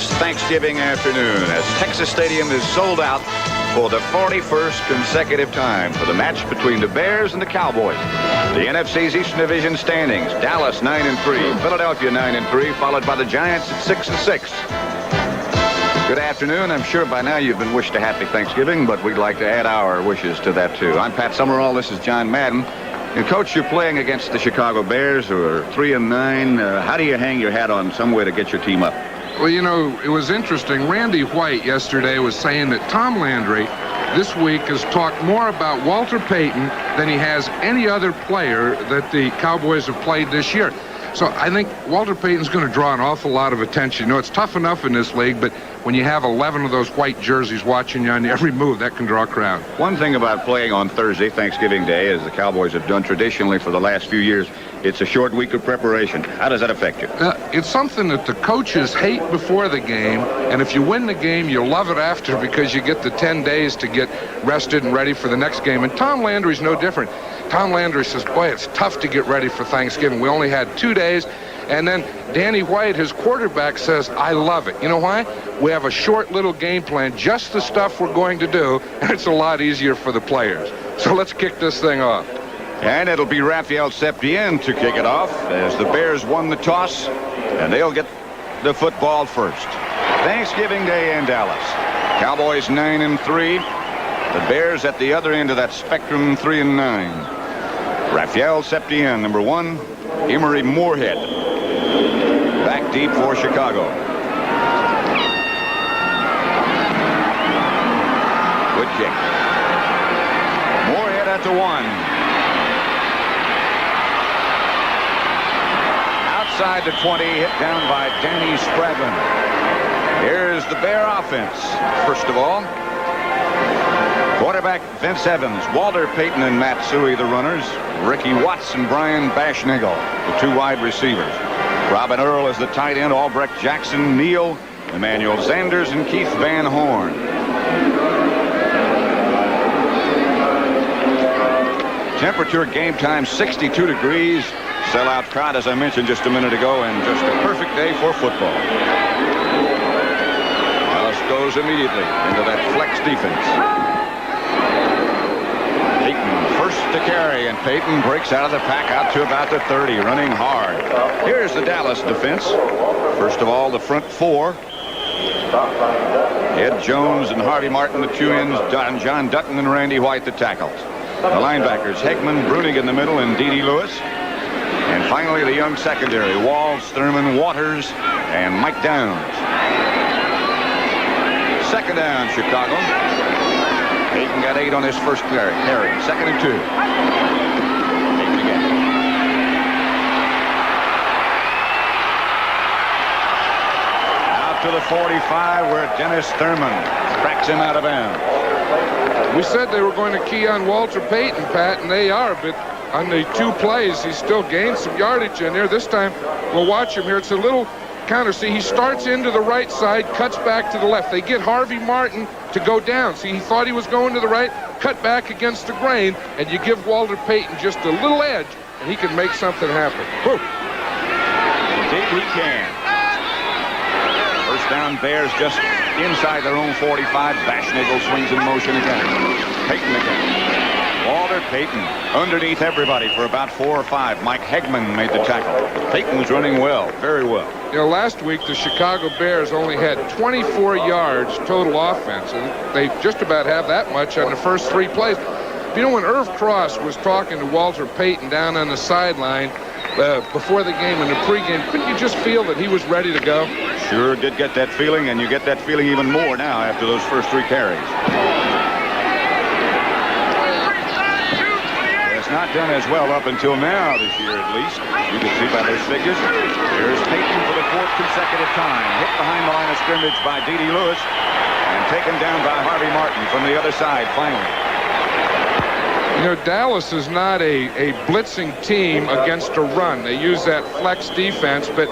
this Thanksgiving afternoon as Texas Stadium is sold out for the 41st consecutive time for the match between the Bears and the Cowboys. The NFC's Eastern Division standings: Dallas 9-3, Philadelphia 9-3, followed by the Giants at 6-6. Good afternoon. I'm sure by now you've been wished a happy Thanksgiving, but we'd like to add our wishes to that too. I'm Pat Summerall. This is John Madden. And Coach, you're playing against the Chicago Bears, who are 3-9. How do you hang your hat on some way to get your team up? Well, you know, it was interesting. Randy White yesterday was saying that Tom Landry this week has talked more about Walter Payton than he has any other player that the Cowboys have played this year. So I think Walter Payton's going to draw an awful lot of attention. You know, it's tough enough in this league, but when you have 11 of those white jerseys watching you on every move, that can draw a crowd. One thing about playing on Thursday, Thanksgiving Day, as the Cowboys have done traditionally for the last few years, it's a short week of preparation. How does that affect you? It's something that the coaches hate before the game, and if you win the game, you love it after because you get the 10 days to get rested and ready for the next game. And Tom Landry's no different. Tom Landry says, boy, it's tough to get ready for Thanksgiving. We only had 2 days. And then Danny White, his quarterback, says, I love it. You know why? We have a short little game plan, just the stuff we're going to do, and it's a lot easier for the players. So let's kick this thing off. And it'll be Rafael Septien to kick it off as the Bears won the toss, and they'll get the football first. Thanksgiving Day in Dallas. Cowboys 9-3. The Bears at the other end of that spectrum, 3-9. Rafael Septien, number 1. Emery Moorhead back deep for Chicago. Good kick. Moorhead at the 1. Outside the 20, hit down by Danny Spradlin. Here's the Bear offense. First of all, quarterback Vince Evans, Walter Payton and Matt Suhey, the runners. Ricky Watts and Brian Bashnagel, the 2 wide receivers. Robin Earl is the tight end. Albrecht Jackson, Neal, Emmanuel Sanders, and Keith Van Horn. Temperature game time 62 degrees. Sellout crowd, as I mentioned just a minute ago, and just a perfect day for football. Dallas goes immediately into that flex defense. First to carry, and Payton breaks out of the pack out to about the 30, running hard. Here's the Dallas defense. First of all, the front 4. Ed Jones and Harvey Martin, the 2 ends, John Dutton and Randy White, the tackles. The linebackers, Hegman, Bruning in the middle, and D.D. Lewis. And finally, the young secondary, Walls, Thurman, Waters, and Mike Downs. Second down, Chicago. Payton got 8 on his first carry. 2nd and 2. Payton again. Out to the 45 where Dennis Thurman cracks him out of bounds. We said they were going to key on Walter Payton, Pat, and they are, but on the 2 plays, he still gained some yardage in there. This time, we'll watch him here. It's a little counter. See, he starts into the right side, cuts back to the left. They get Harvey Martin to go down. See, he thought he was going to the right, cut back against the grain, and you give Walter Payton just a little edge, and he can make something happen. Woo. Indeed he can. First down, Bears just inside their own 45. Bashnagel swings in motion again. Payton again. Walter Payton underneath everybody for about 4 or 5. Mike Hegman made the tackle. Payton's running well, very well. You know, last week the Chicago Bears only had 24 yards total offense, and they just about have that much on the first 3 plays. You know, when Irv Cross was talking to Walter Payton down on the sideline before the game, in the pregame, couldn't you just feel that he was ready to go? Sure did get that feeling, and you get that feeling even more now after those first 3 carries. Not done as well up until now this year, at least. You can see by those figures. Here's Payton for the 4th consecutive time. Hit behind the line of scrimmage by D.D. Lewis and taken down by Harvey Martin from the other side finally. You know, Dallas is not a blitzing team against a run. They use that flex defense, but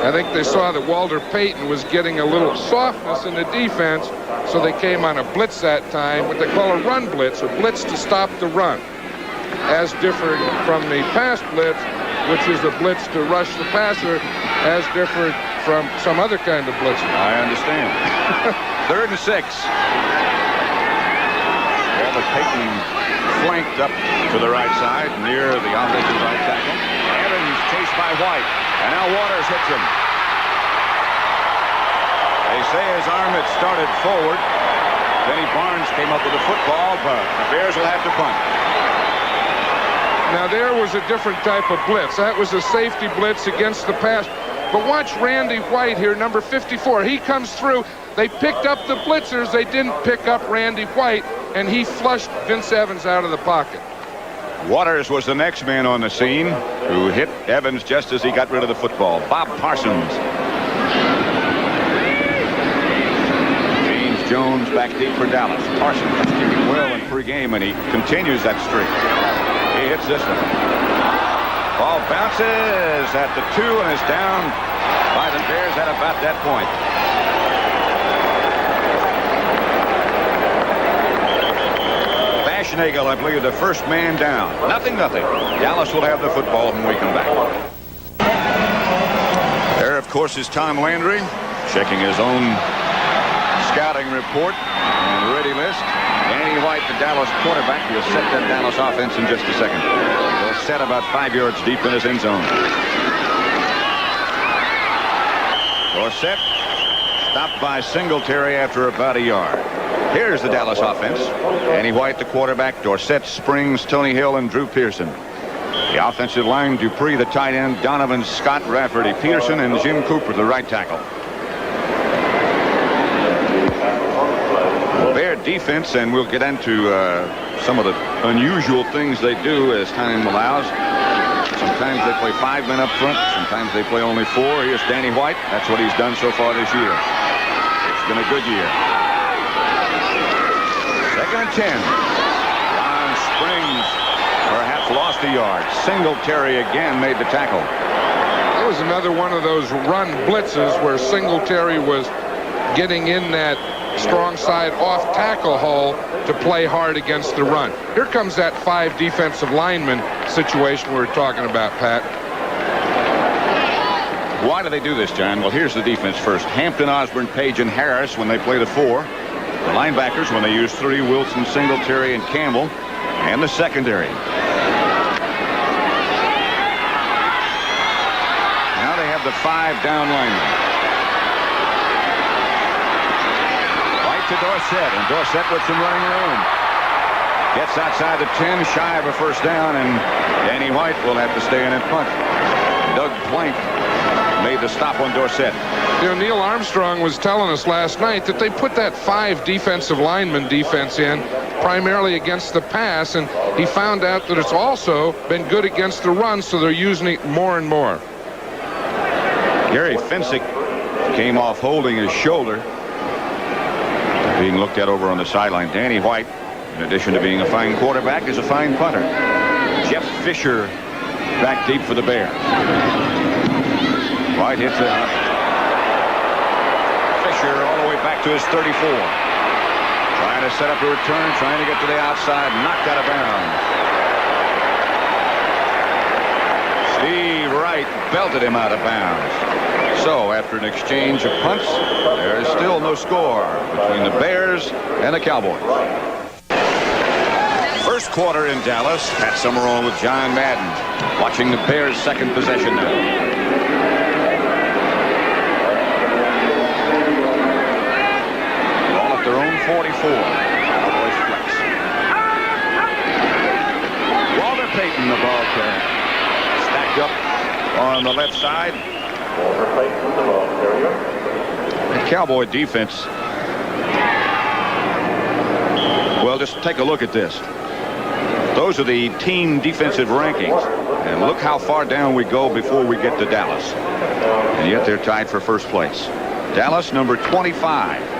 I think they saw that Walter Payton was getting a little softness in the defense, so they came on a blitz that time, what they call a run blitz, a blitz to stop the run. As different from the pass blitz, which is a blitz to rush the passer, as different from some other kind of blitz. I understand. 3rd and 6. Walter Payton flanked up to the right side near the offensive right tackle. Evans chased by White, and now Waters hits him. They say his arm had started forward. Benny Barnes came up with the football, but the Bears will have to punt. Now there was a different type of blitz. That was a safety blitz against the pass. But watch Randy White here, number 54. He comes through. They picked up the blitzers. They didn't pick up Randy White, and he flushed Vince Evans out of the pocket. Waters was the next man on the scene who hit Evans just as he got rid of the football. Bob Parsons. James Jones back deep for Dallas. Parsons is kicking well in pregame, and he continues that streak. He hits this one. Ball bounces at the 2 and is down by the Bears at about that point. Nagel, I believe, the first man down. Nothing. Dallas will have the football when we come back. There, of course, is Tom Landry checking his own scouting report and ready list. Danny White, the Dallas quarterback, will set that Dallas offense in just a second. He'll set about 5 yards deep in his end zone. Dorsett stopped by Singletary after about a yard. Here's the Dallas offense. Danny White, the quarterback. Dorsett, Springs, Tony Hill, and Drew Pearson. The offensive line, Dupree, the tight end, Donovan, Scott, Rafferty, Peterson, and Jim Cooper, the right tackle. Bear defense, and we'll get into some of the unusual things they do as time allows. Sometimes they play 5 men up front. Sometimes they play only 4. Here's Danny White. That's what he's done so far this year. It's been a good year. 2nd and 10. Ron Springs perhaps lost a yard. Singletary again made the tackle. It was another one of those run blitzes where Singletary was getting in that strong side off tackle hole to play hard against the run. Here comes that 5 defensive lineman situation we were talking about, Pat. Why do they do this, John? Well, here's the defense first. Hampton, Osborne, Page, and Harris when they play the 4. The linebackers when they use 3, Wilson, Singletary, and Campbell. And the secondary. Now they have the 5 down linemen. White to Dorsett, and Dorsett with some running room. Gets outside the 10, shy of a first down, and Danny White will have to stay in and punt. Doug Plank made the stop on Dorsett. You know, Neil Armstrong was telling us last night that they put that 5 defensive lineman defense in primarily against the pass, and he found out that it's also been good against the run, so they're using it more and more. Gary Fensick came off holding his shoulder, being looked at over on the sideline. Danny White, in addition to being a fine quarterback, is a fine punter. Jeff Fisher back deep for the Bears. White hits it. Fisher all the way back to his 34. Trying to set up a return, trying to get to the outside, knocked out of bounds. Steve Wright belted him out of bounds. So after an exchange of punts, there is still no score between the Bears and the Cowboys. First quarter in Dallas. Pat Summerall with John Madden watching the Bears' second possession now. Their own 44. Cowboys flex. Walter Payton, the ball carrier. Stacked up on the left side. Walter Payton, the ball carrier. The Cowboy defense. Well, just take a look at this. Those are the team defensive rankings. And look how far down we go before we get to Dallas. And yet they're tied for first place. Dallas, number 25.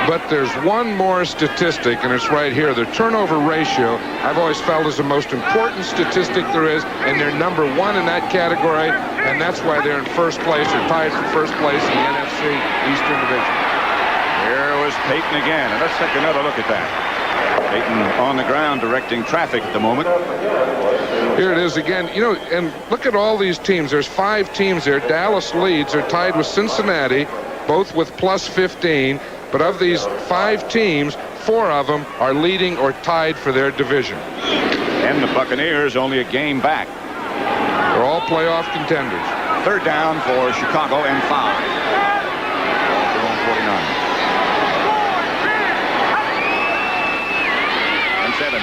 But there's one more statistic, and it's right here. The turnover ratio, I've always felt, is the most important statistic there is, and they're number 1 in that category, and that's why they're in first place, or tied for first place in the NFC Eastern Division. Here was Payton again, and let's take another look at that. Peyton on the ground directing traffic at the moment. Here it is again. You know, and look at all these teams. There's 5 teams there. Dallas leads. They're tied with Cincinnati, both with plus 15. But of these 5 teams, 4 of them are leading or tied for their division. And the Buccaneers only a game back. They're all playoff contenders. 3rd down for Chicago and 5. 49. And 7.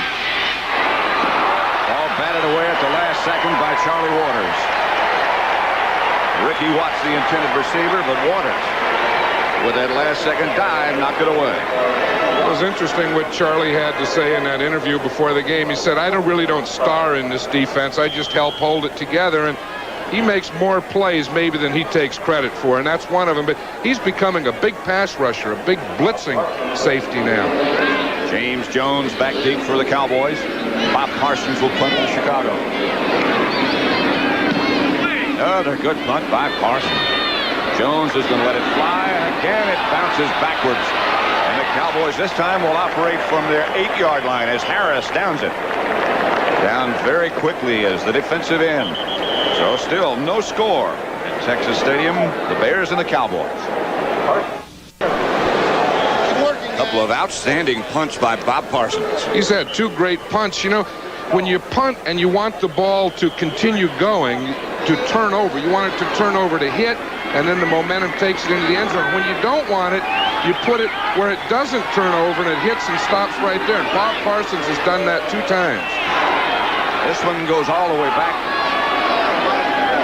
Ball batted away at the last second by Charlie Waters. Ricky Watts, the intended receiver, but Waters, with that last second dive, knocked it away. It was interesting what Charlie had to say in that interview before the game. He said, I really don't star in this defense. I just help hold it together. And he makes more plays maybe than he takes credit for, and that's one of them. But he's becoming a big pass rusher, a big blitzing safety now. James Jones back deep for the Cowboys. Bob Parsons will punt to Chicago. Another good punt by Parsons. Jones is going to let it fly, and again it bounces backwards. And the Cowboys this time will operate from their 8-yard line as Harris downs it. Down very quickly as the defensive end. So still no score at Texas Stadium. The Bears and the Cowboys. A couple of outstanding punts by Bob Parsons. He's had 2 great punts. You know, when you punt and you want the ball to continue going, to turn over, you want it to turn over to hit, and then the momentum takes it into the end zone. When you don't want it, you put it where it doesn't turn over and it hits and stops right there. And Bob Parsons has done that 2 times. This one goes all the way back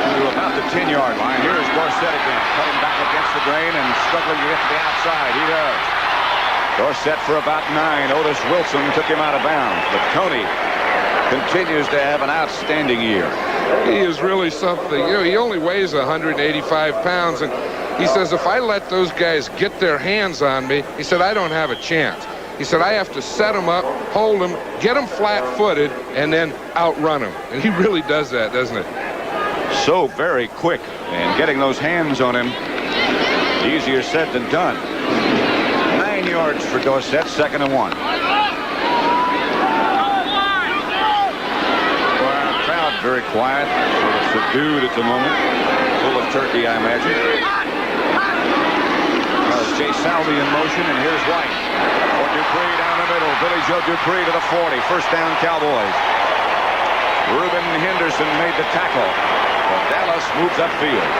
to about the 10-yard line. Here is Dorsett again, cutting back against the grain and struggling to get to the outside. He does. Dorsett for about 9. Otis Wilson took him out of bounds, but Tony continues to have an outstanding year. He is really something. You know, he only weighs 185 pounds, and he says, if I let those guys get their hands on me, he said, I don't have a chance. He said, I have to set them up, hold them, get them flat-footed, and then outrun them. And he really does that, doesn't it? So very quick, and getting those hands on him, easier said than done. 9 yards for Dorsett, 2nd and 1. Crowd very quiet, sort of subdued at the moment. Full of turkey, I imagine. Jay Salvi in motion, and here's White. For Dupree down the middle. Billy Joe Dupree to the 40. 1st down, Cowboys. Reuben Henderson made the tackle. But Dallas moves upfield.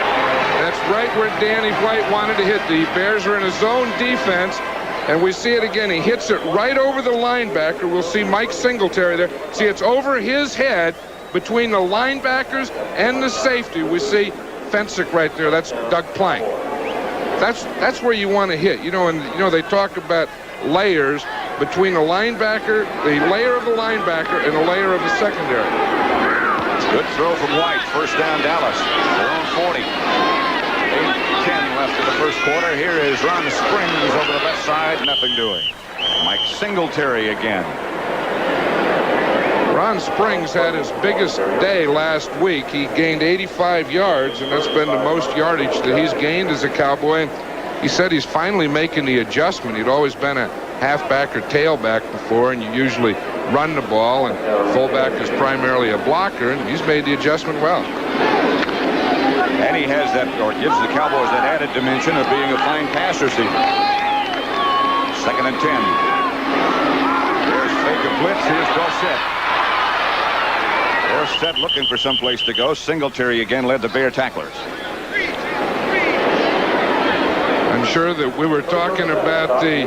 That's right where Danny White wanted to hit. The Bears are in a zone defense, and we see it again. He hits it right over the linebacker. We'll see Mike Singletary there. See, it's over his head between the linebackers and the safety. We see Fensick right there. That's Doug Plank. That's where you want to hit. You know, and you know they talk about layers between the linebacker, the layer of the linebacker, and the layer of the secondary. Good throw from White. 1st down, Dallas. Their own 40. 8:10 left in the 1st quarter. Here is Ron Springs over the left side. Nothing doing. Mike Singletary again. Ron Springs had his biggest day last week. He gained 85 yards, and that's been the most yardage that he's gained as a Cowboy. He said he's finally making the adjustment. He'd always been a halfback or tailback before, and you usually run the ball, and fullback is primarily a blocker, and he's made the adjustment well. And he has that, or gives the Cowboys that added dimension of being a fine pass receiver. 2nd and 10. There's fake a blitz. Here's Dorsett. Dorsett looking for someplace to go. Singletary again led the Bear tacklers. I'm sure that we were talking about the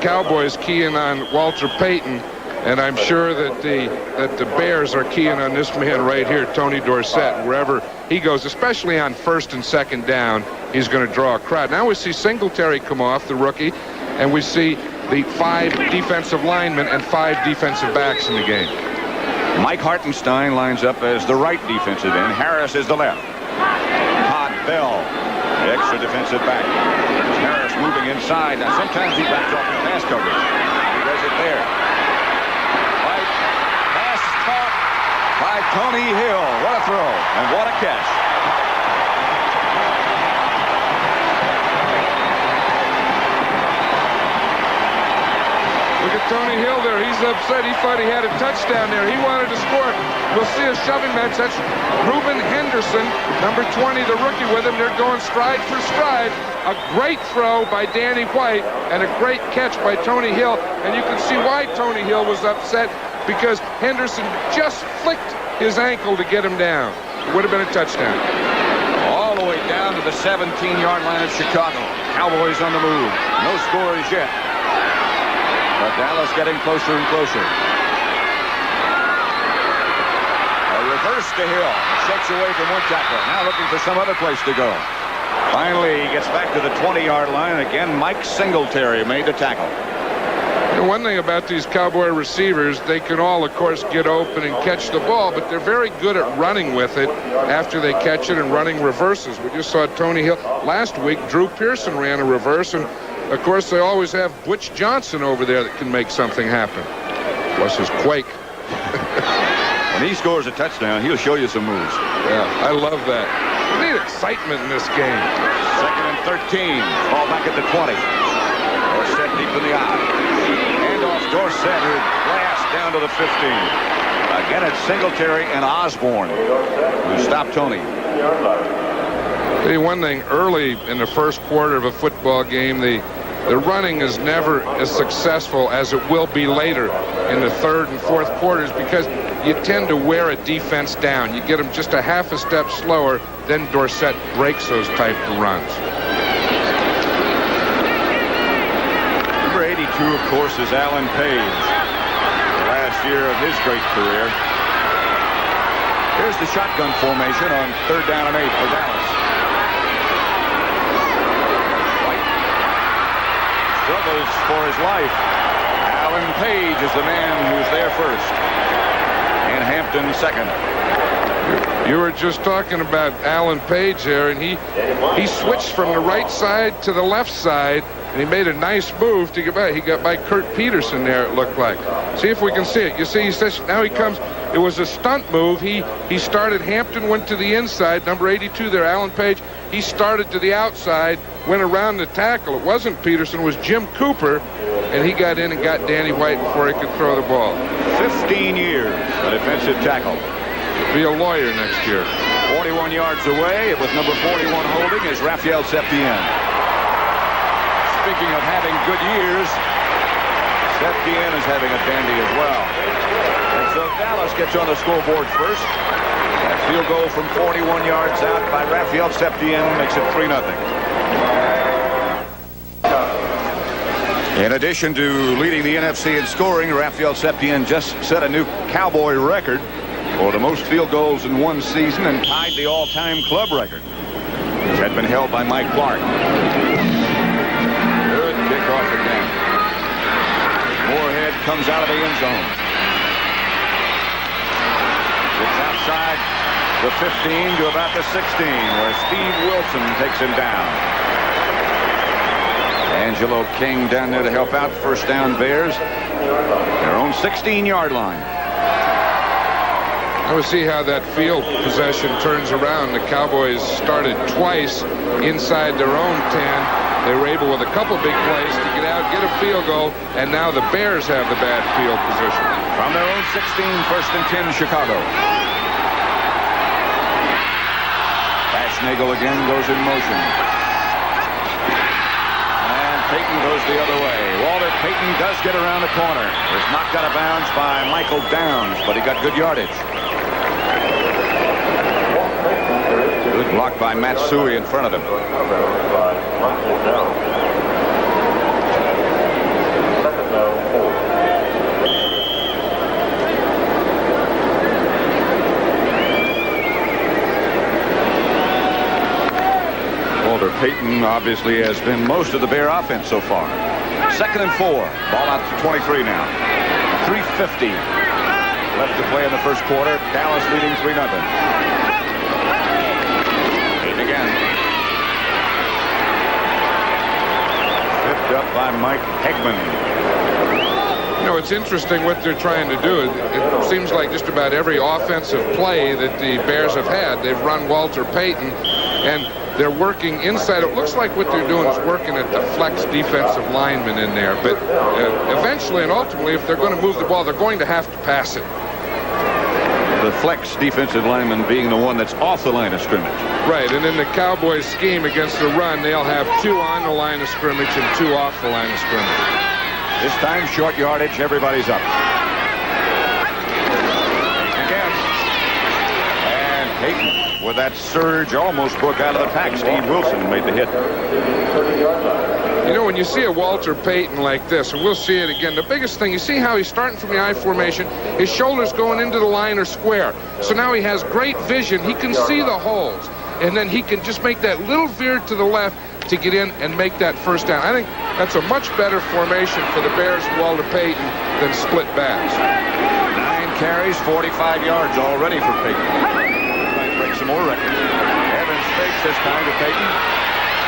Cowboys keying on Walter Payton, and I'm sure that the Bears are keying on this man right here, Tony Dorsett. Wherever he goes, especially on 1st and 2nd down, he's going to draw a crowd. Now we see Singletary come off, the rookie, and we see the 5 defensive linemen and 5 defensive backs in the game. Mike Hartenstein lines up as the right defensive end. Harris is the left. Todd Bell, the extra defensive back. Harris moving inside. Now sometimes he backs off in pass coverage. He does it there. Right. Pass caught by Tony Hill. What a throw and what a catch. Look at Tony Hill there. He's upset. He thought he had a touchdown there. He wanted to score. We'll see a shoving match. That's Reuben Henderson, number 20, the rookie with him. They're going stride for stride. A great throw by Danny White and a great catch by Tony Hill. And you can see why Tony Hill was upset, because Henderson just flicked his ankle to get him down. It would have been a touchdown. All the way down to the 17-yard line of Chicago. Cowboys on the move. No scores yet. But Dallas getting closer and closer. A reverse to Hill. Shakes away from one tackler. Now looking for some other place to go. Finally, he gets back to the 20-yard line. Again, Mike Singletary made the tackle. You know, one thing about these Cowboy receivers, they can all, of course, get open and catch the ball, but they're very good at running with it after they catch it and running reverses. We just saw Tony Hill. Last week, Drew Pearson ran a reverse, and, of course, they always have Butch Johnson over there that can make something happen. Plus his quake. When he scores a touchdown, he'll show you some moves. Yeah, I love that. We need excitement in this game. 2nd and 13. Ball back at the 20. Dorsett deep in the eye. Handoff Dorsett, who blasts down to the 15. Again, it's Singletary and Osborne who stopped Tony. Tell you one thing, early in the first quarter of a football game, the running is never as successful as it will be later in the third and fourth quarters, because you tend to wear a defense down. You get them just a half a step slower, then Dorsett breaks those type of runs. Number 82, of course, is Alan Page. The last year of his great career. Here's the shotgun formation on 3rd down and 8 for Dallas. Struggles for his life. Alan Page is the man who's there first. And Hampton second. You were just talking about Alan Page there, and he switched from the right side to the left side, and he made a nice move to get by. He got by Kurt Peterson there, it looked like. See if we can see it. You see, he says, now he comes. It was a stunt move. He started. Hampton went to the inside. Number 82 there, Alan Page. He started to the outside, went around the tackle. It wasn't Peterson, it was Jim Cooper, and he got in and got Danny White before he could throw the ball. 15 years, a defensive tackle. Be a lawyer next year. 41 yards away, with number 41 holding, is Raphael Septien. Speaking of having good years, Septien is having a dandy as well. And so Dallas gets on the scoreboard first. That field goal from 41 yards out by Raphael Septien makes it 3-0. In addition to leading the NFC in scoring, Raphael Septien just set a new Cowboy record for the most field goals in one season and tied the all-time club record, which had been held by Mike Clark. Good kickoff again. Moorhead comes out of the end zone. It's outside the 15 to about the 16, where Steve Wilson takes him down. Angelo King down there to help out. First down, Bears. Their own 16-yard line. I will see how that field possession turns around. The Cowboys started twice inside their own 10. They were able, with a couple big plays, to get out, get a field goal, and now the Bears have the bad field position. From their own 16, 1st and 10, Chicago. Nagel again goes in motion. And Payton goes the other way. Walter Payton does get around the corner. Was knocked out of bounds by Michael Downs, but he got good yardage. Good block by Matsui in front of him. Walter Payton obviously has been most of the Bear offense so far. 2nd and 4. Ball out to 23 now. 3:50 left to play in the first quarter. Dallas leading 3-0. Payton again. Picked up by Mike Hegman. You know, it's interesting what they're trying to do. It seems like just about every offensive play that the Bears have had, they've run Walter Payton. and they're working inside. It looks like what they're doing is working at the flex defensive lineman in there. But eventually and ultimately, if they're going to move the ball, they're going to have to pass it. The flex defensive lineman being the one that's off the line of scrimmage. Right, and in the Cowboys scheme against the run, they'll have 2 on the line of scrimmage and 2 off the line of scrimmage. This time, short yardage, everybody's up. Again. And Peyton, with that surge, almost broke out of the pack. Steve Wilson made the hit. You know, when you see a Walter Payton like this, and we'll see it again, the biggest thing, you see how he's starting from the I formation, his shoulders going into the line or square. So now he has great vision. He can see the holes, and then he can just make that little veer to the left to get in and make that first down. I think that's a much better formation for the Bears and Walter Payton than split backs. 9 carries, 45 yards already for Payton. Might break some more records. Evans fakes this time to Payton.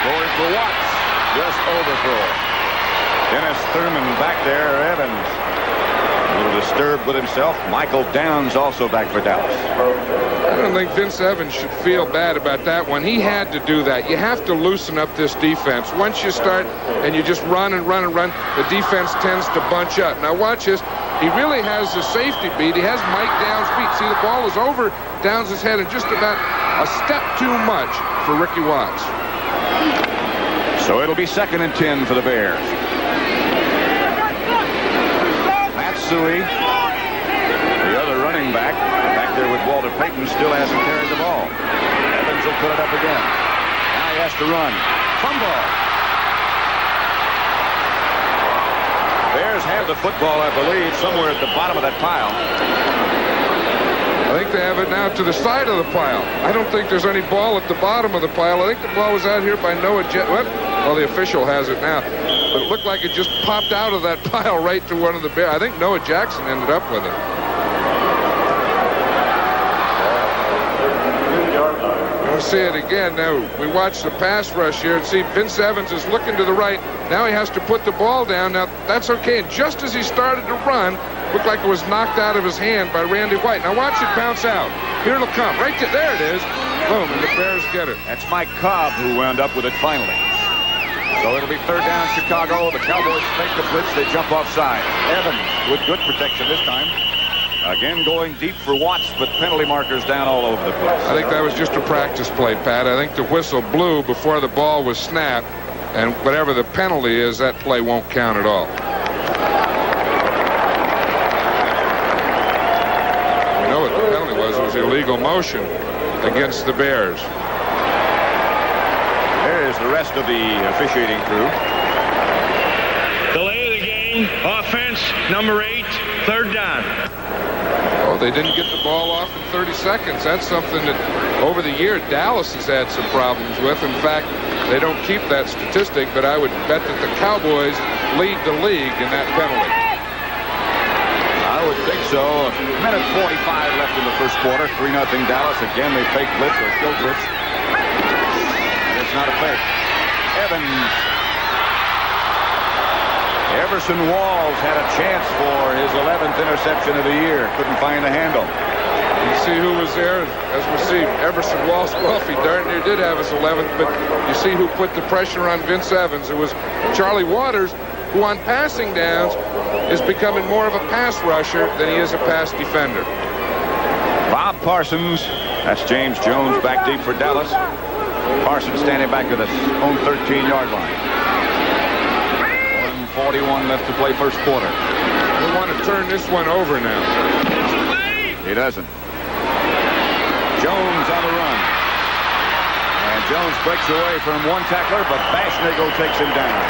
Going for Watts. Just overthrow. Dennis Thurman back there. Evans a little disturbed with himself. Michael Downs also back for Dallas. I don't think Vince Evans should feel bad about that one. He had to do that. You have to loosen up this defense. Once you start and you just run and run and run, the defense tends to bunch up. Now watch this. He really has the safety beat. He has Mike Downs beat. See, the ball is over Downs' head and just about a step too much for Ricky Watts. So it'll be 2nd and 10 for the Bears. Matsui, the other running back there with Walter Payton, still hasn't carried the ball. Evans will put it up again. Now he has to run. Fumble. Bears have the football, I believe, somewhere at the bottom of that pile. I think they have it now to the side of the pile. I don't think there's any ball at the bottom of the pile. I think the ball was out here by Noah Jackson. Well, the official has it now. But it looked like it just popped out of that pile right to one of the Bears. I think Noah Jackson ended up with it. We'll see it again. Now, we watch the pass rush here and see Vince Evans is looking to the right. Now he has to put the ball down. Now, that's okay. And just as he started to run, looked like it was knocked out of his hand by Randy White. Now watch it bounce out. Here it'll come. Right there it is. Boom, and the Bears get it. That's Mike Cobb who wound up with it finally. So it'll be 3rd down Chicago. The Cowboys fake the blitz. They jump offside. Evans with good protection this time. Again going deep for Watts, but penalty markers down all over the place. I think that was just a practice play, Pat. I think the whistle blew before the ball was snapped, and whatever the penalty is, that play won't count at all. We know what the penalty was. It was illegal motion against the Bears. There's the rest of the officiating crew. Delay of the game. Offense, number 8, 3rd down. Oh, they didn't get the ball off in 30 seconds. That's something that over the year Dallas has had some problems with. In fact, they don't keep that statistic, but I would bet that the Cowboys lead the league in that penalty. I would think so. A minute 45 left in the first quarter. 3-0 Dallas. Again, they fake blitz or still blitz. And it's not a fake. Evans. Everson Walls had a chance for his 11th interception of the year. Couldn't find the handle. You see who was there? As we see, Everson Walls. Well, if he darn near did have his 11th, but you see who put the pressure on Vince Evans. It was Charlie Waters, who on passing downs is becoming more of a pass rusher than he is a pass defender. Bob Parsons. That's James Jones back deep for Dallas. Parsons standing back at his own 13-yard line. 1:41 left to play first quarter. They want to turn this one over now. He doesn't. Jones on the run. And Jones breaks away from one tackler, but Bashnigo takes him down.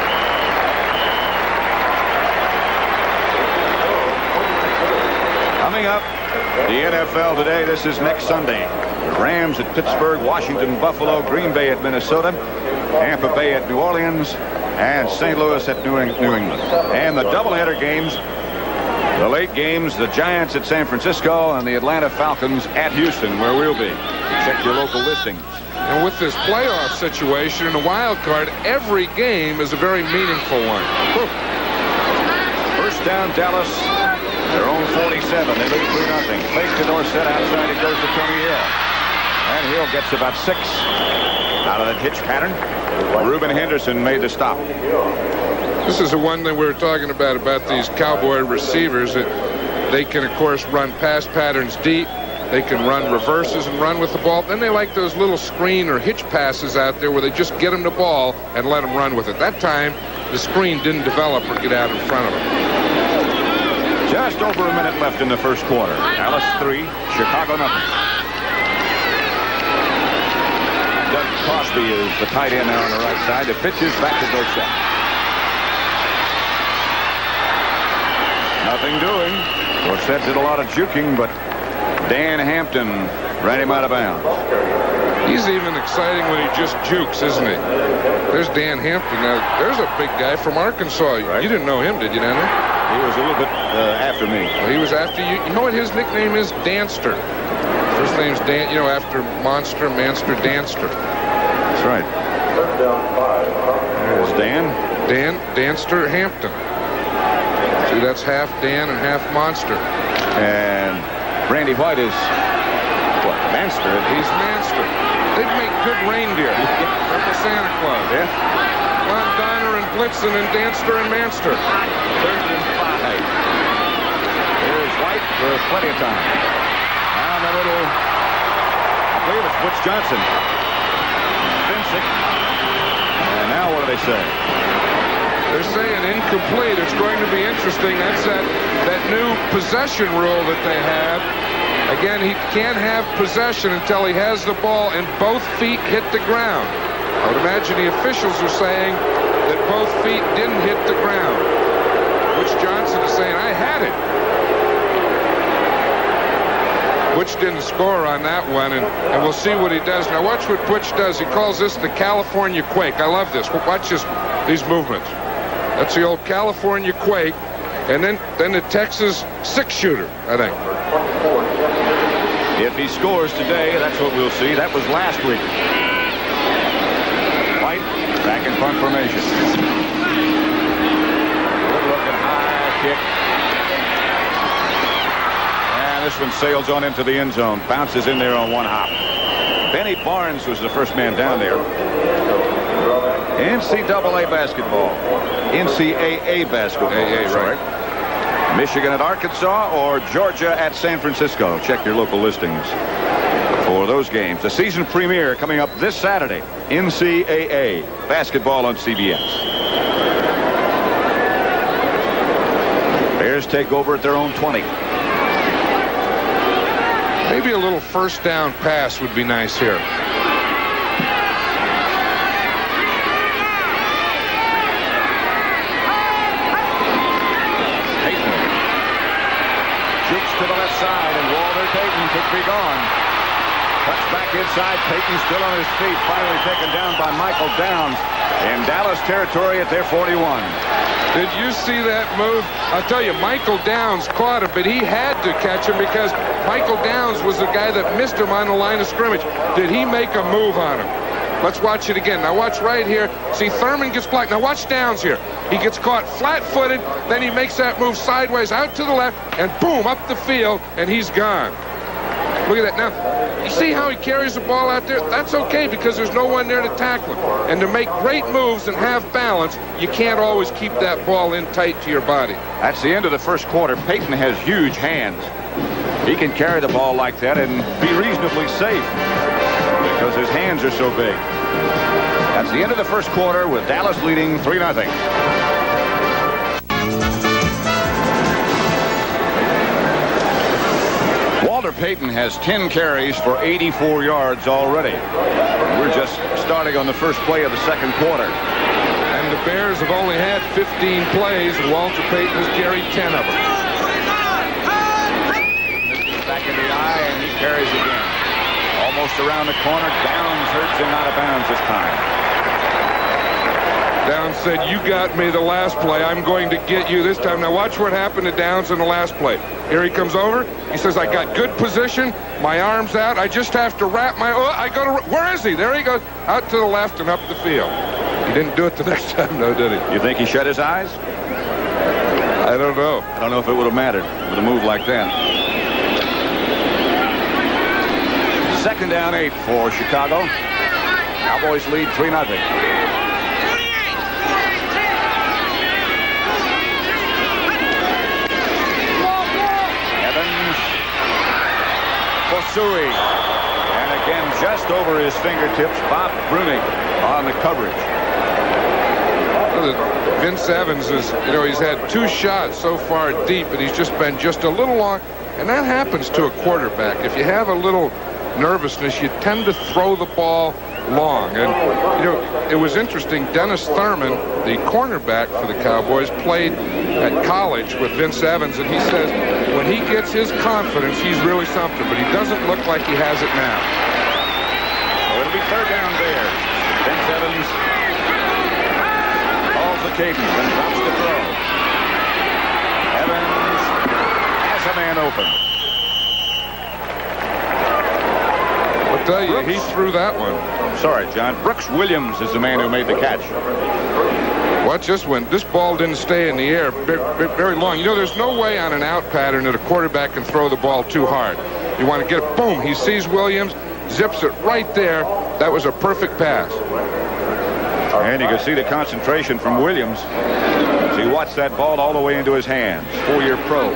Coming up, the NFL today. This is next Sunday. The Rams at Pittsburgh, Washington, Buffalo, Green Bay at Minnesota, Tampa Bay at New Orleans, and St. Louis at New England. And the doubleheader games, the late games, the Giants at San Francisco and the Atlanta Falcons at Houston, where we'll be. Check your local listings. And with this playoff situation and a wild card, every game is a very meaningful one. Whew. First down, Dallas. Their own 47. They lead 3-0. Fake to Dorsett outside. It goes to Tony Hill. And Hill gets about 6. Out of that hitch pattern, Reuben Henderson made the stop. This is the one that we were talking about these Cowboy receivers, that they can, of course, run pass patterns deep. They can run reverses and run with the ball. Then they like those little screen or hitch passes out there where they just get them the ball and let them run with it. That time, the screen didn't develop or get out in front of them. Just over a minute left in the first quarter. Dallas 3, Chicago nothing. Doug Crosby is the tight end now on the right side. The pitch is back to Dorsett. Nothing doing. Dorsett did a lot of juking, but Dan Hampton ran him out of bounds. He's even exciting when he just jukes, isn't he? There's Dan Hampton. Now, there's a big guy from Arkansas. Right. You didn't know him, did you, Nana? He was a little bit after me. Well, he was after you. You know what his nickname is? Danster. First name's Dan, you know, after Monster, Manster, Danster. That's right. There's Dan. Danster Hampton. See, that's half Dan and half Monster. And Randy White is, what, Manster? He's Manster. They'd make good reindeer. Like the Santa Claus. Yeah. Von Donner and Blitzen and Danster and Manster. 3rd and 5. Here's White for plenty of time. Down the middle. I believe it's Butch Johnson. Finsick. And now what do they say? They're saying incomplete. It's going to be interesting. That's that new possession rule that they have. Again, he can't have possession until he has the ball and both feet hit the ground. I would imagine the officials are saying that both feet didn't hit the ground. Butch Johnson is saying, I had it. Butch didn't score on that one, and we'll see what he does. Now watch what Butch does. He calls this the California Quake. I love this. Watch these movements. That's the old California Quake, and then the Texas 6-shooter, I think. If he scores today, that's what we'll see. That was last week. White back in punt formation. Good looking high kick. And this one sails on into the end zone. Bounces in there on one hop. Benny Barnes was the first man down there. NCAA basketball. NCAA basketball. Right. Michigan at Arkansas or Georgia at San Francisco. Check your local listings for those games. The season premiere coming up this Saturday. NCAA basketball on CBS. Bears take over at their own 20. Maybe a little first down pass would be nice here. To the left side, and Walter Payton could be gone. Cuts back inside. Payton still on his feet. Finally taken down by Michael Downs in Dallas territory at their 41. Did you see that move? I'll tell you, Michael Downs caught him, but he had to catch him because Michael Downs was the guy that missed him on the line of scrimmage. Did he make a move on him? Let's watch it again. Now watch right here. See, Thurman gets blocked. Now watch Downs here. He gets caught flat-footed. Then he makes that move sideways out to the left, and boom, up the field, and he's gone. Look at that. Now, you see how he carries the ball out there? That's okay because there's no one there to tackle him. And to make great moves and have balance, you can't always keep that ball in tight to your body. That's the end of the first quarter. Payton has huge hands. He can carry the ball like that and be reasonably safe because his hands are so big. That's the end of the first quarter with Dallas leading 3-0. Walter Payton has 10 carries for 84 yards already. We're just starting on the first play of the second quarter. And the Bears have only had 15 plays, and Walter Payton has carried 10 of them. Back in the eye, and he carries again. Almost around the corner. Downs hurts him out of bounds this time. Downs said, you got me the last play. I'm going to get you this time. Now watch what happened to Downs in the last play. Here he comes over. He says, I got good position. My arm's out. I just have to wrap my... where is he? There he goes. Out to the left and up the field. He didn't do it the next time, though, did he? You think he shut his eyes? I don't know. I don't know if it would have mattered with a move like that. Second down 8 for Chicago. Cowboys lead 3-0. Evans for Suey. And again, just over his fingertips, Bob Brunig on the coverage. Vince Evans is, he's had 2 shots so far deep, and he's just been just a little long. And that happens to a quarterback. If you have a little nervousness, you tend to throw the ball long. And, it was interesting. Dennis Thurman, the cornerback for the Cowboys, played at college with Vince Evans, and he says when he gets his confidence, he's really something, but he doesn't look like he has it now. So it'll be 3rd down there. Vince Evans calls the cadence and drops the throw. Evans has a man open. I'll tell you, he threw that one. Sorry, John. Brooks Williams is the man who made the catch. Watch this one. This ball didn't stay in the air very long. There's no way on an out pattern that a quarterback can throw the ball too hard. You want to get it, boom. He sees Williams, zips it right there. That was a perfect pass. And you can see the concentration from Williams as he watched that ball all the way into his hands. 4-year pro.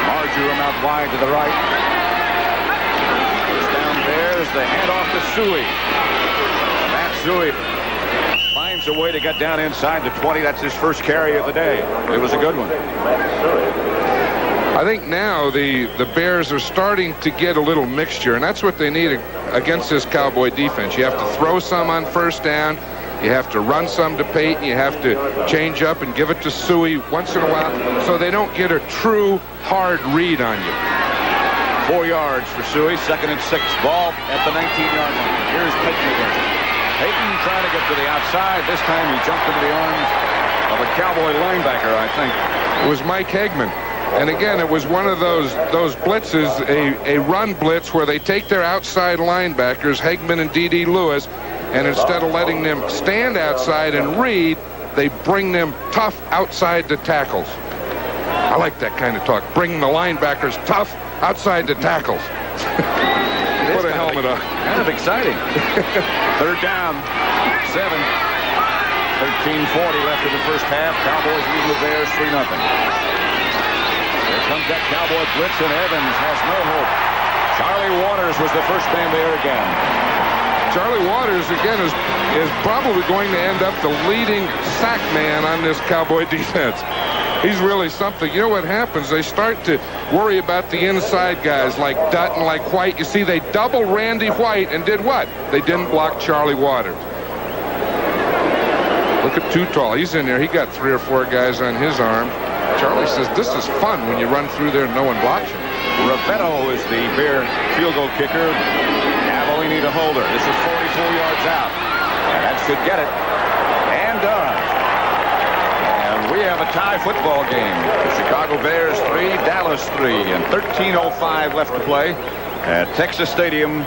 Marjoram out wide to the right. It's down there is the handoff to Suey. Matt Suey finds a way to get down inside the 20. That's his first carry of the day. It was a good one. I think now the Bears are starting to get a little mixture, and that's what they need against this Cowboy defense. You have to throw some on 1st down. You have to run some to Peyton. You have to change up and give it to Suey once in a while so they don't get a true hard read on you. 4 yards for Suey. 2nd and 6. Ball at the 19-yard line. Here's Peyton again. Peyton trying to get to the outside. This time he jumped into the arms of a Cowboy linebacker, I think. It was Mike Hagman. And again, it was one of those blitzes, a run blitz where they take their outside linebackers, Hagman and D.D. Lewis, and instead of letting them stand outside and read, they bring them tough outside to tackles. I like that kind of talk. Bring the linebackers tough outside to tackles. Put a helmet on. Kind of exciting. 3rd down. 7. 13:40 left in the first half. Cowboys leading the Bears 3-0. Here comes that Cowboy blitz, and Evans has no hope. Charlie Waters was the first man there again. Charlie Waters, again, is probably going to end up the leading sack man on this Cowboy defense. He's really something. You know what happens? They start to worry about the inside guys like Dutton, like White. You see, they double Randy White and did what? They didn't block Charlie Waters. Look at Too Tall. He's in there. He got 3 or 4 guys on his arm. Charlie says this is fun when you run through there and no one blocks you. Ravetto is the Bear field goal kicker. Avellini to Holder. This is 44 yards out. And that should get it. And done. And we have a tie football game. The Chicago Bears 3, Dallas 3, and 13:05 left to play at Texas Stadium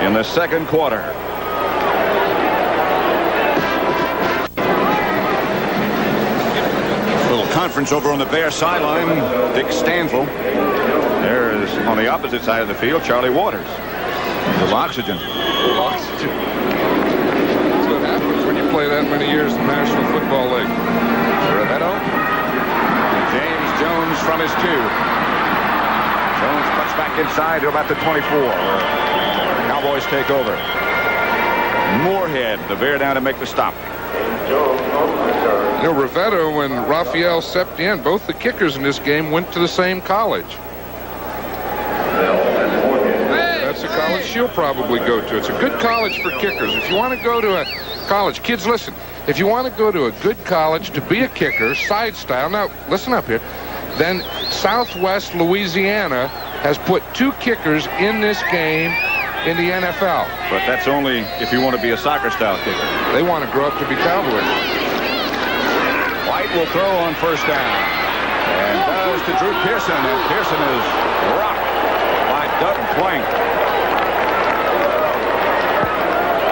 in the 2nd quarter. Conference over on the Bear sideline. Dick Stanfield. There is on the opposite side of the field Charlie Waters. A little oxygen. Oxygen. That's what happens when you play that many years in the National Football League. Ravetto. James Jones from his 2. Jones cuts back inside to about the 24. Cowboys take over. Moorhead, the Bear down to make the stop. Ravetto and Rafael Septien, both the kickers in this game, went to the same college. That's a college she'll probably go to. It's a good college for kickers. If you want to go to a college, kids, listen. If you want to go to a good college to be a kicker, side style, now listen up here, then Southwest Louisiana has put 2 kickers in this game in the NFL. But that's only if you want to be a soccer-style kicker. They want to grow up to be Cowboys. White will throw on 1st down. And goes to Drew Pearson. And Pearson is rocked by Doug Plank.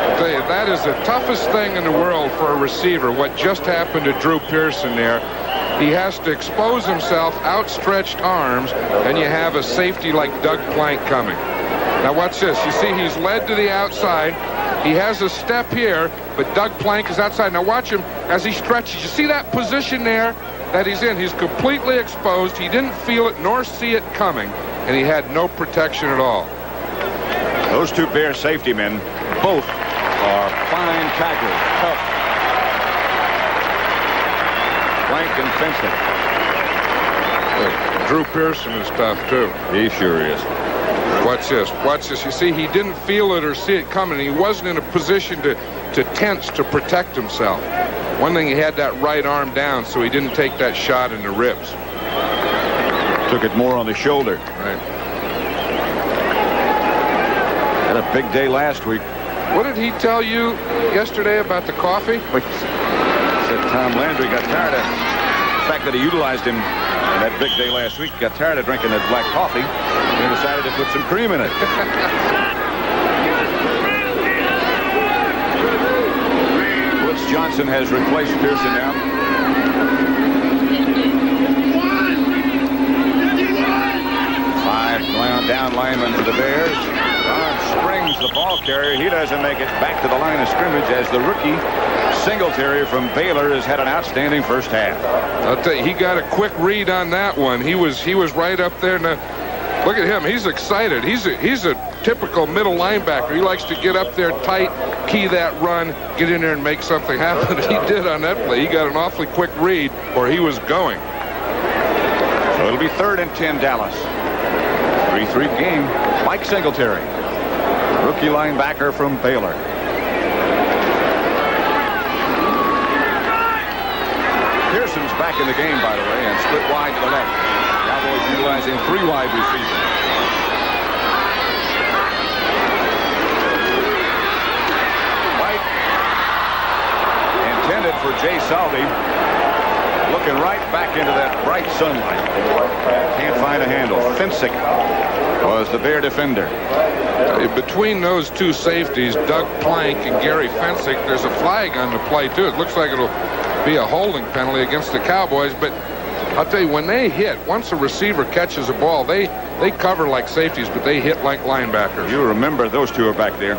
I'll tell you, that is the toughest thing in the world for a receiver, what just happened to Drew Pearson there. He has to expose himself, outstretched arms, and you have a safety like Doug Plank coming. Now watch this. You see he's led to the outside. He has a step here, but Doug Plank is outside. Now watch him as he stretches. You see that position there that he's in? He's completely exposed. He didn't feel it nor see it coming, and he had no protection at all. Those two Bear safety men, both are fine tacklers. Tough. Plank and Fenton. Drew Pearson is tough, too. He sure is. Watch this. Watch this. You see, he didn't feel it or see it coming. He wasn't in a position to tense to protect himself. One thing, he had that right arm down, so he didn't take that shot in the ribs. Took it more on the shoulder. Right. Had a big day last week. What did he tell you yesterday about the coffee? Said Tom Landry got tired of the fact that he utilized him in that big day last week. Got tired of drinking that black coffee and decided to put some cream in it. Woods Johnson has replaced Pearson now. 5 down linemen for the Bears. Ron Springs, the ball carrier. He doesn't make it back to the line of scrimmage as the rookie Singletary from Baylor has had an outstanding first half. I'll tell you, he got a quick read on that one. He was right up there. Now, look at him. He's excited. He's a typical middle linebacker. He likes to get up there tight, key that run, get in there and make something happen. He did on that play. He got an awfully quick read where he was going. So it'll be 3rd and 10 Dallas. 3-3 game. Mike Singletary, rookie linebacker from Baylor. Pearson's back in the game, by the way, and split wide to the left. Cowboys utilizing 3 wide receivers. White intended for Jay Salvi. Looking right back into that bright sunlight. Can't find a handle. Fensick was the Bear defender. Between those two safeties, Doug Plank and Gary Fensick, there's a flag on the play, too. It looks like it'll be a holding penalty against the Cowboys, but I'll tell you, when they hit, once a receiver catches a ball, they cover like safeties, but they hit like linebackers. You remember those two are back there.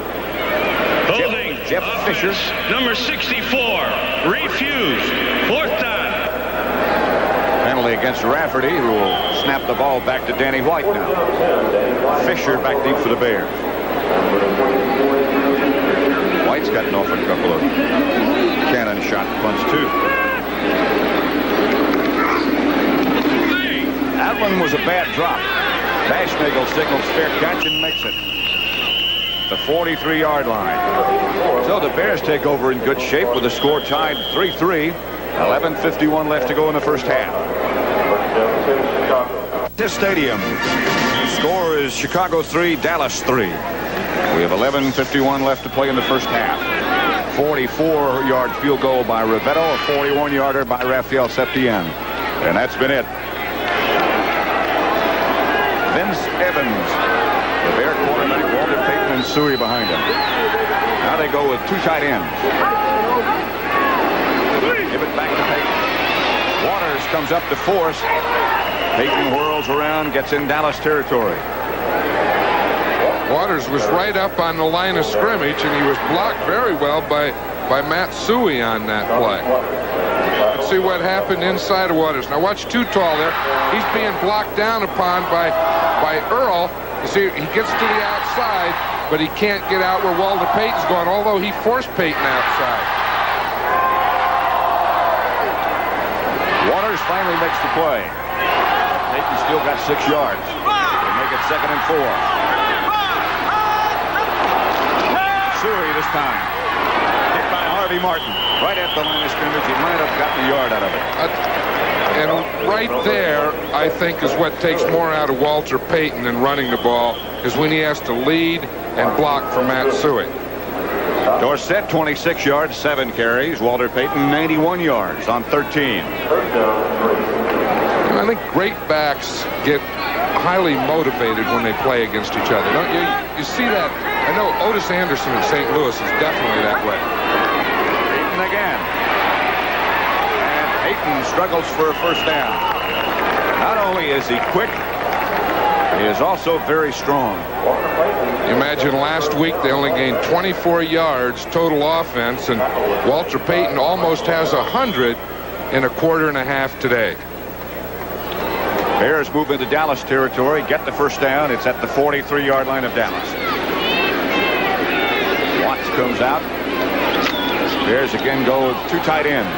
Holding. Jeff Fisher. Number 64. Refused. 4th down. Penalty against Rafferty, who will snap the ball back to Danny White now. Fisher back deep for the Bears. White's gotten off a couple of cannon shot punts, too. That one was a bad drop. Bashnagel signals fair catch and makes it. The 43-yard line. So the Bears take over in good shape with the score tied 3-3. 11:51 left to go in the first half. This stadium. Score is Chicago 3, Dallas 3. We have 11:51 left to play in the first half. 44-yard field goal by Rivetto, a 41-yarder by Rafael Septien. And that's been it. Vince Evans, the Bear quarterback, Walter Payton and Suey behind him. Now they go with 2 tight ends. Give it back to Payton. Waters comes up to force. Payton whirls around, gets in Dallas territory. Waters was right up on the line of scrimmage, and he was blocked very well by Matt Suey on that play. Let's see what happened inside of Waters. Now watch Too Tall there. He's being blocked down upon by Earl. You see, he gets to the outside, but he can't get out where Walter Payton's going, although he forced Payton outside. Waters finally makes the play. Payton still got 6 yards. They make it 2nd and 4. Suey this time. Hit by Harvey Martin. Right at the line of scrimmage. He might have gotten a yard out of it. And right there, I think, is what takes more out of Walter Payton than running the ball, is when he has to lead and block for Matt Suey. Dorsett, 26 yards, 7 carries. Walter Payton, 91 yards on 13. I think great backs get highly motivated when they play against each other. Don't you? You see that? I know Otis Anderson in St. Louis is definitely that way. Payton again. And Payton struggles for a first down. Not only is he quick, is also very strong. Imagine last week they only gained 24 yards total offense, and Walter Payton almost has 100 in a quarter and a half today. Bears move into Dallas territory, get the first down. It's at the 43-yard line of Dallas. Watts comes out. Bears again go with two tight ends,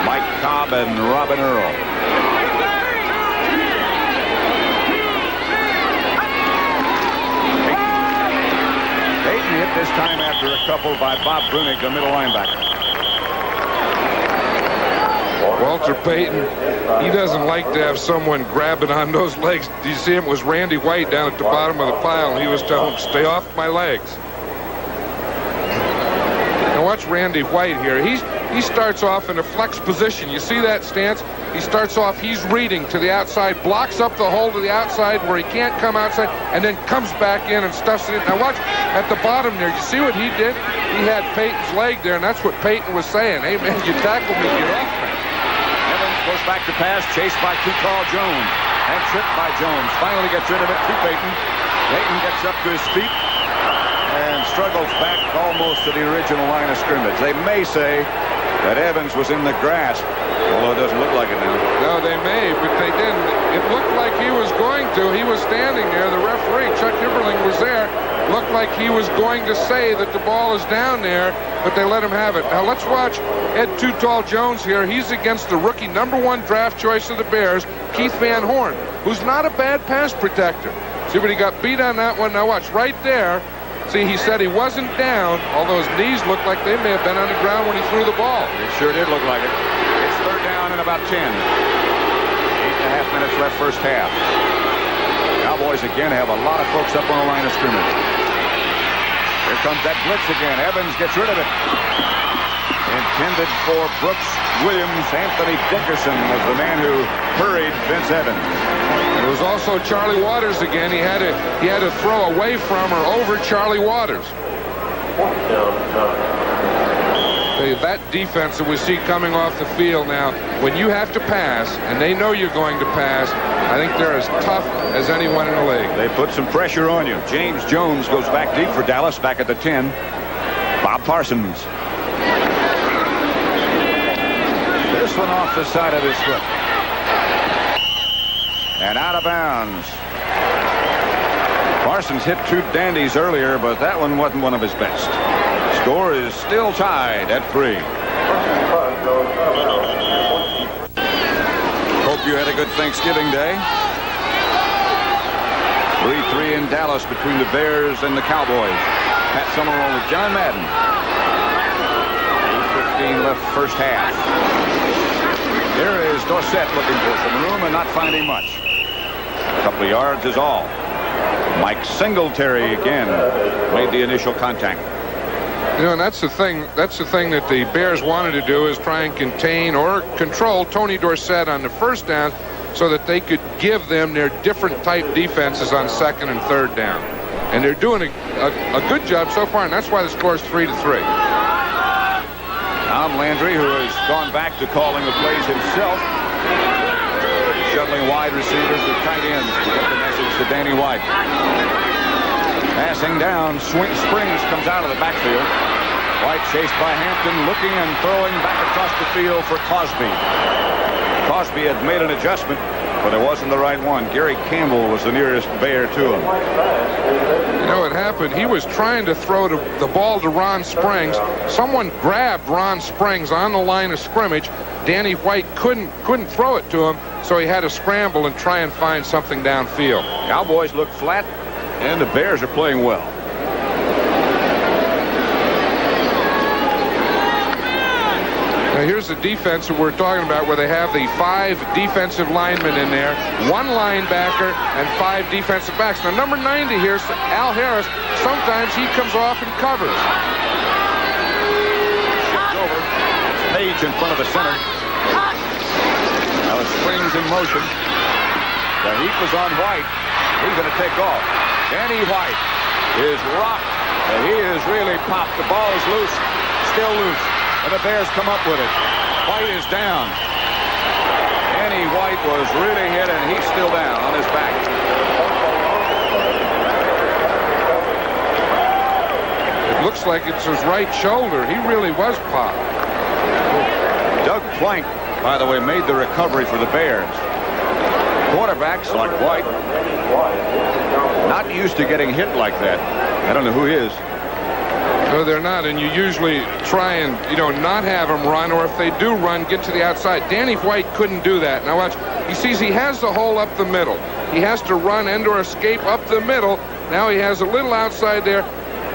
Mike Cobb and Robin Earl. Payton hit this time after a couple by Bob Brunig, the middle linebacker. Walter Payton, he doesn't like to have someone grabbing on those legs. Do you see him? It was Randy White down at the bottom of the pile, and he was telling him, stay off my legs. Now watch Randy White here. He starts off in a flex position. You see that stance? He starts off, he's reading to the outside, blocks up the hole to the outside where he can't come outside, and then comes back in and stuffs it in. Now watch at the bottom there. You see what he did? He had Payton's leg there, and that's what Payton was saying. Hey, man, you tackle me, get off me. Goes back to pass, chased by too tall Jones, and tripped by Jones. Finally gets rid of it to Payton. Payton gets up to his feet and struggles back almost to the original line of scrimmage. They may say that Evans was in the grasp, although it doesn't look like it now. No, they may, but they didn't. It looked like he was going to. He was standing there. The referee, Chuck Hibberling, was there. Looked like he was going to say that the ball is down there, but they let him have it. Now let's watch Ed Too Tall Jones here. He's against the rookie #1 draft choice of the Bears, Keith Van Horn, who's not a bad pass protector. See, but he got beat on that one. Now watch right there. See, he said he wasn't down, although his knees looked like they may have been on the ground when he threw the ball. It sure did look like it. It's third down and about 10. 8.5 minutes left first half. Cowboys again have a lot of folks up on the line of scrimmage. Here comes that blitz again. Evans gets rid of it. Intended for Brooks Williams. Anthony Dickerson was the man who hurried Vince Evans. It was also Charlie Waters again. He had to throw away from or over Charlie Waters. That defense that we see coming off the field now, when you have to pass and they know you're going to pass, I think they're as tough as anyone in the league. They put some pressure on you. James Jones goes back deep for Dallas, back at the 10. Bob Parsons. This one off the side of his foot. And out of bounds. Parsons hit two dandies earlier, but that one wasn't one of his best. Score is still tied at 3. Hope you had a good Thanksgiving Day. 3-3 in Dallas between the Bears and the Cowboys. Pat Summerall with John Madden. 2:15 left first half. Here is Dorsett looking for some room and not finding much. A couple of yards is all. Mike Singletary again made the initial contact. You know, and that's the thing that the Bears wanted to do, is try and contain or control Tony Dorsett on the first down so that they could give them their different type defenses on second and third down. And they're doing a good job so far, and that's why the score is 3-3. Tom Landry, who has gone back to calling the plays himself, shuttling wide receivers with tight ends to get the message to Danny White. Passing down, Springs comes out of the backfield. White chased by Hampton, looking and throwing back across the field for Cosby. Cosby had made an adjustment, but it wasn't the right one. Gary Campbell was the nearest Bear to him. You know what happened? He was trying to throw the ball to Ron Springs. Someone grabbed Ron Springs on the line of scrimmage. Danny White couldn't throw it to him, so he had to scramble and try and find something downfield. Cowboys look flat, and the Bears are playing well. Now here's the defense that we're talking about, where they have the 5 defensive linemen in there, 1 linebacker, and 5 defensive backs. Now number 90 here, Al Harris, sometimes he comes off and covers. Shift over. Page in front of the center. Now it Springs in motion. The heat was on White. He's going to take off. Danny White is rocked. He is really popped. The ball is loose. Still loose. And the Bears come up with it. White is down. And Danny White was really hit, and he's still down on his back. It looks like it's his right shoulder. He really was popped. Doug Plank, by the way, made the recovery for the Bears. Quarterbacks like White, not used to getting hit like that. I don't know who is. No, they're not, and you usually try and, not have them run, or if they do run, get to the outside. Danny White couldn't do that. Now watch, he sees he has the hole up the middle. He has to run and or escape up the middle. Now he has a little outside there.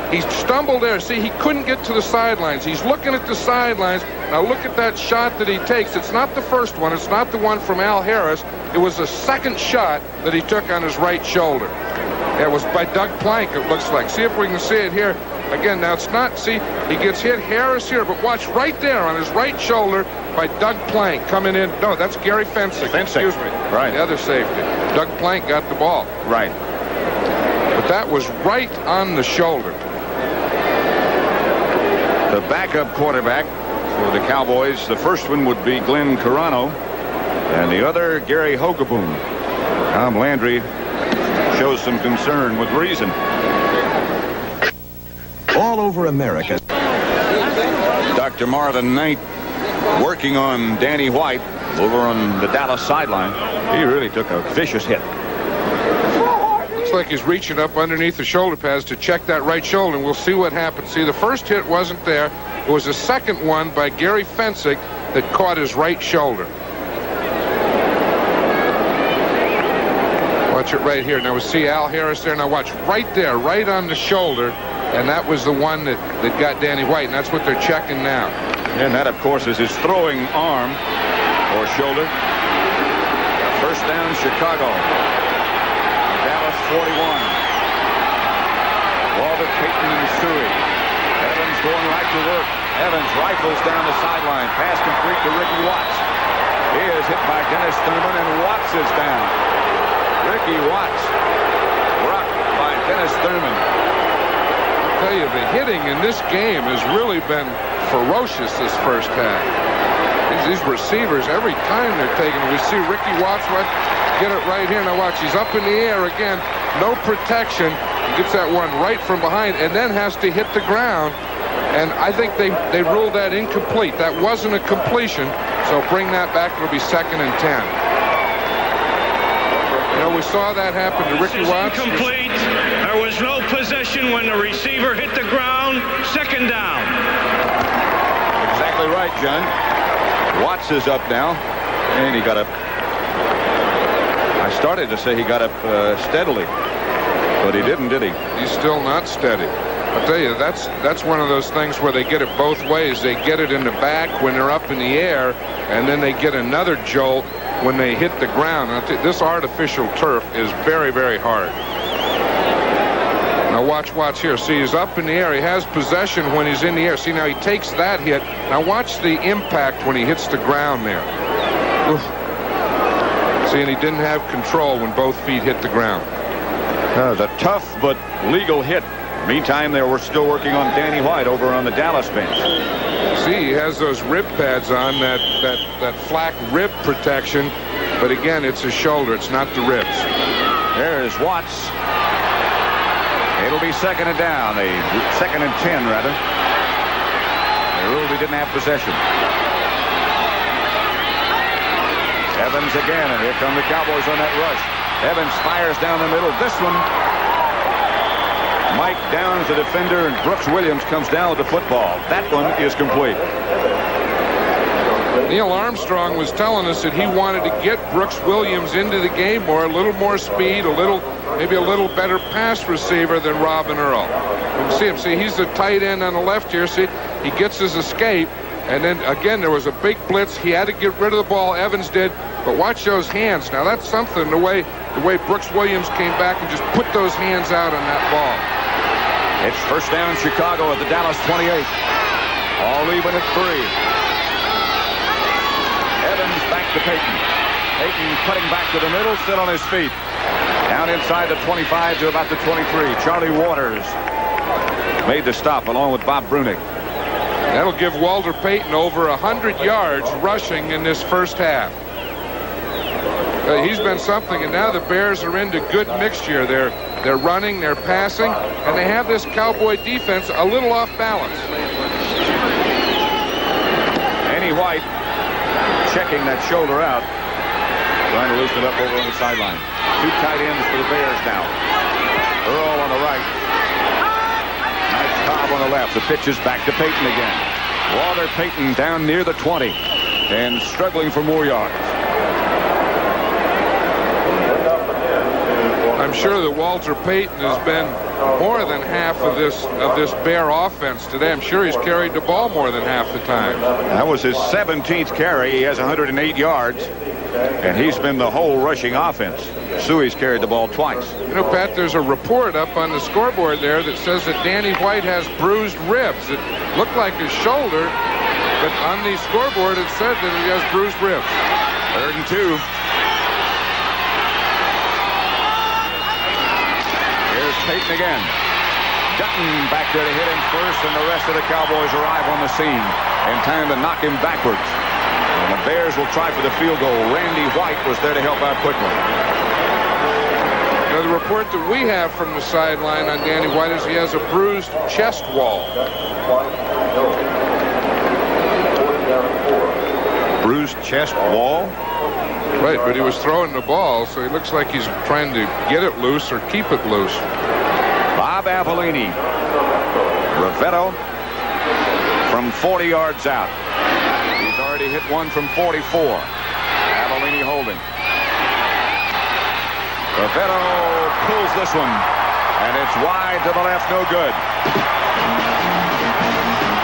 He stumbled there. See, he couldn't get to the sidelines. He's looking at the sidelines. Now look at that shot that he takes. It's not the first one. It's not the one from Al Harris. It was the second shot that he took on his right shoulder. It was by Doug Plank, it looks like. See if we can see it here. Again, now it's not, see, he gets hit Harris here, but watch right there on his right shoulder by Doug Plank coming in. No, that's Gary Fensick. Excuse me. Right. The other safety. Doug Plank got the ball. Right. But that was right on the shoulder. The backup quarterback for the Cowboys, the first one would be Glenn Carano, and the other Gary Hogaboom. Tom Landry shows some concern with reason. All over America. Dr. Marvin Knight working on Danny White over on the Dallas sideline. He really took a vicious hit. Looks like he's reaching up underneath the shoulder pads to check that right shoulder, and we'll see what happens. See, the first hit wasn't there. It was the second one by Gary Fensick that caught his right shoulder. Watch it right here. Now we see Al Harris there. Now watch right there, right on the shoulder. And that was the one that got Danny White, and that's what they're checking now. And that, of course, is his throwing arm or shoulder. First down, Chicago. Dallas 41. Walter, Payton, and Suey. Evans going right to work. Evans rifles down the sideline. Pass complete to Ricky Watts. He is hit by Dennis Thurman, and Watts is down. Ricky Watts rocked by Dennis Thurman. I tell you, the hitting in this game has really been ferocious this first half. These receivers, every time they're taking it, we see Ricky Watts get it right here. Now watch, he's up in the air again, no protection. He gets that one right from behind and then has to hit the ground. And I think they ruled that incomplete. That wasn't a completion, so bring that back. It'll be 2nd and 10. We saw that happen to Ricky Watts. Incomplete. There was no possession when the receiver hit the ground. 2nd down. Exactly right, John. Watts is up now, and he got up. I started to say he got up steadily, but he didn't, did he? He's still not steady. I'll tell you, that's one of those things where they get it both ways. They get it in the back when they're up in the air, and then they get another jolt when they hit the ground. This artificial turf is very, very hard. Now watch here. See, he's up in the air. He has possession when he's in the air. See, now he takes that hit. Now watch the impact when he hits the ground there. Oof. See, and he didn't have control when both feet hit the ground. That was a tough but legal hit. Meantime, they were still working on Danny White over on the Dallas bench. See, he has those rib pads on, that flak rib protection, but again, it's his shoulder, it's not the ribs. There's Watts. It'll be 2nd and down, 2nd and 10 rather. They ruled he didn't have possession. Evans again, and here come the Cowboys on that rush. Evans fires down the middle. This one, Mike downs the defender, and Brooks Williams comes down with the football. That one is complete. Neil Armstrong was telling us that he wanted to get Brooks Williams into the game more, a little more speed, maybe a little better pass receiver than Robin Earl. You can see him. See, he's the tight end on the left here. See, he gets his escape, and then again there was a big blitz. He had to get rid of the ball. Evans did, but watch those hands. Now that's something. The way Brooks Williams came back and just put those hands out on that ball. It's first down, Chicago at the Dallas 28. All even at 3. Evans back to Payton. Payton cutting back to the middle, still on his feet. Down inside the 25 to about the 23. Charlie Waters made the stop along with Bob Brunick. That'll give Walter Payton over 100 yards rushing in this first half. He's been something, and now the Bears are into good mixture. They're running, they're passing, and they have this Cowboy defense a little off balance. Annie White checking that shoulder out, trying to loosen it up over on the sideline. 2 tight ends for the Bears now. Earl on the right. Nice Cobb on the left. The pitch is back to Payton again. Walter Payton down near the 20 and struggling for more yards. I'm sure that Walter Payton has been more than half of this Bear offense today. I'm sure he's carried the ball more than half the time. That was his 17th carry. He has 108 yards, and he's been the whole rushing offense. Suey's carried the ball twice. You know, Pat, there's a report up on the scoreboard there that says that Danny White has bruised ribs. It looked like his shoulder, but on the scoreboard it said that he has bruised ribs. 3rd and 2. Here's Payton again. Dutton back there to hit him first, and the rest of the Cowboys arrive on the scene in time to knock him backwards. And the Bears will try for the field goal. Randy White was there to help out quickly. Now, the report that we have from the sideline on Danny White is he has a bruised chest wall. Bruised chest wall? Right, but he was throwing the ball, so he looks like he's trying to get it loose or keep it loose. Bob Avellini. Rivetto from 40 yards out. He's already hit one from 44. Avellini holding. Rivetto pulls this one, and it's wide to the left, no good.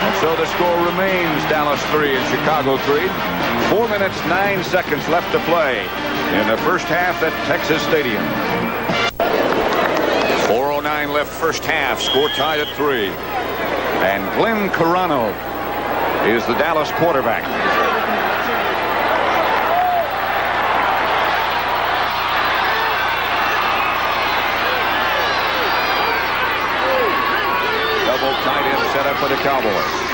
And so the score remains Dallas 3 and Chicago 3. 4 minutes, 9 seconds left to play in the first half at Texas Stadium. 4:09 left first half. Score tied at 3. And Glenn Carano is the Dallas quarterback. Double tight end set up for the Cowboys.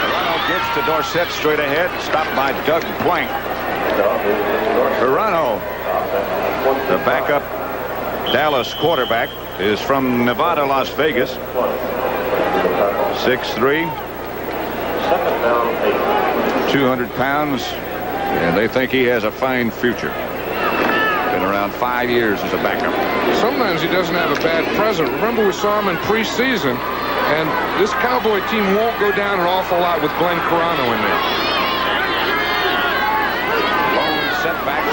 Carano gets to Dorsett straight ahead, stopped by Doug Blank. Carano, the backup Dallas quarterback, is from Nevada, Las Vegas. 6'3", 200 pounds, and they think he has a fine future. Been around 5 years as a backup. Sometimes he doesn't have a bad present. Remember, we saw him in preseason, and this Cowboy team won't go down an awful lot with Glenn Carano in there. Lone setback.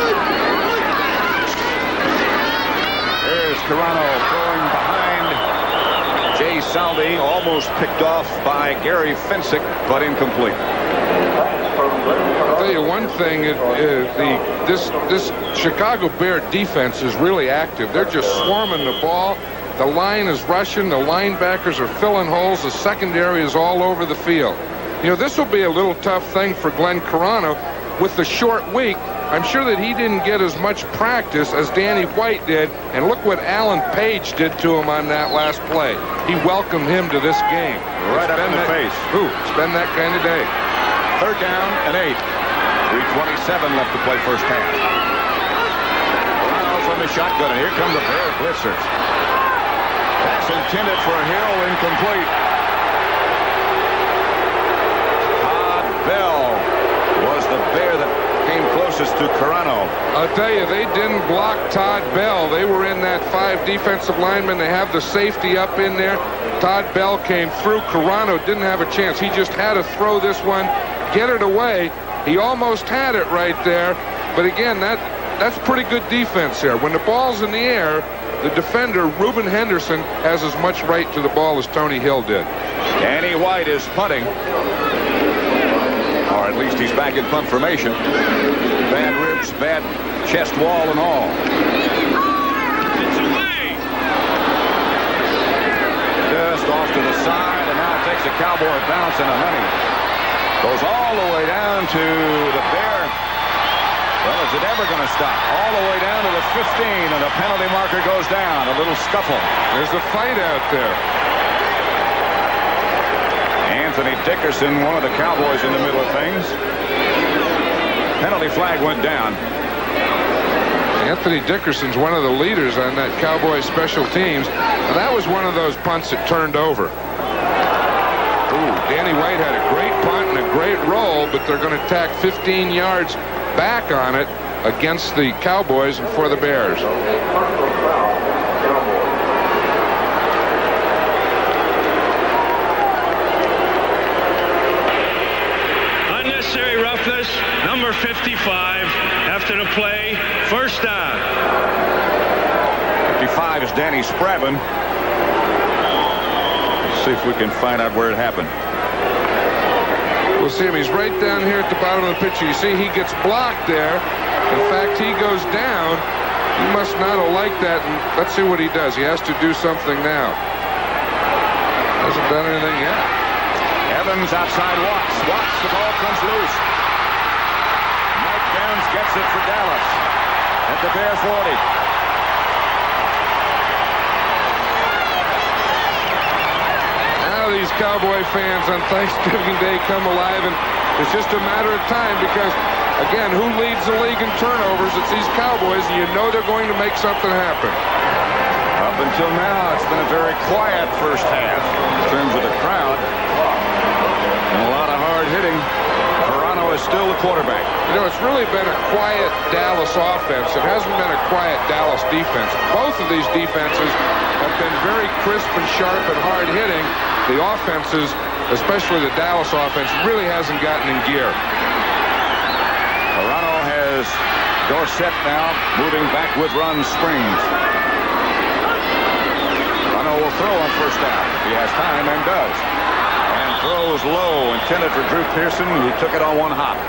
Here's Carano throwing behind Jay Saldi, almost picked off by Gary Fensick, but incomplete. I'll tell you one thing, this Chicago Bear defense is really active. They're just swarming the ball. The line is rushing. The linebackers are filling holes. The secondary is all over the field. You know, this will be a little tough thing for Glenn Carano with the short week. I'm sure that he didn't get as much practice as Danny White did, and look what Alan Page did to him on that last play. He welcomed him to this game. Right up in the face. It's been that kind of day. 3rd down and 8. 3:27 left to play first half. Carano from the shotgun, and here come the Bear blitzers. Pass intended for Hill, incomplete. Todd Bell was the Bear that came closest to Carano. I'll tell you, they didn't block Todd Bell. They were in that 5 defensive linemen. They have the safety up in there. Todd Bell came through. Carano didn't have a chance. He just had to throw this one, get it away. He almost had it right there. But again, that's pretty good defense there. When the ball's in the air, the defender, Reuben Henderson, has as much right to the ball as Tony Hill did. Danny White is punting. Or at least he's back in punt formation. Bad ribs, bad chest wall and all. It's away. Just off to the side, and now it takes a Cowboy bounce and a honey. Goes all the way down to the Bear. Well, is it ever going to stop? All the way down to the 15, and the penalty marker goes down. A little scuffle. There's a fight out there. Anthony Dickerson, one of the Cowboys, in the middle of things. Penalty flag went down. Anthony Dickerson's one of the leaders on that Cowboys special teams. Now, that was one of those punts that turned over. Ooh, Danny White had a great punt and a great roll, but they're going to tack 15 yards back on it against the Cowboys and for the Bears. Unnecessary roughness, number 55, after the play, first down. 55 is Danny Spradlin. Let's see if we can find out where it happened. We'll see him. He's right down here at the bottom of the picture. You see he gets blocked there. In fact, he goes down. He must not have liked that. And let's see what he does. He has to do something now. Hasn't done anything yet. Evans outside Watts. Watts, the ball comes loose. Mike Downs gets it for Dallas at the Bear 40. Now these Cowboy fans on Thanksgiving Day come alive, and it's just a matter of time because, again, who leads the league in turnovers? It's these Cowboys, and you know they're going to make something happen. Up until now, it's been a very quiet first half in terms of the crowd. And a lot of hard hitting. Toronto is still the quarterback. You know, it's really been a quiet Dallas offense. It hasn't been a quiet Dallas defense. Both of these defenses have been very crisp and sharp and hard hitting. The offenses, especially the Dallas offense, really hasn't gotten in gear. Toronto has Dorsett now moving back with Ron Springs. Toronto will throw on first down. He has time and does. And throws low, intended for Drew Pearson. He took it on one hop.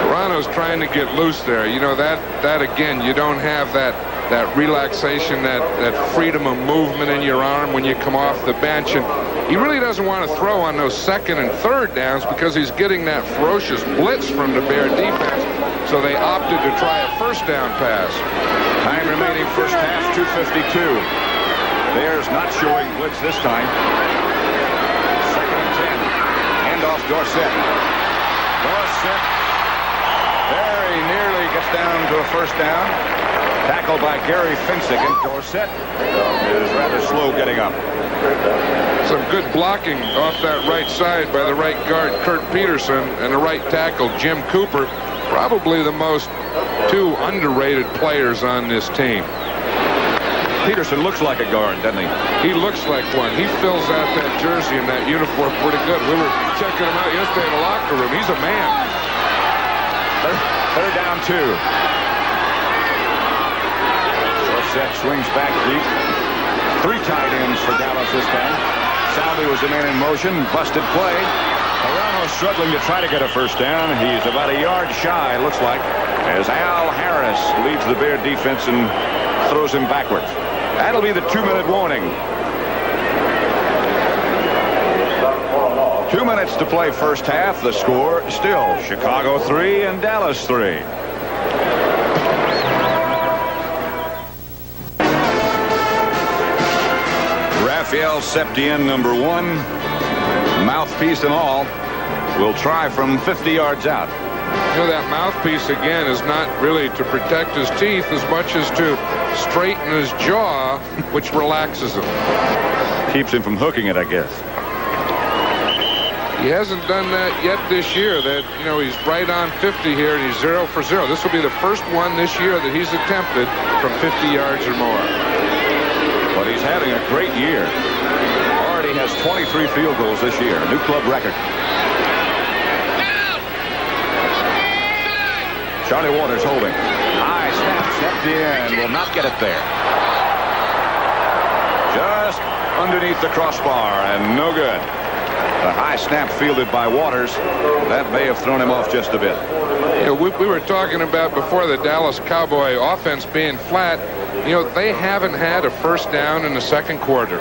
Toronto's trying to get loose there. You know, that again, you don't have that relaxation, that freedom of movement in your arm when you come off the bench. And he really doesn't want to throw on those second and third downs because he's getting that ferocious blitz from the Bear defense. So they opted to try a first down pass. Time remaining first half, 2:52. Bears not showing blitz this time. Second and 10. Hand off Dorsett. Dorsett very nearly gets down to a first down. Tackled by Gary Finsick, and Dorsett is rather slow getting up. Some good blocking off that right side by the right guard, Kurt Peterson, and the right tackle, Jim Cooper. Probably the most two underrated players on this team. Peterson looks like a guard, doesn't he? He looks like one. He fills out that jersey and that uniform pretty good. We were checking him out yesterday in the locker room. He's a man. Third down 2. Dorsett swings back deep. 3 tight ends for Dallas this time. Salvi was the man in motion. Busted play. Toronto struggling to try to get a first down. He's about a yard shy, looks like, as Al Harris leads the Bear defense and throws him backwards. That'll be the 2-minute warning. 2 minutes to play first half. The score still Chicago 3 and Dallas 3. Raphael Septien, number 1, mouthpiece and all, will try from 50 yards out. You know, that mouthpiece, again, is not really to protect his teeth as much as to straighten his jaw, which relaxes him. Keeps him from hooking it, I guess. He hasn't done that yet this year. That, you know, he's right on 50 here, and he's 0 for 0. This will be the first one this year that he's attempted from 50 yards or more. But he's having a great year. Already has 23 field goals this year, a new club record. Charlie Waters holding. High snap, stepped in, will not get it there. Just underneath the crossbar, and no good. The high snap fielded by Waters. That may have thrown him off just a bit. You know, we were talking about before the Dallas Cowboy offense being flat. You know, they haven't had a first down in the second quarter.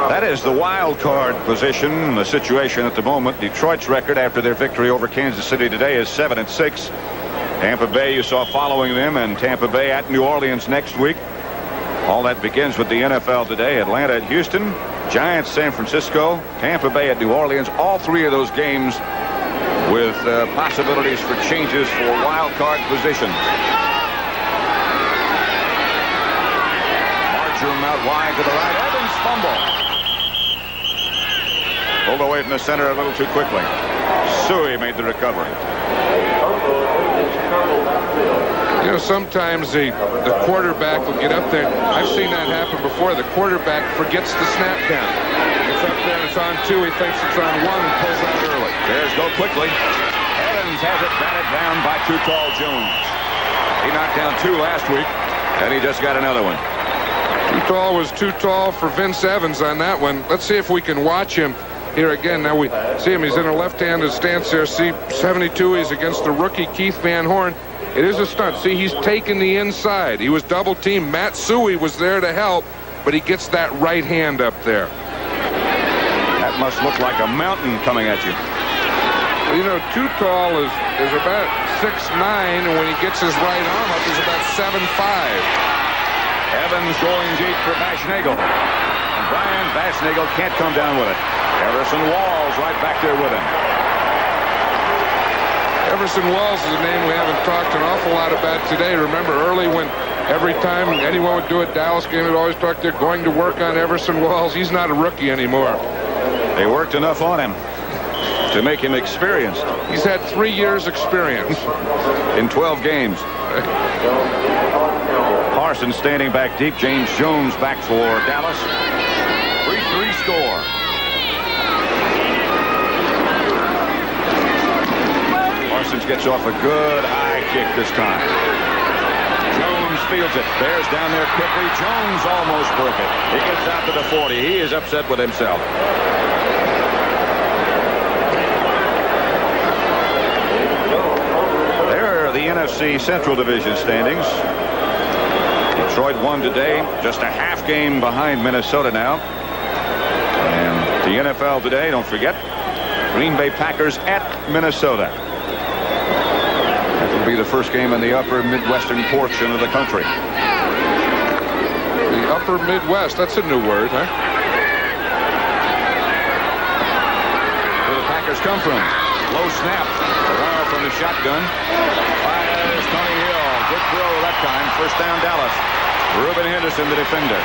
That is the wild card position, the situation at the moment. Detroit's record after their victory over Kansas City today is 7-6. Tampa Bay, you saw following them, and Tampa Bay at New Orleans next week. All that begins with the NFL today. Atlanta at Houston, Giants, San Francisco, Tampa Bay at New Orleans. All three of those games with possibilities for changes for wild card positions. Marjoram out wide to the right. Evans fumble. Pulled away from the center a little too quickly. Suey made the recovery. You know, sometimes the quarterback will get up there. I've seen that happen before. The quarterback forgets the snap count. It's up there and it's on 2. He thinks it's on 1 and pulls out early. Bears go quickly. Evans has it batted down by Too Tall Jones. He knocked down 2 last week, and he just got another one. Too Tall was too tall for Vince Evans on that one. Let's see if we can watch him here again. Now we see him. He's in a left-handed stance there. See, 72. He's against the rookie Keith Van Horn. It is a stunt. See, he's taken the inside. He was double-teamed. Matt Suey was there to help, but he gets that right hand up there. That must look like a mountain coming at you. Well, you know, Too Tall is about 6'9", and when he gets his right arm up, he's about 7'5". Evans going deep for Bashnagel. And Brian Bashnagel can't come down with it. Everson Walls right back there with him. Everson Walls is a name we haven't talked an awful lot about today. Remember early when every time anyone would do a Dallas game, they'd always talk they're going to work on Everson Walls. He's not a rookie anymore. They worked enough on him to make him experienced. He's had 3 years experience. In 12 games. Parsons standing back deep. James Jones back for Dallas. 3-3 score. Parsons gets off a good high kick this time. Jones fields it. Bears down there quickly. Jones almost broke it. He gets out to the 40. He is upset with himself. There are the NFC Central Division standings. Detroit won today. Just a half game behind Minnesota now. And the NFL today, don't forget, Green Bay Packers at Minnesota. That will be the first game in the upper Midwestern portion of the country. The upper Midwest, that's a new word, huh? Where the Packers come from. Low snap. Around from the shotgun. Fires Tony Hill. Good throw that time. First down Dallas. Reuben Henderson, the defender.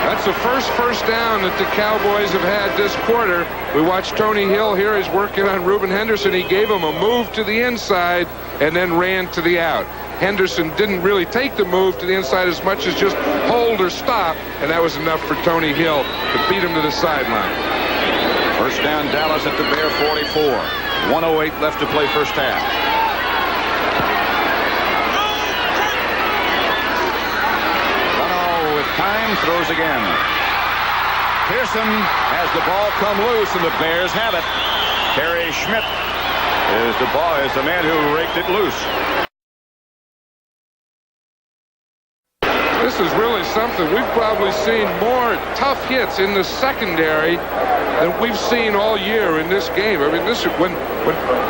That's the first down that the Cowboys have had this quarter. We watched Tony Hill here. He's working on Reuben Henderson. He gave him a move to the inside and then ran to the out. Henderson didn't really take the move to the inside as much as just hold or stop, and that was enough for Tony Hill to beat him to the sideline. First down Dallas at the Bear 44. 1:08 left to play first half. Runo with time throws again. Pearson has the ball come loose, and the Bears have it. Terry Schmidt is the man who raked it loose. This is really something. We've probably seen more tough hits in the secondary than we've seen all year in this game. I mean, when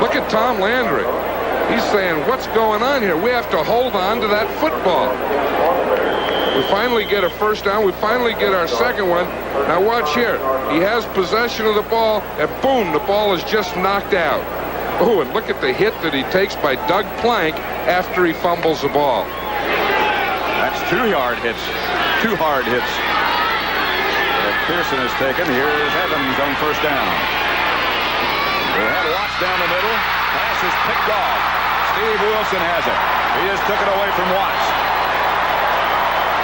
look at Tom Landry. He's saying, what's going on here? We have to hold on to that football. We finally get a first down. We finally get our second one. Now watch here. He has possession of the ball, and boom, the ball is just knocked out. Oh, and look at the hit that he takes by Doug Plank after he fumbles the ball. That's 2 hard hits. 2 hard hits that Pearson has taken. Here's Evans on first down. They have Watts down the middle. Pass is picked off. Steve Wilson has it. He just took it away from Watts.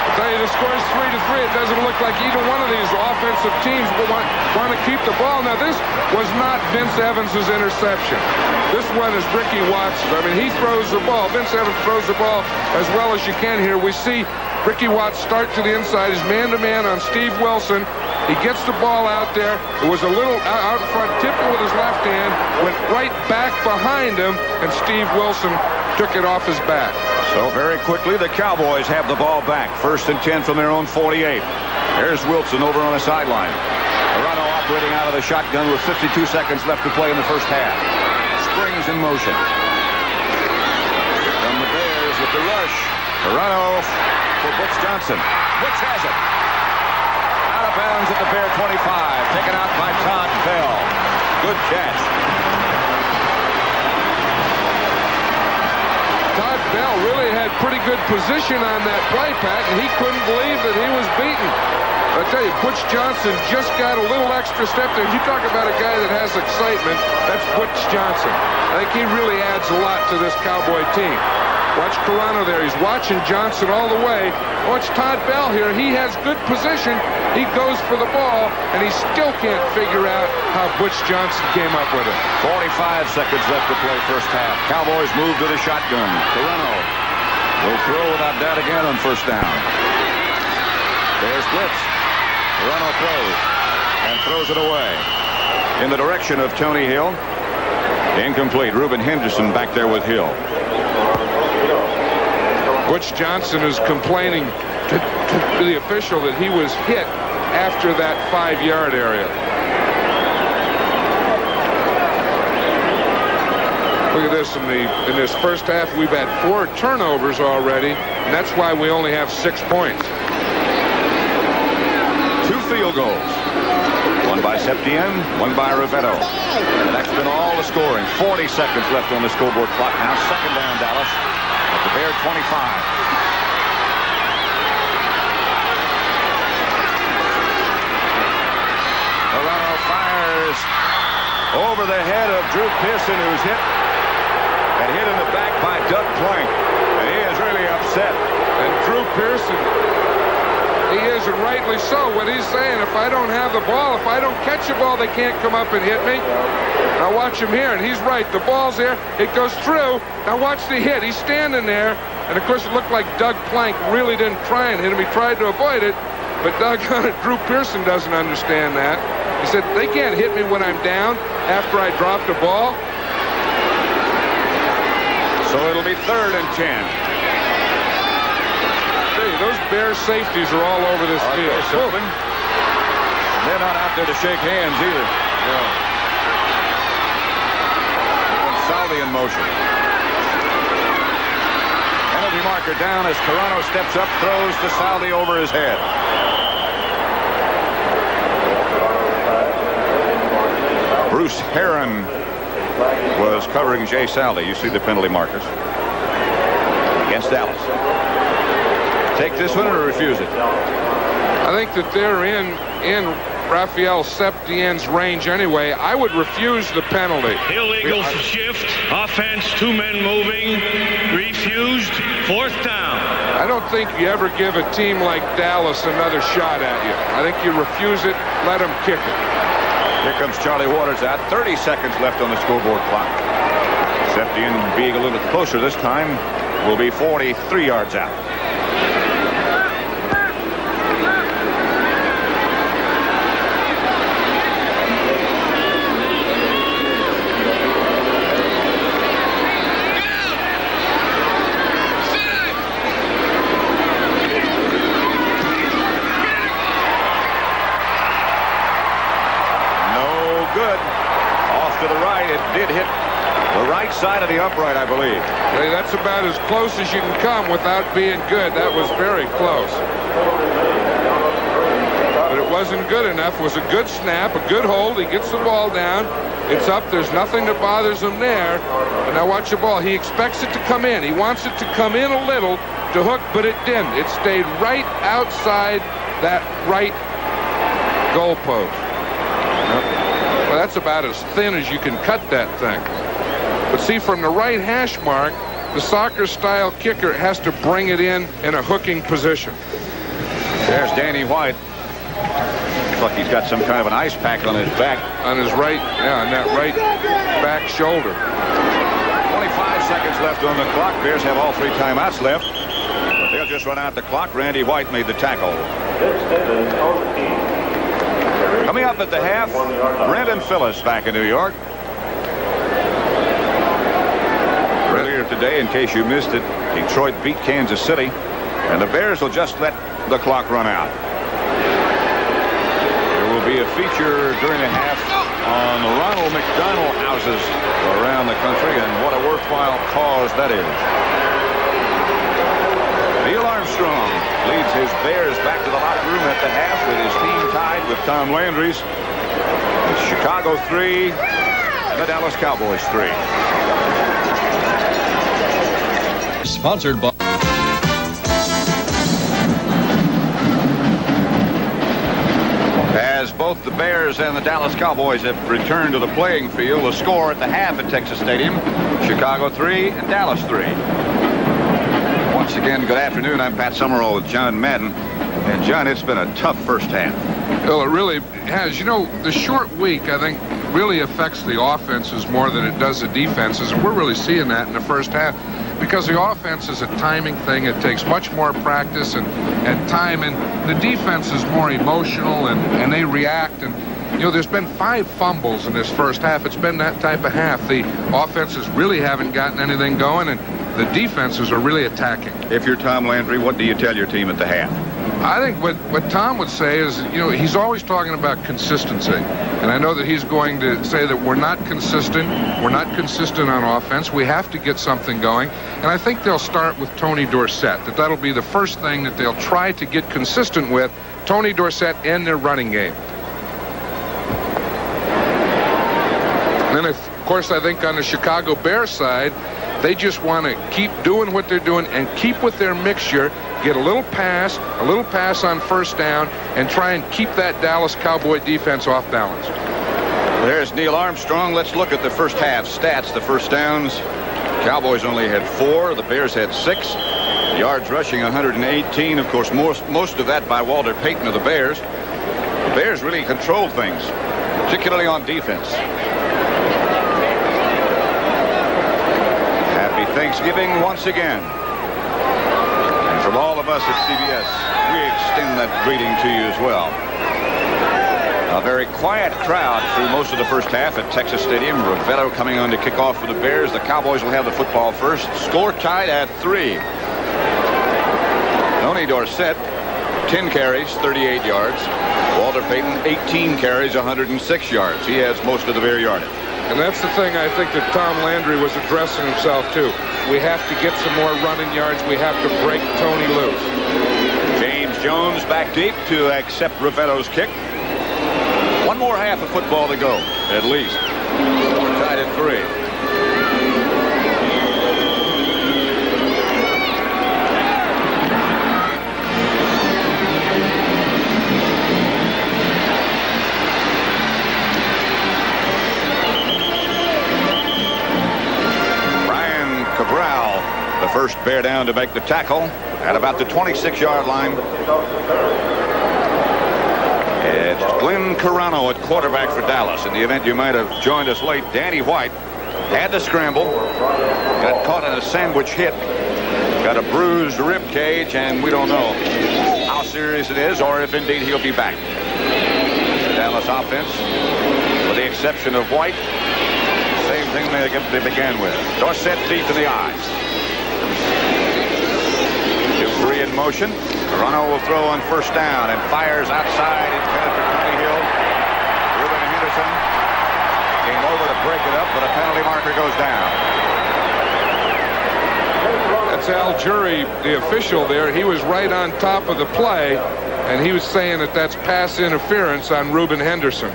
I'll tell you, the score is 3-3. It doesn't look like either one of these offensive teams will want to keep the ball. Now, this was not Vince Evans' interception. This one is Ricky Watts. I mean, he throws the ball. Vince Evans throws the ball as well as you can here. We see Ricky Watts start to the inside. He's man-to-man on Steve Wilson. He gets the ball out there. It was a little out in front, tipped it with his left hand, went right back behind him, and Steve Wilson took it off his back. So very quickly, the Cowboys have the ball back. 1st and 10 from their own 48. There's Wilson over on the sideline. Runo operating out of the shotgun with 52 seconds left to play in the first half. Springs in motion. From the Bears with the rush. Runo for Butch Johnson. Butch has it. Out of bounds at the Bear 25. Taken out by Todd Bell. Good catch. Todd Bell really had pretty good position on that play, Pat, and he couldn't believe that he was beaten. I tell you, Butch Johnson just got a little extra step there. You talk about a guy that has excitement, that's Butch Johnson. I think he really adds a lot to this Cowboy team. Watch Carano there. He's watching Johnson all the way. Watch Todd Bell here. He has good position. He goes for the ball, and he still can't figure out how Butch Johnson came up with it. 45 seconds left to play first half. Cowboys move to the shotgun. Carano will throw without doubt again on first down. There's blitz. Carano throws and throws it away in the direction of Tony Hill. Incomplete. Reuben Henderson back there with Hill. Butch Johnson is complaining to the official that he was hit after that 5-yard area. Look at this. In this first half, we've had 4 turnovers already, and that's why we only have 6 points. 2 field goals. One by Septien, one by Rivetto. And that's been all the scoring. 40 seconds left on the scoreboard clock now. Second down, Dallas. At the Bear 25. Carano fires over the head of Drew Pearson, who's hit in the back by Doug Plank. And he is really upset. And Drew Pearson, he is, and rightly so. What he's saying, if I don't have the ball, if I don't catch the ball, they can't come up and hit me. Now watch him here, and he's right. The ball's there. It goes through. Now watch the hit. He's standing there. And, of course, it looked like Doug Plank really didn't try and hit him. He tried to avoid it. But Drew Pearson doesn't understand that. He said, they can't hit me when I'm down after I dropped the ball. So it'll be 3rd and 10. Hey, those Bears safeties are all over this field. They're not out there to shake hands either. No. Salvi in motion. Penalty marker down as Carano steps up, throws to Salvi over his head. Bruce Herron was covering Jay Salvi. You see the penalty markers against Dallas. Take this one or refuse it? I think that they're in Raphael Septien's range anyway. I would refuse the penalty. Illegal shift. Offense, 2 men moving. Refused. 4th down. I don't think you ever give a team like Dallas another shot at you. I think you refuse it, let them kick it. Here comes Charlie Waters out. 30 seconds left on the scoreboard clock. Septien being a little bit closer this time will be 43 yards out. Did hit the right side of the upright, I believe. Hey, that's about as close as you can come without being good. That was very close. But it wasn't good enough. It was a good snap, a good hold. He gets the ball down. It's up. There's nothing that bothers him there. And now watch the ball. He expects it to come in. He wants it to come in a little to hook, but it didn't. It stayed right outside that right goalpost. Well, that's about as thin as you can cut that thing. But see, from the right hash mark, the soccer-style kicker has to bring it in a hooking position. There's Danny White. Looks like he's got some kind of an ice pack on his back. On his right, yeah, on that right back shoulder. 25 seconds left on the clock. Bears have all 3 timeouts left. But they'll just run out the clock. Randy White made the tackle. Coming up at the half, Brendan Phillips back in New York. Earlier today, in case you missed it, Detroit beat Kansas City, and the Bears will just let the clock run out. There will be a feature during the half on Ronald McDonald houses around the country, and what a worthwhile cause that is. Neil Armstrong leads his Bears back to the locker room at the half with his team tied with Tom Landry's. It's Chicago 3 and the Dallas Cowboys 3. Sponsored by... As both the Bears and the Dallas Cowboys have returned to the playing field, the score at the half at Texas Stadium, Chicago 3 and Dallas 3. Once again, good afternoon. I'm Pat Summerall with John Madden. And, John, it's been a tough first half. Well, it really has. You know, the short week, I think, really affects the offenses more than it does the defenses. And we're really seeing that in the first half because the offense is a timing thing. It takes much more practice and time. And the defense is more emotional and they react. And, you know, there's been 5 fumbles in this first half. It's been that type of half. The offenses really haven't gotten anything going, and the defenses are really attacking. If you're Tom Landry, what do you tell your team at the half? I think what Tom would say is, you know, he's always talking about consistency. And I know that he's going to say that we're not consistent. We're not consistent on offense. We have to get something going. And I think they'll start with Tony Dorsett, that'll be the first thing that they'll try to get consistent with, Tony Dorsett and their running game. And then, of course, I think on the Chicago Bears side, they just want to keep doing what they're doing and keep with their mixture, get a little pass on first down, and try and keep that Dallas Cowboy defense off balance. There's Neil Armstrong. Let's look at the first half stats. The first downs, Cowboys only had 4. The Bears had 6. Yards rushing 118. Of course, most of that by Walter Payton of the Bears. The Bears really controlled things, particularly on defense. Happy Thanksgiving once again. And from all of us at CBS, we extend that greeting to you as well. A very quiet crowd through most of the first half at Texas Stadium. Ravello coming on to kick off for the Bears. The Cowboys will have the football first. Score tied at 3. Tony Dorsett, 10 carries, 38 yards. Walter Payton, 18 carries, 106 yards. He has most of the Bear yardage. And that's the thing I think that Tom Landry was addressing himself to. We have to get some more running yards. We have to break Tony loose. James Jones back deep to accept Ravello's kick. One more half of football to go, at least. We're tied at 3. The first Bear down to make the tackle at about the 26-yard line. It's Glenn Carano at quarterback for Dallas. In the event you might have joined us late, Danny White had to scramble, got caught in a sandwich hit, got a bruised rib cage, and we don't know how serious it is or if indeed he'll be back. The Dallas offense, with the exception of White, same thing they began with. Dorsett deep in the eyes. 2-3 in motion. Carano will throw on first down and fires outside, intended for Tony Hill. Ruben Henderson came over to break it up, but a penalty marker goes down. That's Al Jury, the official there. He was right on top of the play, and he was saying that that's pass interference on Ruben Henderson.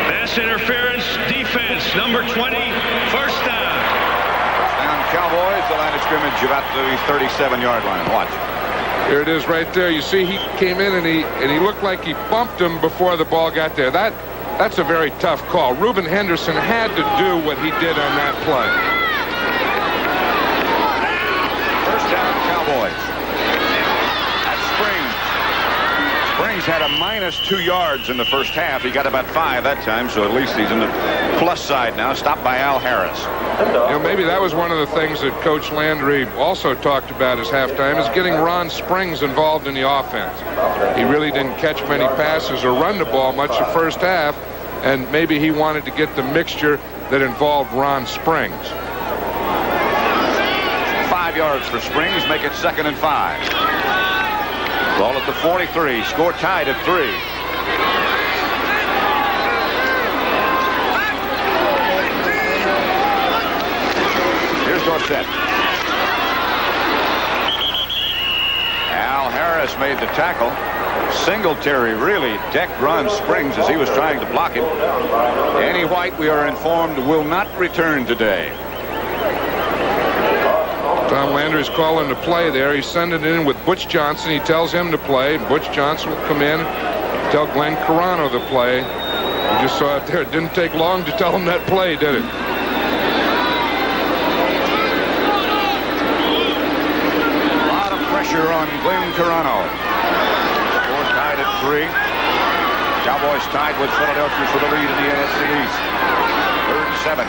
Pass interference, defense, number 20, first down. Cowboys, the line of scrimmage about the 37-yard line. Watch. Here it is right there. You see he came in and he looked like he bumped him before the ball got there. That's a very tough call. Ruben Henderson had to do what he did on that play. First down, Cowboys. That's Springs had a -2 yards in the first half. He got about 5 that time, so at least he's in the plus side now. Stopped by Al Harris. You know, maybe that was one of the things that Coach Landry also talked about as halftime, is getting Ron Springs involved in the offense. He really didn't catch many passes or run the ball much the first half, and maybe he wanted to get the mixture that involved Ron Springs. 5 yards for Springs, make it 2nd and 5. Ball at the 43, score tied at 3. Here's Dorsett. Davis made the tackle. Singletary really decked Ron Springs as he was trying to block him. Danny White, we are informed, will not return today. Tom Landry's calling the play there. He's sending it in with Butch Johnson. He tells him to play. Butch Johnson will come in, tell Glenn Carano to play. We just saw it there. It didn't take long to tell him that play, did it? A lot of pressure on Glenn Carano. Score tied at 3. Cowboys tied with Philadelphia for the lead in the NFC East. 3rd and 7.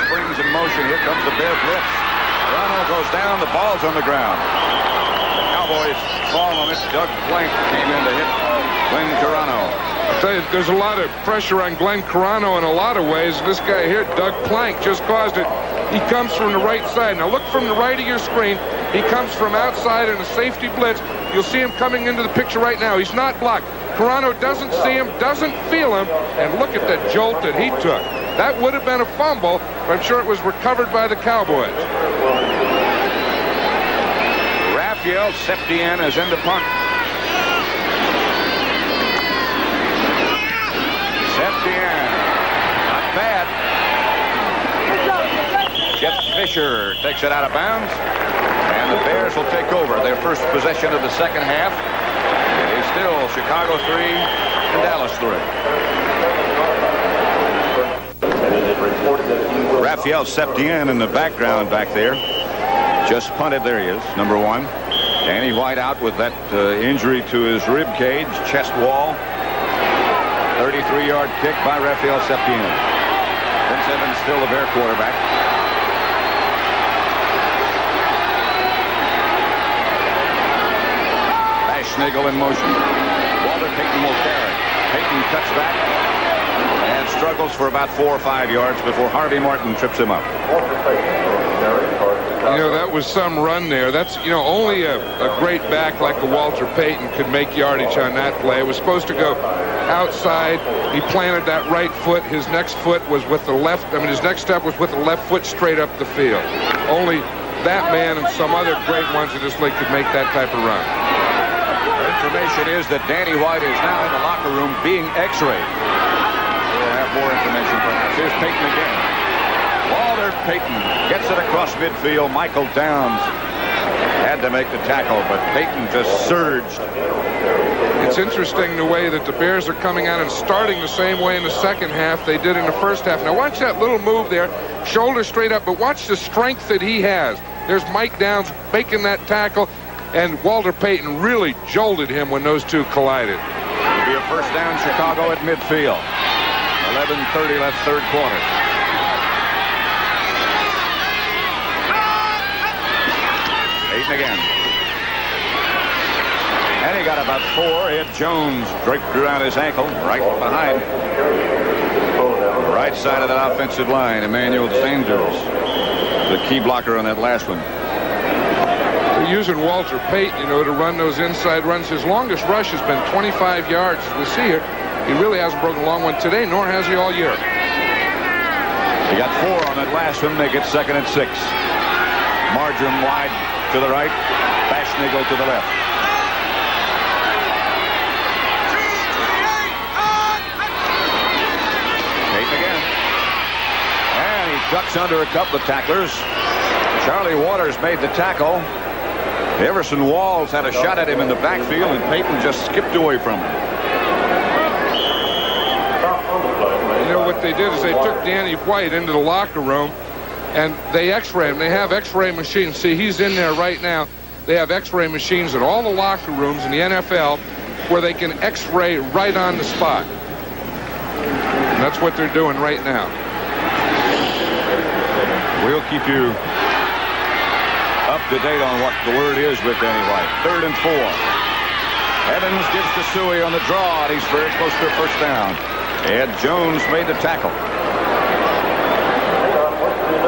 Springs in motion. Here comes the Bear blitz. Carano goes down. The ball's on the ground. Cowboys fall on it. Doug Blank came in to hit Glenn Carano. I'll tell you, there's a lot of pressure on Glenn Carano in a lot of ways. This guy here, Doug Plank, just caused it. He comes from the right side. Now look from the right of your screen. He comes from outside in a safety blitz. You'll see him coming into the picture right now. He's not blocked. Carano doesn't see him, doesn't feel him, and look at the jolt that he took. That would have been a fumble, but I'm sure it was recovered by the Cowboys. Raphael Septien is in the punt. Septien, not bad. Jeff Fisher takes it out of bounds, and the Bears will take over their first possession of the second half. It is still Chicago 3 and Dallas 3. Raphael Septien in the background back there. Just punted. There he is, number 1. Danny White out with that injury to his rib cage, chest wall. 33-yard kick by Raphael Septien. Vince Evans still the Bear quarterback. Schnagel in motion. Walter Payton will carry. Payton cuts back and struggles for about 4 or 5 yards before Harvey Martin trips him up. You know, that was some run there. That's, you know, only a great back like a Walter Payton could make yardage on that play. It was supposed to go outside. He planted that right foot. His next foot was with the left. I mean, his next step was with the left foot straight up the field. Only that man and some other great ones in this league could make that type of run. Information is that Danny White is now in the locker room being x-rayed. We'll have more information perhaps. Here's Payton again. Walter Payton gets it across midfield. Michael Downs had to make the tackle, but Payton just surged. It's interesting the way that the Bears are coming out and starting the same way in the second half they did in the first half. Now watch that little move there, shoulder straight up, but watch the strength that he has. There's Mike Downs making that tackle, and Walter Payton really jolted him when those two collided. It'll be a first down, Chicago at midfield. 11:30 left, third quarter. Payton again. And he got about 4. Ed Jones draped around his ankle, right behind. Right side of that offensive line, Emmanuel Sanders, the key blocker on that last one. Using Walter Payton, you know, to run those inside runs. His longest rush has been 25 yards. We see here, he really hasn't broken a long one today, nor has he all year. He got 4 on that last one. Make it 2nd and 6. Marjoram wide to the right. Bashnigel to the left. Payton again. And he ducks under a couple of tacklers. Charlie Waters made the tackle. Everson Walls had a shot at him in the backfield, and Payton just skipped away from him. You know what they did is they took Danny White into the locker room, and they x-ray him. They have x-ray machines. See, he's in there right now. They have x-ray machines in all the locker rooms in the NFL where they can x-ray right on the spot. And that's what they're doing right now. We'll keep you up to date on what the word is with Danny White. 3rd and 4. Evans gives to Suey on the draw, and he's very close to a first down. Ed Jones made the tackle.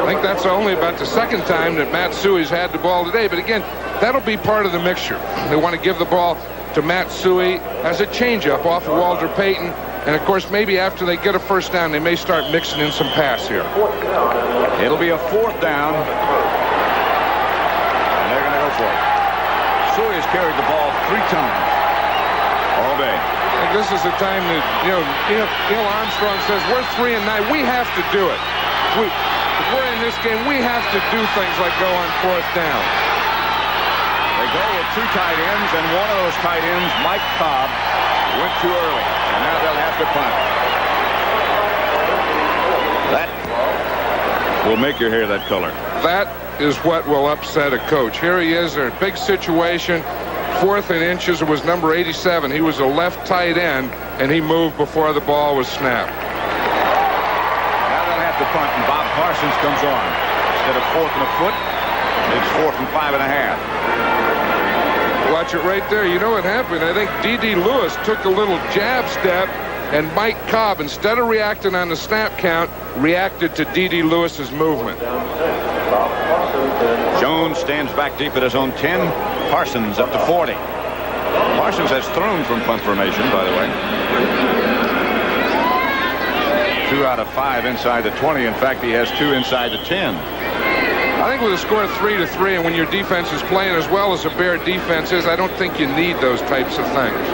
I think that's only about the second time that Matt Suey's had the ball today. But again, that'll be part of the mixture. They want to give the ball to Matt Suey as a changeup off of Walter Payton. And, of course, maybe after they get a first down, they may start mixing in some pass here. It'll be a 4th down. And they're going to go for it. Sui has carried the ball 3 times all day. And this is the time that, Neil Armstrong says, we're 3-9. We have to do it. If we're in this game, we have to do things like go on 4th down. They go with 2 tight ends, and one of those tight ends, Mike Cobb, went too early. And now they'll have to punt. That will make your hair that color. That is what will upset a coach. Here he is, they're in a big situation. 4th and inches. It was number 87. He was a left tight end, and he moved before the ball was snapped. Now they'll have to punt, and Bob Parsons comes on. Instead of 4th and a foot, it's 4th and 5.5. Watch it right there. You know what happened? I think D.D. Lewis took a little jab step, and Mike Cobb, instead of reacting on the snap count, reacted to D.D. Lewis's movement. Jones stands back deep at his own 10. Parsons up to 40. Parsons has thrown from punt formation, by the way. 2 out of 5 inside the 20. In fact, he has 2 inside the 10. I think with a score of 3-3, and when your defense is playing as well as a Bear defense is, I don't think you need those types of things.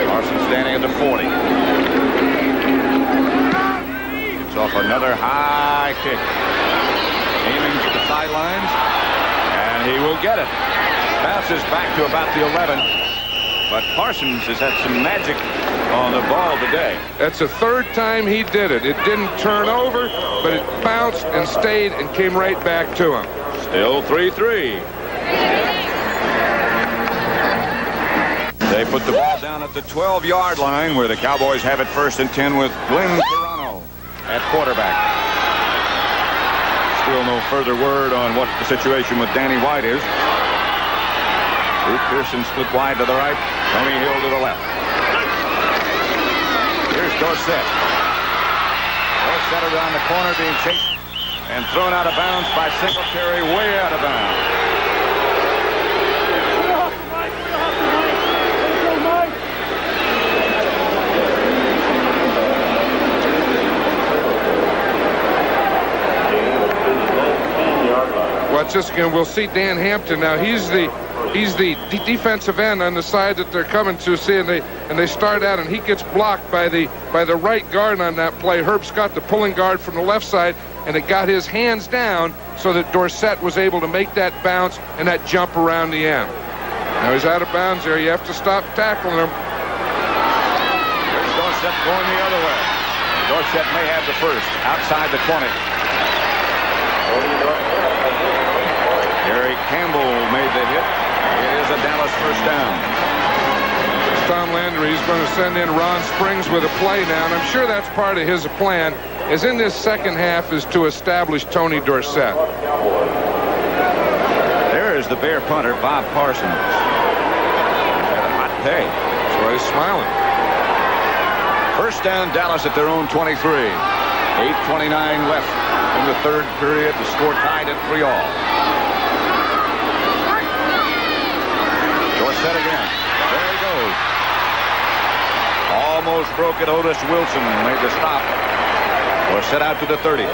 Parsons standing at the 40. It's off another high kick. Aiming to the sidelines, and he will get it. Bounces back to about the 11. But Parsons has had some magic on the ball today. That's the 3rd time he did it. It didn't turn over, but it bounced and stayed and came right back to him. Still 3-3. They put the ball down at the 12-yard line, where the Cowboys have it 1st and 10 with Glenn Carano at quarterback. Still no further word on what the situation with Danny White is. Luke Pearson split wide to the right. Tony Hill to the left. Here's Dorsett. Dorsett around the corner being chased and thrown out of bounds by Singletary, way out of bounds. Watch this again. We'll see Dan Hampton now. He's the defensive end on the side that they're coming to. See, and they start out, and he gets blocked by the right guard on that play. Herb Scott, the pulling guard from the left side, and it got his hands down so that Dorsett was able to make that bounce and that jump around the end. Now he's out of bounds there. You have to stop tackling him. There's Dorsett going the other way. Dorsett may have the first outside the 20. Gary Campbell made the hit. It is a Dallas 1st down. Tom Landry, he's going to send in Ron Springs with a play now, and I'm sure that's part of his plan, is in this second half is to establish Tony Dorsett. There is the Bear punter, Bob Parsons. He's had a hot day. That's why he's smiling. 1st down, Dallas at their own 23. 8:29 left in the 3rd period. The score tied at 3-all. Dorsett again. There he goes. Almost broke it. Otis Wilson made the stop. Dorsett out to the 30.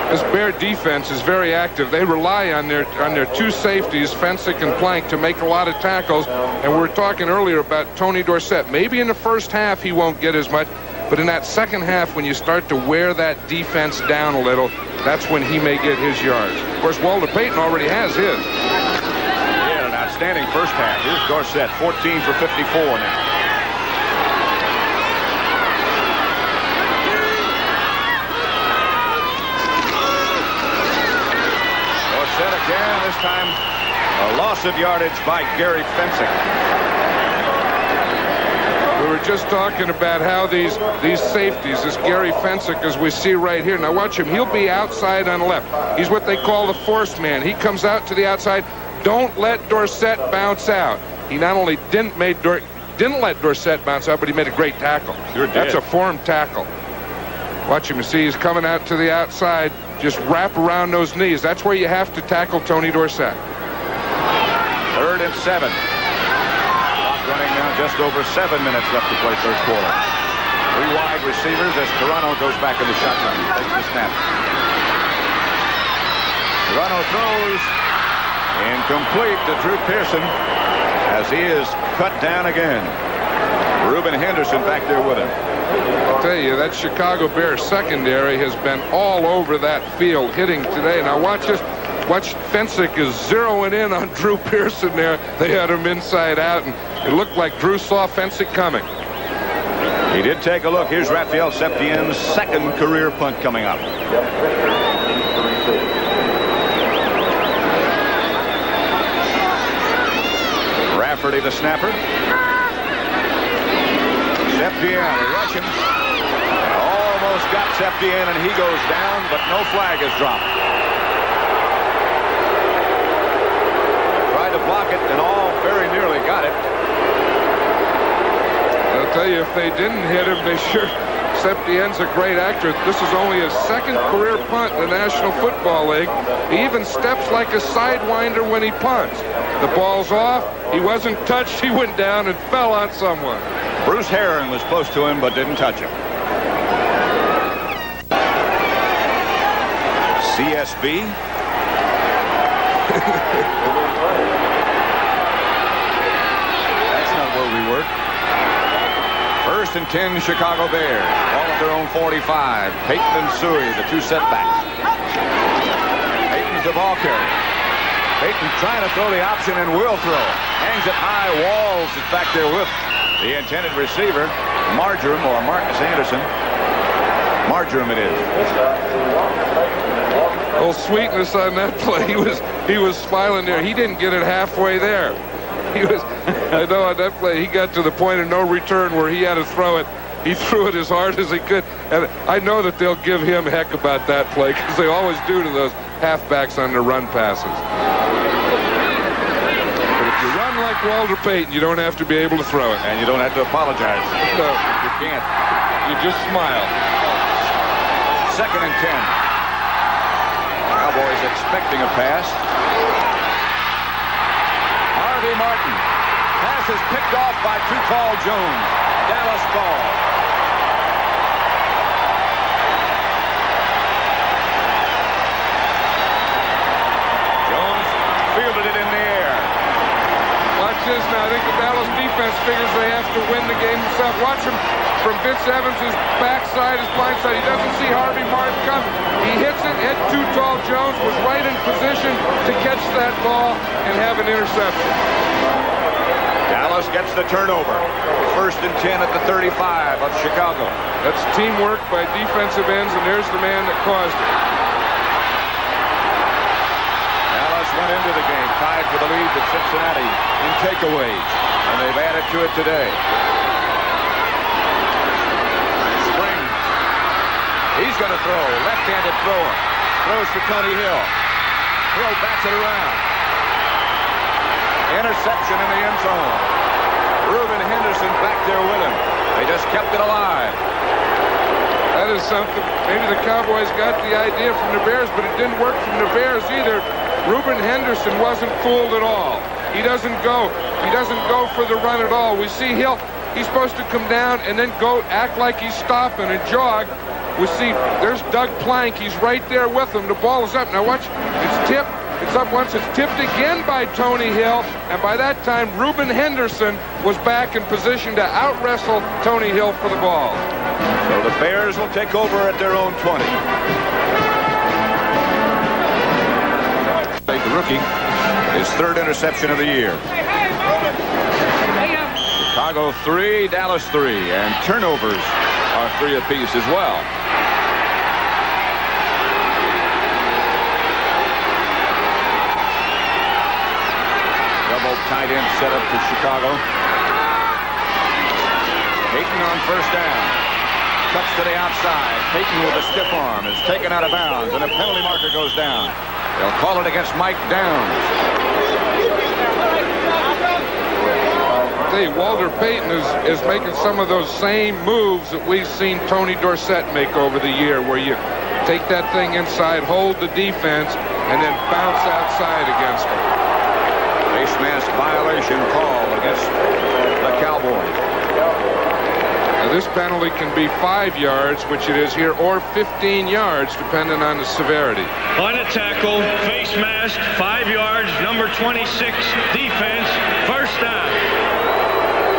This Bear defense is very active. They rely on their 2 safeties, Fensick and Plank, to make a lot of tackles. And we were talking earlier about Tony Dorsett. Maybe in the first half he won't get as much, but in that second half, when you start to wear that defense down a little, that's when he may get his yards. Of course, Walter Payton already has his. Yeah, an outstanding first half. Here's Dorsett, 14 for 54 now. Again, this time a loss of yardage by Gary Fensick. We were just talking about how these safeties, this Gary Fensick, as we see right here. Now watch him. He'll be outside on the left. He's what they call the force man. He comes out to the outside. Don't let Dorsett bounce out. He not only didn't let Dorsett bounce out, but he made a great tackle. Sure did. That's a formed tackle. Watch him. You see he's coming out to the outside. Just wrap around those knees. That's where you have to tackle Tony Dorsett. 3rd and 7. Clock running now, just over 7 minutes left to play 1st quarter. 3 wide receivers as Carano goes back in the shotgun. Takes the snap. Carano throws. Incomplete to Drew Pearson as he is cut down again. Reuben Henderson back there with him. I'll tell you, that Chicago Bears secondary has been all over that field hitting today. Now watch this. Watch, Fensick is zeroing in on Drew Pearson there. They had him inside out, and it looked like Drew saw Fensick coming. He did take a look. Here's Raphael Septien's second career punt coming up. Rafferty, the snapper. Septien, they rush him. Almost got Septien, and he goes down, but no flag is dropped. Tried to block it, and all very nearly got it. I'll tell you, if they didn't hit him, they sure... Septien's a great actor. This is only his second career punt in the National Football League. He even steps like a sidewinder when he punts. The ball's off. He wasn't touched. He went down and fell on someone. Bruce Herron was close to him, but didn't touch him. CSB. That's not where we were. First and 10, Chicago Bears. Ball at their own 45. Peyton and Suey, the two setbacks. Peyton's the ball carrier. Peyton trying to throw the option and will throw. Hangs it high. Walls is back there with the intended receiver, Marjoram, or Marcus Anderson. Marjoram it is. Little sweetness on that play. He was smiling there. He didn't get it halfway there. I know on that play he got to the point of no return where he had to throw it. He threw it as hard as he could, and I know that they'll give him heck about that play because they always do to those halfbacks on their run passes. But if you run like Walter Payton, you don't have to be able to throw it. And you don't have to apologize. No, you can't. You just smile. Second and 10. Cowboys expecting a pass. Harvey Martin. Pass is picked off by too tall Jones. Dallas ball. Jones fielded it in the air. Watch this now. I think the Dallas defense figures they have to win the game themselves. Watch him from Vince Evans' backside, his blind side. He doesn't see Harvey Martin coming. He hits it, hit too tall. Jones was right in position to catch that ball and have an interception. Dallas gets the turnover. First and 10 at the 35 of Chicago. That's teamwork by defensive ends, and there's the man that caused it. Dallas went into the game tied for the lead with Cincinnati in takeaways, and they've added to it today. Springs. He's going to throw. Left-handed thrower. Throws for Tony Hill. Hill bats it around. Interception in the end zone. Reuben Henderson back there with him. They just kept it alive. That is something. Maybe the Cowboys got the idea from the Bears, but it didn't work from the Bears either. Reuben Henderson wasn't fooled at all. He doesn't go for the run at all. We see Hill. He's supposed to come down and then go act like he's stopping and jog. We see there's Doug Plank. He's right there with him. The ball is up. Now watch. It's tipped. It's up once. It's tipped again by Tony Hill. And by that time, Reuben Henderson was back in position to out-wrestle Tony Hill for the ball. So the Bears will take over at their own 20. The rookie, his third interception of the year. Chicago 3, Dallas 3. And turnovers are 3 apiece as well. Tight end set up for Chicago. Peyton on first down. Cuts to the outside. Peyton with a stiff arm is taken out of bounds, and a penalty marker goes down. They'll call it against Mike Downs. I tell you, Walter Payton is making some of those same moves that we've seen Tony Dorsett make over the year, where you take that thing inside, hold the defense, and then bounce outside against them. Face mask violation call against the Cowboys. Now This penalty can be 5 yards, which it is here, or 15 yards, depending on the severity. On a tackle, face mask, 5 yards, number 26, defense, first down.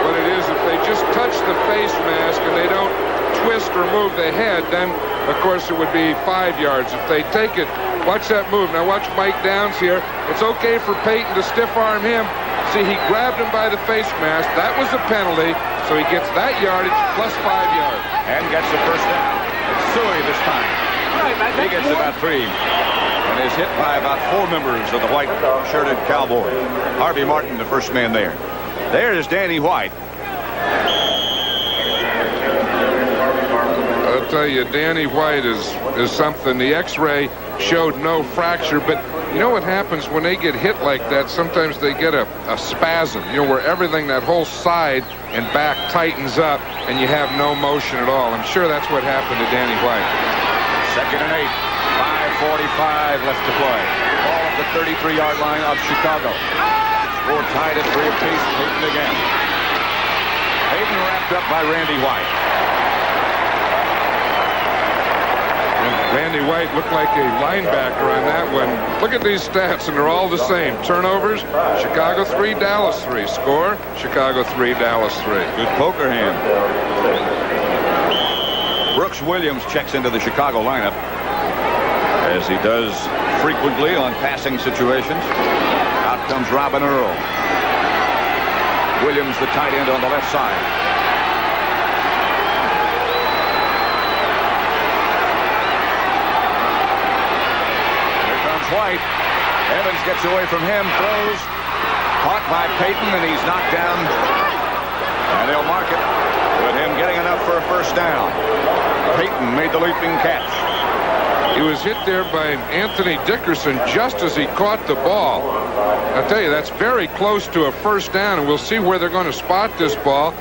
What it is, if they just touch the face mask and they don't twist or move the head, then, of course, it would be 5 yards. If they take it, watch that move. Now watch Mike Downs here. It's okay for Peyton to stiff arm him. See, he grabbed him by the face mask. That was a penalty, so he gets that yardage plus 5 yards. And gets the first down. It's Suey this time. He gets about 3 and is hit by about 4 members of the white-shirted Cowboys. Harvey Martin, the first man there. There's Danny White. I'll tell you, Danny White is something. The X-ray showed no fracture, but you know what happens when they get hit like that? Sometimes they get a spasm, you know, where everything, that whole side and back tightens up and you have no motion at all. I'm sure that's what happened to Danny White. 2nd and 8. 5:45 left to play. Ball at the 33-yard line of Chicago. Score tied at 3 apiece. Peyton again. Peyton wrapped up by Randy White. Randy White looked like a linebacker on that one. Look at these stats, and they're all the same. Turnovers, Chicago 3, Dallas 3. Score, Chicago 3, Dallas 3. Good poker hand. Brooks Williams checks into the Chicago lineup, as he does frequently on passing situations. Out comes Robin Earl. Williams, the tight end, on the left side. White. Evans gets away from him, throws, caught by Peyton, and he's knocked down. And they'll mark it with him getting enough for a first down. Peyton made the leaping catch. He was hit there by Anthony Dickerson just as he caught the ball. I'll tell you, that's very close to a first down, and we'll see where they're going to spot this ball.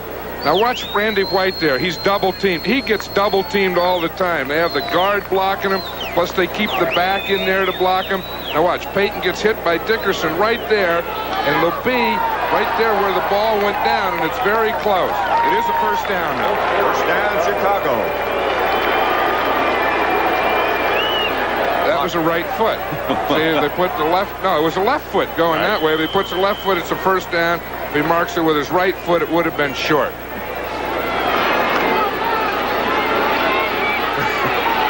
Now watch Randy White there. He's double-teamed. He gets double-teamed all the time. They have the guard blocking him, plus they keep the back in there to block him. Now watch, Peyton gets hit by Dickerson right there, and it'll be right there where the ball went down, and it's very close. It is a first down now. First down, Chicago. That was a right foot. See, they put the left, no, it was a left foot going that way. If he puts the left foot, it's a first down. If he marks it with his right foot, it would have been short.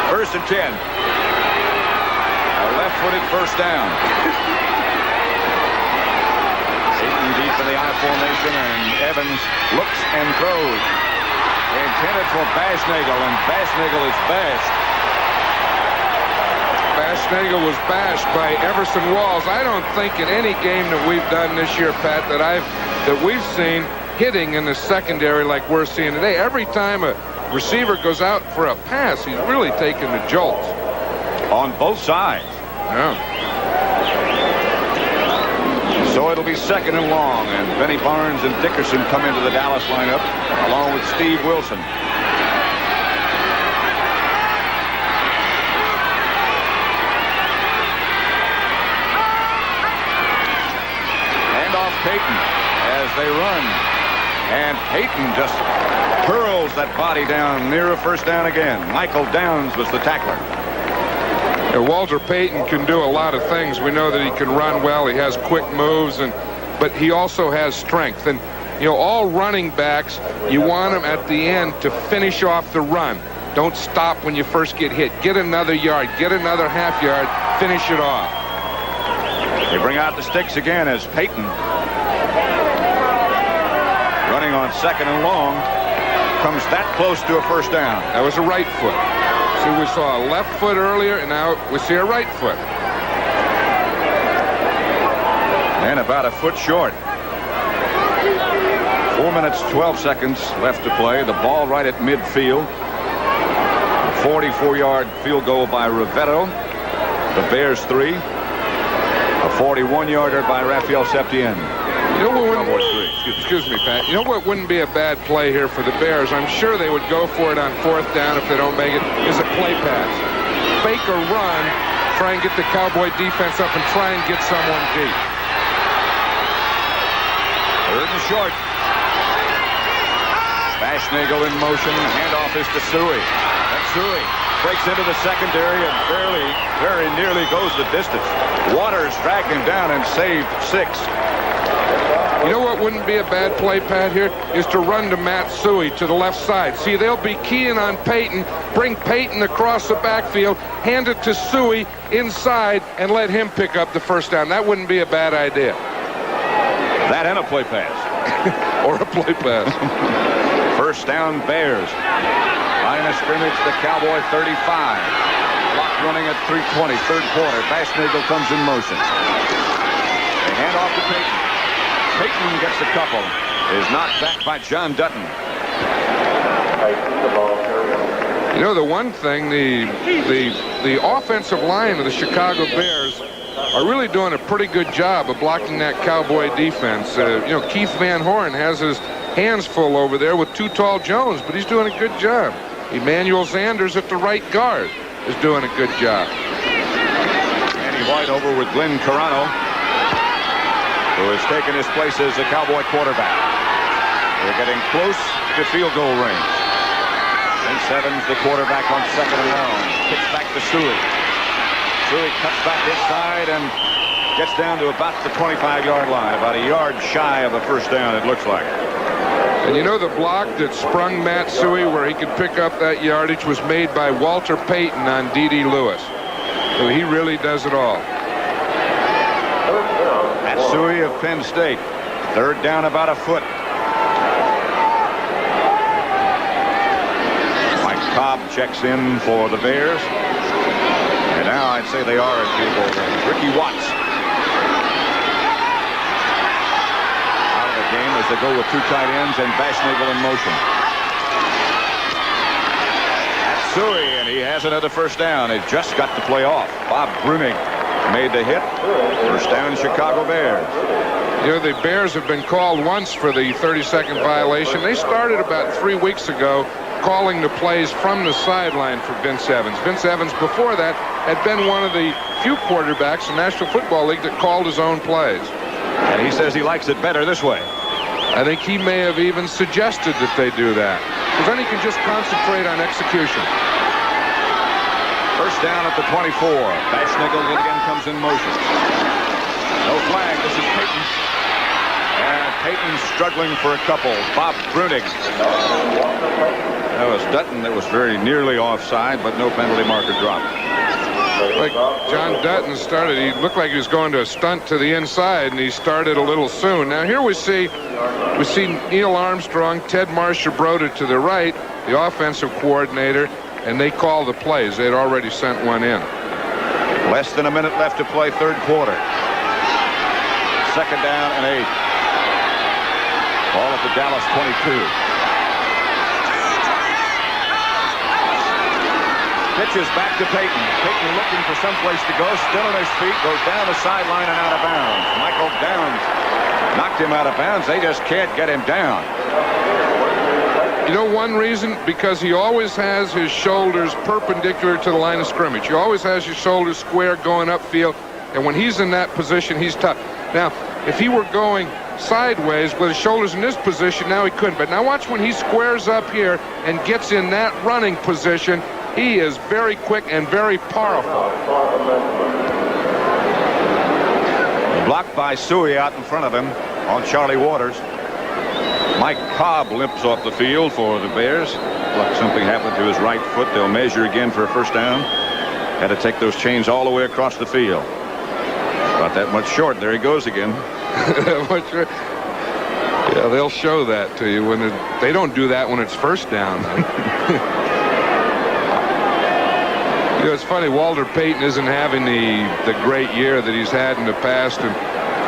First and 10. A left-footed first down. Peyton deep in the I formation, and Evans looks and throws. Intended for Bashnagel, and Bashnagel is bashed. Bashnagel was bashed by Everson Walls. I don't think in any game that we've done this year, Pat, that we've seen hitting in the secondary like we're seeing today. Every time a receiver goes out for a pass, he's really taking the jolts. On both sides. Yeah. So it'll be 2nd and long, and Benny Barnes and Dickerson come into the Dallas lineup, along with Steve Wilson. Peyton as they run, and Peyton just hurls that body down near a first down again. Michael Downs was the tackler. Yeah, Walter Payton can do a lot of things. We know that he can run well. He has quick moves, but he also has strength. And you know, all running backs, you want them at the end to finish off the run. Don't stop when you first get hit. Get another yard, get another half yard, finish it off. They bring out the sticks again as Peyton, running on 2nd and long, comes that close to a first down. That was a right foot. See, we saw a left foot earlier, and now we see a right foot. And about a foot short. 4 minutes, 12 seconds left to play. The ball right at midfield. A 44-yard field goal by Rivetto. The Bears 3. A 41-yarder by Rafael Septien. You know what excuse me, Pat. You know what wouldn't be a bad play here for the Bears? I'm sure they would go for it on 4th down if they don't make it. Is a play pass. Fake a run, try and get the Cowboy defense up and try and get someone deep. 3rd and short. Bashnagel in motion. Handoff is to Suey. And Suey breaks into the secondary and very nearly goes the distance. Waters dragged him down and saved 6. You know what wouldn't be a bad play, Pat, here? Is to run to Matt Suey to the left side. See, they'll be keying on Peyton, bring Peyton across the backfield, hand it to Suey inside, and let him pick up the first down. That wouldn't be a bad idea. That and a play pass. Or a play pass. First down, Bears. Line of scrimmage, the Cowboy 35. Clock running at 3:20, third quarter. Bashnagel comes in motion. They hand off to Peyton. Peyton gets a couple. Is knocked back by John Dutton. You know, the one thing, the offensive line of the Chicago Bears are really doing a pretty good job of blocking that Cowboy defense. You know, Keith Van Horn has his hands full over there with Too Tall Jones, but he's doing a good job. Emmanuel Sanders at the right guard is doing a good job. Danny White over with Glenn Carano, who has taken his place as the Cowboy quarterback. They're getting close to field goal range. Vince Evans, the quarterback, on second and long. Kicks back to Suey. Suey cuts back inside and gets down to about the 25-yard line, about a yard shy of a first down, it looks like. And you know, the block that sprung Matt Suey where he could pick up that yardage was made by Walter Payton on D.D. Lewis. So he really does it all. Matt Suey of Penn State. Third down, about a foot. Mike Cobb checks in for the Bears. And now I'd say they are at field goal range. Ricky Watts out of the game as they go with 2 tight ends and Bashnagel in motion. That's Suey, and he has another first down. It just got the play off. Bob Brunig made the hit. First down, Chicago Bears. You know, the Bears have been called once for the 30-second violation. They started about 3 weeks ago calling the plays from the sideline for Vince Evans. Vince Evans, before that, had been one of the few quarterbacks in the National Football League that called his own plays. And he says he likes it better this way. I think he may have even suggested that they do that, because then he can just concentrate on execution. First down at the 24. Bashnagel again comes in motion. No flag. This is Peyton. And Peyton struggling for a couple. Bob Brunig. That was Dutton that was very nearly offside, but no penalty marker dropped. Like John Dutton started, he looked like he was going to a stunt to the inside, and he started a little soon. Now here we see Neil Armstrong, Ted Marcia-Broda to the right, the offensive coordinator, and they call the plays. They'd already sent one in. Less than a minute left to play, third quarter. Second down and 8. Ball at the Dallas 22. Pitches back to Peyton. Peyton looking for someplace to go. Still on his feet. Goes down the sideline and out of bounds. Michael Downs knocked him out of bounds. They just can't get him down. You know one reason? Because he always has his shoulders perpendicular to the line of scrimmage. He always has his shoulders square going upfield. And when he's in that position, he's tough. Now, if he were going sideways with his shoulders in this position, now he couldn't. But now watch when he squares up here and gets in that running position. He is very quick and very powerful. Blocked by Suey out in front of him on Charlie Waters. Mike Cobb limps off the field for the Bears. Like something happened to his right foot. They'll measure again for a first down. Had to take those chains all the way across the field. About that much short. There he goes again. Yeah, they'll show that to you when they don't do that when it's first down. You know, it's funny, Walter Payton isn't having the great year that he's had in the past, and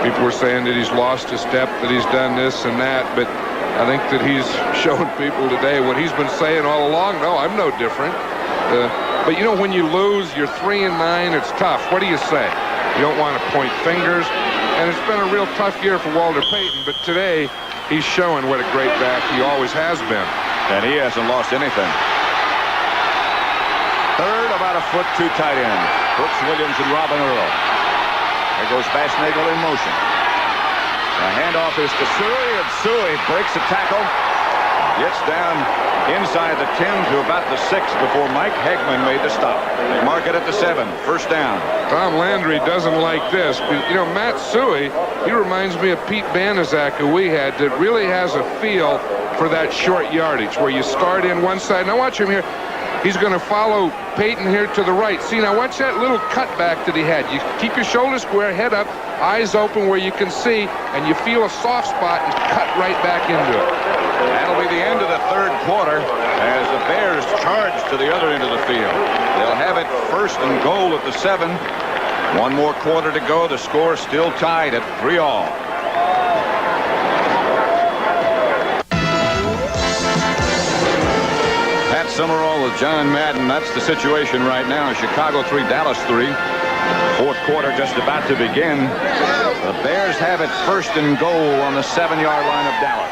people were saying that he's lost a step, that he's done this and that, but I think that he's shown people today what he's been saying all along. No, I'm no different. But you know, when you lose, you're 3-9, it's tough. What do you say? You don't want to point fingers, and it's been a real tough year for Walter Payton, but today he's showing what a great back he always has been. And he hasn't lost anything. Third, about a foot, 2 tight ends. Brooks Williams and Robin Earl. There goes Bashnagel in motion. The handoff is to Suey, and Suey breaks a tackle Gets down inside the 10 to about the 6 before Mike Hegman made the stop. Mark it at the 7. First down. Tom Landry doesn't like this. But, you know, Matt Suhey, he reminds me of Pete Banaszak, who we had, that really has a feel for that short yardage where you start in one side. Now watch him here. He's going to follow Peyton here to the right. See, now watch that little cutback that he had. You keep your shoulders square, head up, eyes open where you can see, and you feel a soft spot and cut right back into it. That'll be the end of the third quarter as the Bears charge to the other end of the field. They'll have it first and goal at the 7. One more quarter to go. The score still tied at 3-all. Pat Summerall with John Madden. That's the situation right now. Chicago 3, Dallas 3. Fourth quarter just about to begin. The Bears have it first and goal on the 7-yard line of Dallas.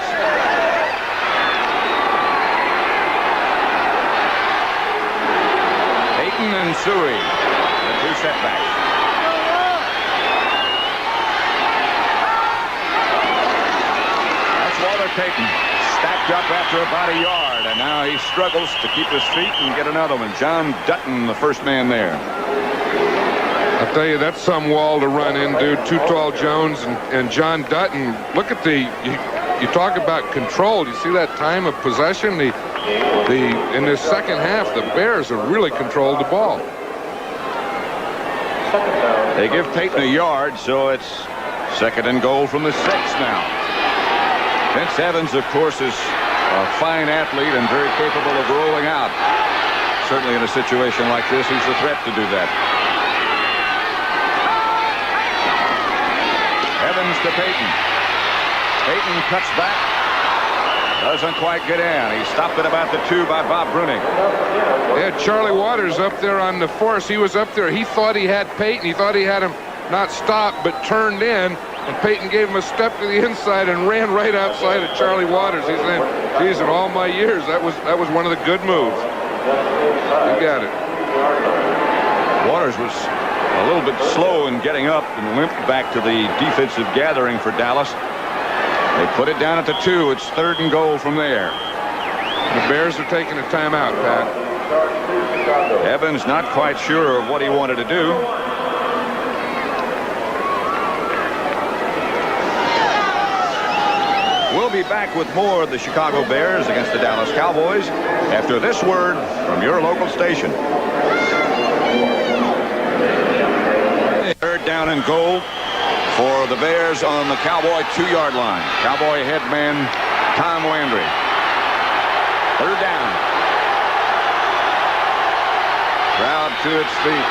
Peyton and Suhey, the two setbacks. That's Walter Payton, stacked up after about a yard, and now he struggles to keep his feet and get another one. John Dutton, the first man there. I'll tell you, that's some wall to run into. Too Tall Jones and John Dutton. Look at you talk about control. You see that time of possession? In this second half, the Bears have really controlled the ball. They give Peyton a yard, so it's second and goal from the 6 now. Vince Evans, of course, is a fine athlete and very capable of rolling out. Certainly in a situation like this, he's a threat to do that. Evans to Peyton. Peyton cuts back. Doesn't quite get in. He stopped at about the 2 by Bob Bruning. They had Charlie Waters up there on the force. He was up there. He thought he had Peyton. He thought he had him not stopped, but turned in. And Peyton gave him a step to the inside and ran right outside of Charlie Waters. He's saying, geez, in all my years, that was one of the good moves. You got it. Waters was a little bit slow in getting up and limped back to the defensive gathering for Dallas. They put it down at the 2. It's third and goal from there. The Bears are taking a timeout, Pat. Evans not quite sure of what he wanted to do. We'll be back with more of the Chicago Bears against the Dallas Cowboys after this word from your local station. Third down and goal for the Bears on the Cowboy 2-yard line. Cowboy head man Tom Landry. Third down. Crowd to its feet.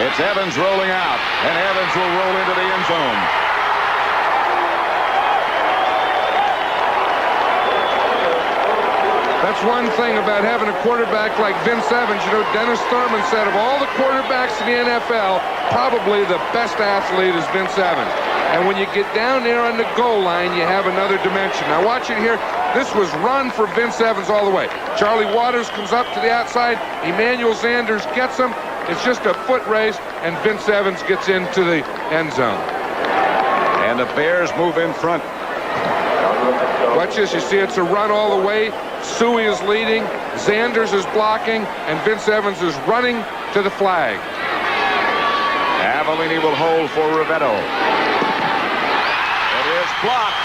It's Evans rolling out, and Evans will roll into the end zone. That's one thing about having a quarterback like Vince Evans. You know, Dennis Thurman said of all the quarterbacks in the NFL, probably the best athlete is Vince Evans. And when you get down there on the goal line, you have another dimension. Now watch it here. This was run for Vince Evans all the way. Charlie Waters comes up to the outside. Emmanuel Sanders gets him. It's just a foot race, and Vince Evans gets into the end zone. And the Bears move in front. Watch this. You see it's a run all the way. Suhey is leading. Sanders is blocking, and Vince Evans is running to the flag. Avellini will hold for Rivetto. It is blocked.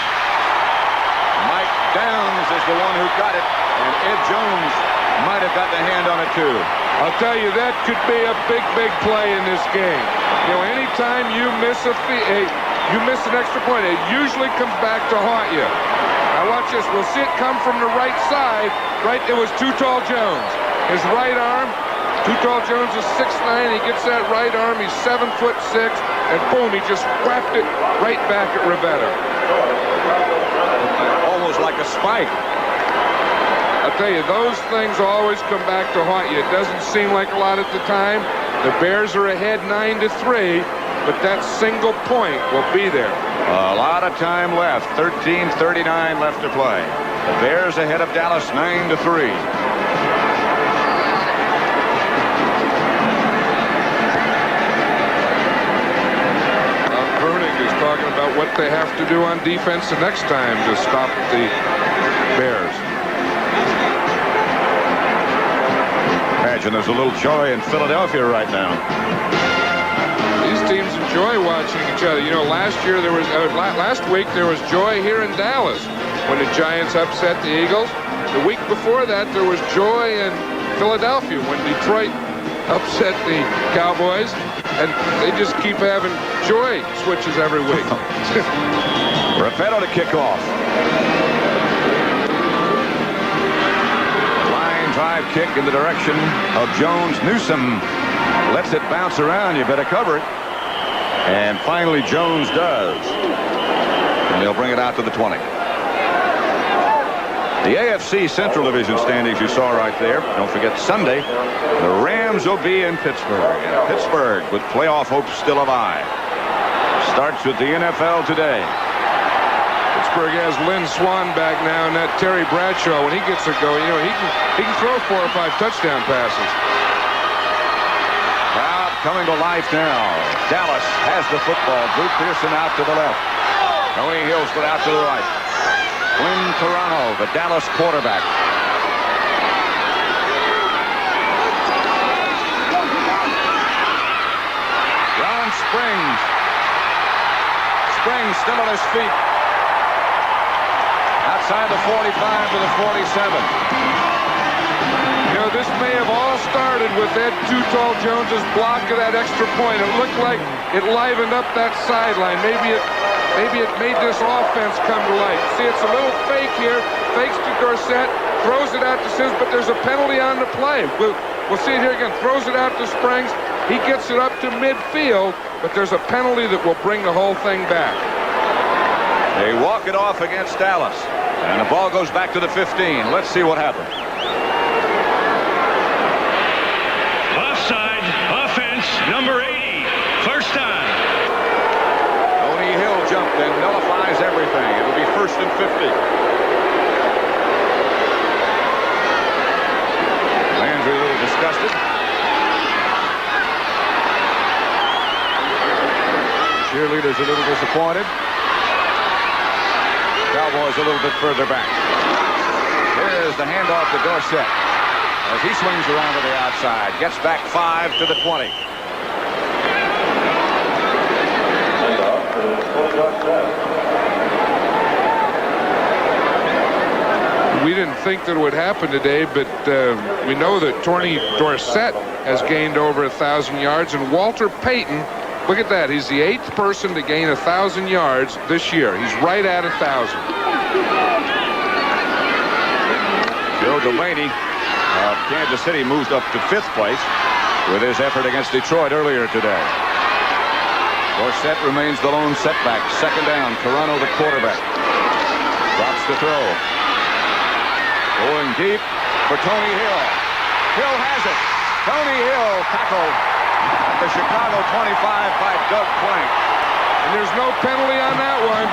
Mike Downs is the one who got it, and Ed Jones might have got the hand on it too. I'll tell you, that could be a big, big play in this game. You know, anytime you miss you miss an extra point, it usually comes back to haunt you. Now watch this. We'll see it come from the right side. Right, it was Too Tall Jones. His right arm. Too Tall Jones is 6'9". He gets that right arm. He's 7'6", and boom, he just whacked it right back at Rivetto. Almost like a spike. I'll tell you, those things always come back to haunt you. It doesn't seem like a lot at the time. The Bears are ahead 9-3, but that single point will be there. A lot of time left. 13:39 left to play. The Bears ahead of Dallas 9-3. Bruning is talking what they have to do on defense the next time to stop the Bears. Imagine there's a little joy in Philadelphia right now. These teams enjoy watching each other. You know, last week there was joy here in Dallas when the Giants upset the Eagles. The week before that there was joy in Philadelphia when Detroit upset the Cowboys, and they just keep having joy switches every week. Raffetto to kick off. Line drive kick in the direction of Jones. Newsom lets it bounce around. You better cover it. And finally Jones does. And they'll bring it out to the 20. The AFC Central Division standings you saw right there. Don't forget Sunday, the Rams will be in Pittsburgh. And Pittsburgh with playoff hopes still alive. Starts with the NFL today. Pittsburgh has Lynn Swann back now, and that Terry Bradshaw, when he gets it going, you know, he can throw 4 or 5 touchdown passes. Crowd coming to life now. Dallas has the football. Drew Pearson out to the left. Tony Hill split out to the right. Glenn Toronto, the Dallas quarterback. Ron Springs. Springs still on his feet. Outside the 45 to the 47. You know, this may have all started with Ed Too Tall Jones's block of that extra point. It looked like it livened up that sideline. Maybe it made this offense come to life. See, it's a little fake here. Fakes to Dorsett, throws it out to Sims, but there's a penalty on the play. We'll see it here again. Throws it out to Springs. He gets it up to midfield, but there's a penalty that will bring the whole thing back. They walk it off against Dallas, and the ball goes back to the 15. Let's see what happens. Offside, offense, number 80, first down. Tony Hill jumped and nullifies everything. It'll be 1st and 50. Landry a little disgusted. Cheerleaders a little disappointed. Cowboys a little bit further back. Here's the handoff to Dorsett as he swings around to the outside. Gets back 5 to the 20. We didn't think that it would happen today, but we know that Tony Dorsett has gained over 1,000 yards, and Walter Payton, look at that, he's the 8th person to gain 1,000 yards this year. He's right at 1,000. Joe Delaney of Kansas City moves up to 5th place with his effort against Detroit earlier today. Dorsett remains the lone setback. 2nd down. Toronto the quarterback. Drops the throw. Going deep for Tony Hill. Hill has it. Tony Hill tackled at the Chicago 25 by Doug Plank. And there's no penalty on that one.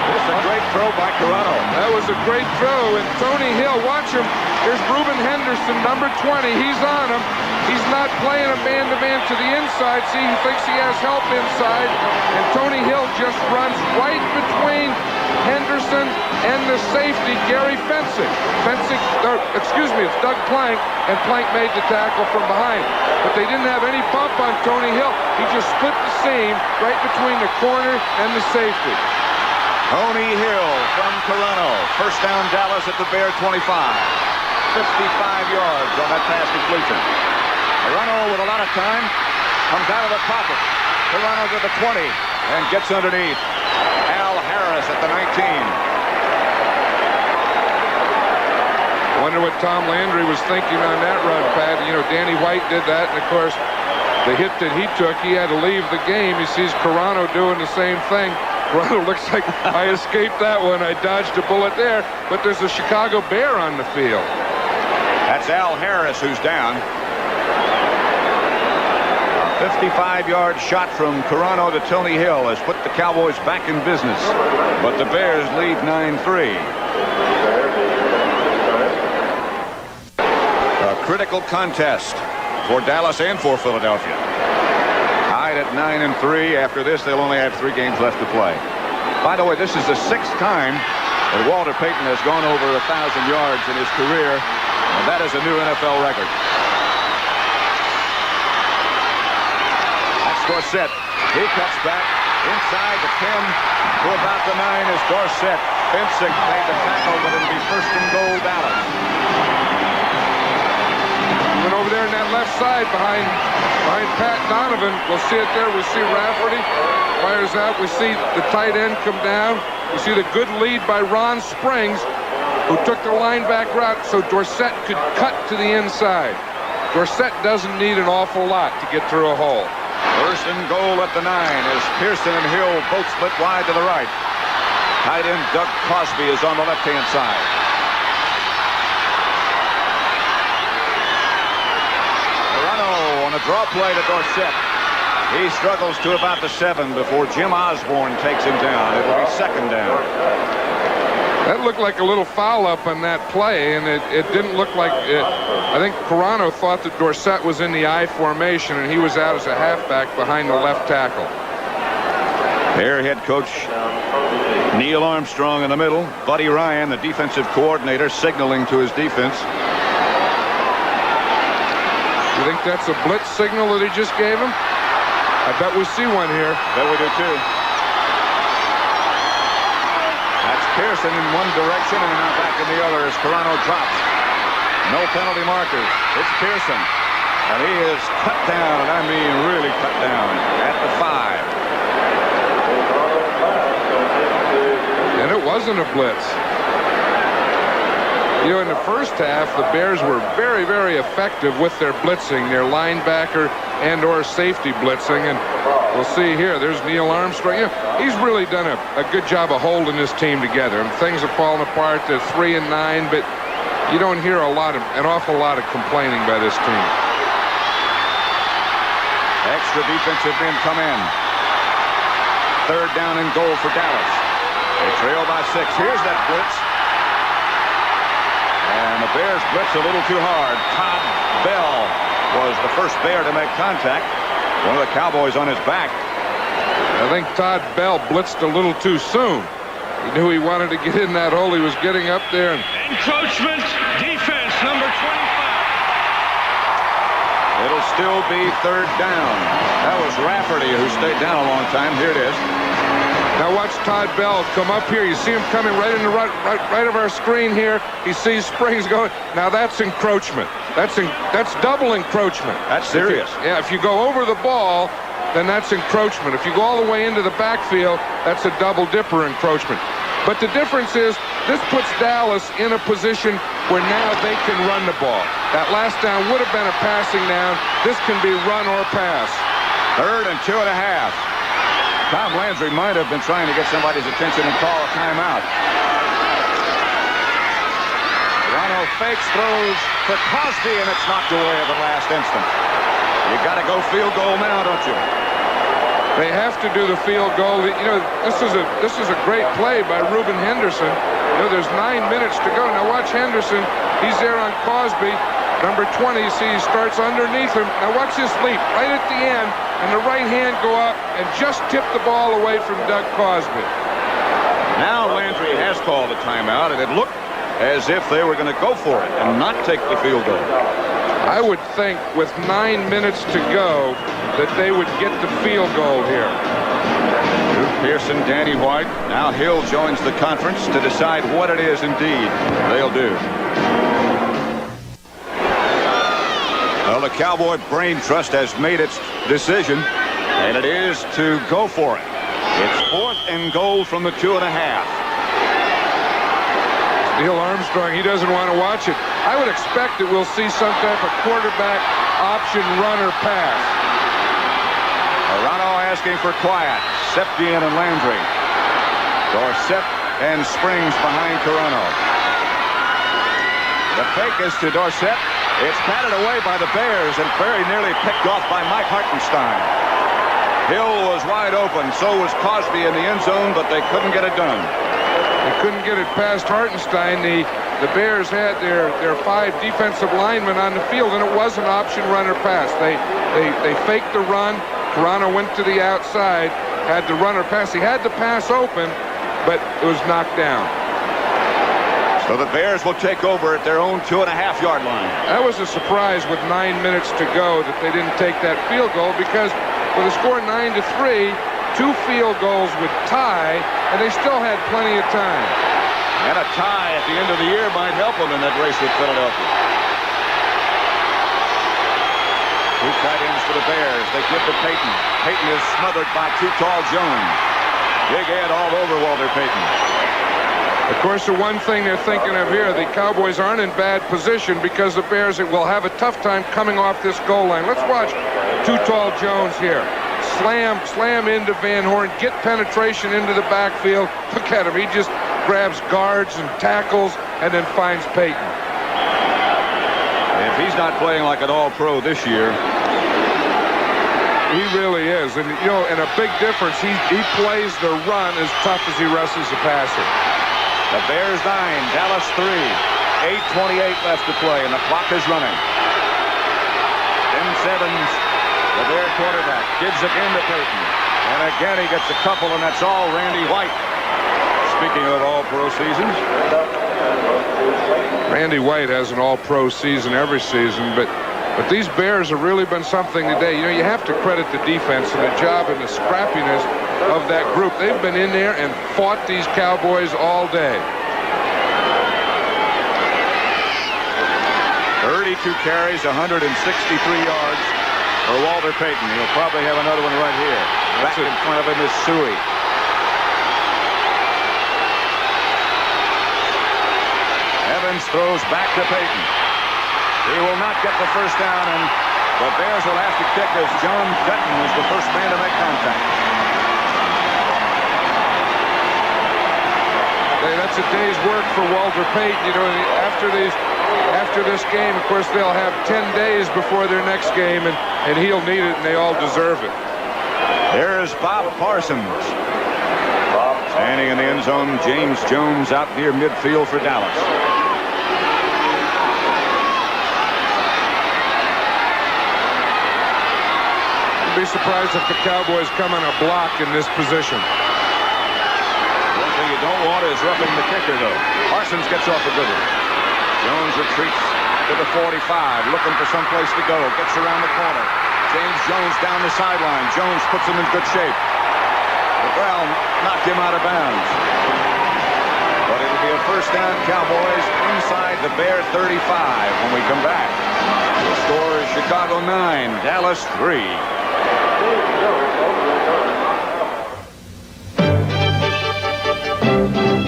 This is a great throw by Toronto. That was a great throw. And Tony Hill, watch him. There's Reuben Henderson, number 20. He's on him. He's not playing a man-to-man to the inside. See, he thinks he has help inside. And Tony Hill just runs right between Henderson and the safety, Gary Fencing. It's Doug Plank, and Plank made the tackle from behind. But they didn't have any bump on Tony Hill. He just split the seam right between the corner and the safety. Tony Hill from Toronto. 1st down Dallas at the Bear 25. 55 yards on that pass completion. Toronto with a lot of time comes out of the pocket. Toronto to the 20 and gets underneath. Al Harris at the 19. Wonder what Tom Landry was thinking on that run, Pat. You know, Danny White did that, and of course, the hit that he took, he had to leave the game. He sees Toronto doing the same thing. Toronto looks like I escaped that one. I dodged a bullet there, but there's a Chicago Bear on the field. That's Al Harris who's down. 55-yard shot from Toronto to Tony Hill has put the Cowboys back in business, but the Bears lead 9-3. A critical contest for Dallas and for Philadelphia. Hyde at 9-3. After this, they'll only have 3 games left to play. By the way, this is the 6th time that Walter Payton has gone over 1,000 yards in his career, and that is a new NFL record. That's Dorsett. He cuts back inside the 10 to about the 9 is Dorsett. Fencing made the tackle, but it'll be first and goal, Dallas. Went over there in that left side behind Pat Donovan. We'll see it there. We see Rafferty fires out. We see the tight end come down. We see the good lead by Ron Springs, who took the linebacker route so Dorsett could cut to the inside. Dorsett doesn't need an awful lot to get through a hole. First and goal at the 9 as Pearson and Hill both split wide to the right. Tight end Doug Cosby is on the left-hand side. Morano on a draw play to Dorsett. He struggles to about the 7 before Jim Osborne takes him down. It will be second down. That looked like a little foul up on that play, and it didn't look like it. I think Carano thought that Dorsett was in the I formation, and he was out as a halfback behind the left tackle. Their head coach Neil Armstrong in the middle. Buddy Ryan, the defensive coordinator, signaling to his defense. You think that's a blitz signal that he just gave him? I bet we see one here. Bet we do too. That's Pearson in one direction and now back in the other as Carano drops. No penalty markers. It's Pearson. And he is cut down, and I mean really cut down, at the 5. And it wasn't a blitz. You know, in the first half, the Bears were very, very effective with their blitzing, their linebacker and or safety blitzing. And we'll see here, there's Neil Armstrong. You know, he's really done a good job of holding this team together. And things have fallen apart. They're 3-9, but you don't hear an awful lot of complaining by this team. Extra defensive men come in. Third down and goal for Dallas. They trail by 6. Here's that blitz. And the Bears blitz a little too hard. Todd Bell was the first Bear to make contact. One of the Cowboys on his back. I think Todd Bell blitzed a little too soon. He knew he wanted to get in that hole. He was getting up there. And Encroachment, defense, number 25. It'll still be third down. That was Rafferty who stayed down a long time. Here it is. now watch Todd Bell come up here. You see him coming right in the right of our screen here. He sees Springs going. Now that's encroachment. That's double encroachment. That's serious. If you go over the ball, then that's encroachment. If you go all the way into the backfield, that's a double dipper encroachment. But the difference is this puts Dallas in a position where now they can run the ball. That last down would have been a passing down. This can be run or pass. 3rd and 2.5. Tom Landry might have been trying to get somebody's attention and call a timeout. Toronto fakes, throws to Cosby, and it's knocked away at the last instant. You got to go field goal now, don't you? They have to do the field goal. You know, this is a great play by Reuben Henderson. You know, there's 9 minutes to go. Now watch Henderson. He's there on Cosby. Number 20, you see he starts underneath him. Now watch this leap right at the end, and the right hand go up and just tip the ball away from Doug Cosby. Now Landry has called a timeout, and it looked as if they were going to go for it and not take the field goal. I would think with 9 minutes to go that they would get the field goal here. Luke Pearson, Danny White. Now Hill joins the conference to decide what it is indeed they'll do. Well, the Cowboy Brain Trust has made its decision, and it is to go for it. It's 4th and goal from the 2.5. Neil Armstrong, he doesn't want to watch it. I would expect that we'll see some type of quarterback option run or pass. Morano asking for quiet. Septien and Landry. Dorsett and Springs behind Carano. The fake is to Dorsett. It's patted away by the Bears and very nearly picked off by Mike Hartenstein. Hill was wide open. So was Cosby in the end zone, but they couldn't get it done. They couldn't get it past Hartenstein. The Bears had their 5 defensive linemen on the field, and it was an option run or pass. They faked the run. Carano went to the outside, had the runner pass. He had the pass open, but it was knocked down. So the Bears will take over at their own 2.5-yard line. That was a surprise with 9 minutes to go that they didn't take that field goal, because with a score 9-3, 2 field goals would tie, and they still had plenty of time. And a tie at the end of the year might help them in that race with Philadelphia. 2 tight ends for the Bears. They give to Payton. Payton is smothered by too tall Jones. Big Ed all over Walter Payton. Of course, the one thing they're thinking of here, the Cowboys aren't in bad position because the Bears will have a tough time coming off this goal line. Let's watch Too Tall Jones here. Slam into Van Horn, get penetration into the backfield. Look at him. He just grabs guards and tackles and then finds Payton. If he's not playing like an all-pro this year. He really is. And, you know, and a big difference, he plays the run as tough as he wrestles the passer. The Bears 9, Dallas 3. 8:28 left to play, and the clock is running. Tim Simmons, the Bear quarterback, gives again to Payton. And again he gets a couple, and that's all Randy White. Speaking of all-pro seasons. Randy White has an all-pro season every season, but these Bears have really been something today. You know, you have to credit the defense and the job and the scrappiness of that group. They've been in there and fought these Cowboys all day. 32 carries, 163 yards for Walter Payton. He'll probably have another one right here. Back in front of him is Suey. Evans throws back to Payton. He will not get the first down, and the Bears will have to kick as John Dutton was the first man to make contact. Hey, that's a day's work for Walter Payton. You know, after this game, of course, they'll have 10 days before their next game, and he'll need it, and they all deserve it. There's Bob Parsons. Standing in the end zone, James Jones out near midfield for Dallas. Be surprised if the Cowboys come on a block in this position. One thing you don't want is roughing the kicker, though. Parsons gets off a good one. Jones retreats to the 45, looking for some place to go. Gets around the corner. James Jones down the sideline. Jones puts him in good shape. The ground knocked him out of bounds. But it'll be a first down, Cowboys, inside the Bear 35 when we come back. The score is Chicago 9, Dallas 3.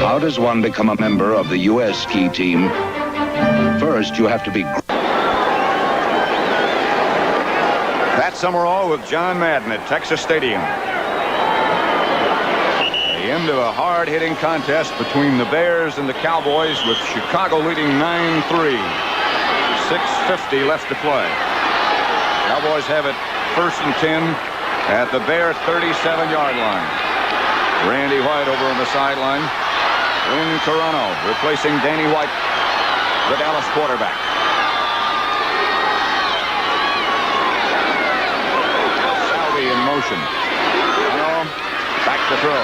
How does one become a member of the U.S. ski team? First, you have to be... Pat Summerall with John Madden at Texas Stadium. The end of a hard-hitting contest between the Bears and the Cowboys, with Chicago leading 9-3. 6:50 left to play. Cowboys have it 1st and 10 at the Bear 37-yard line. Randy White over on the sideline. Lynn Carano replacing Danny White, the Dallas quarterback. Salvi in motion. Carano back to throw.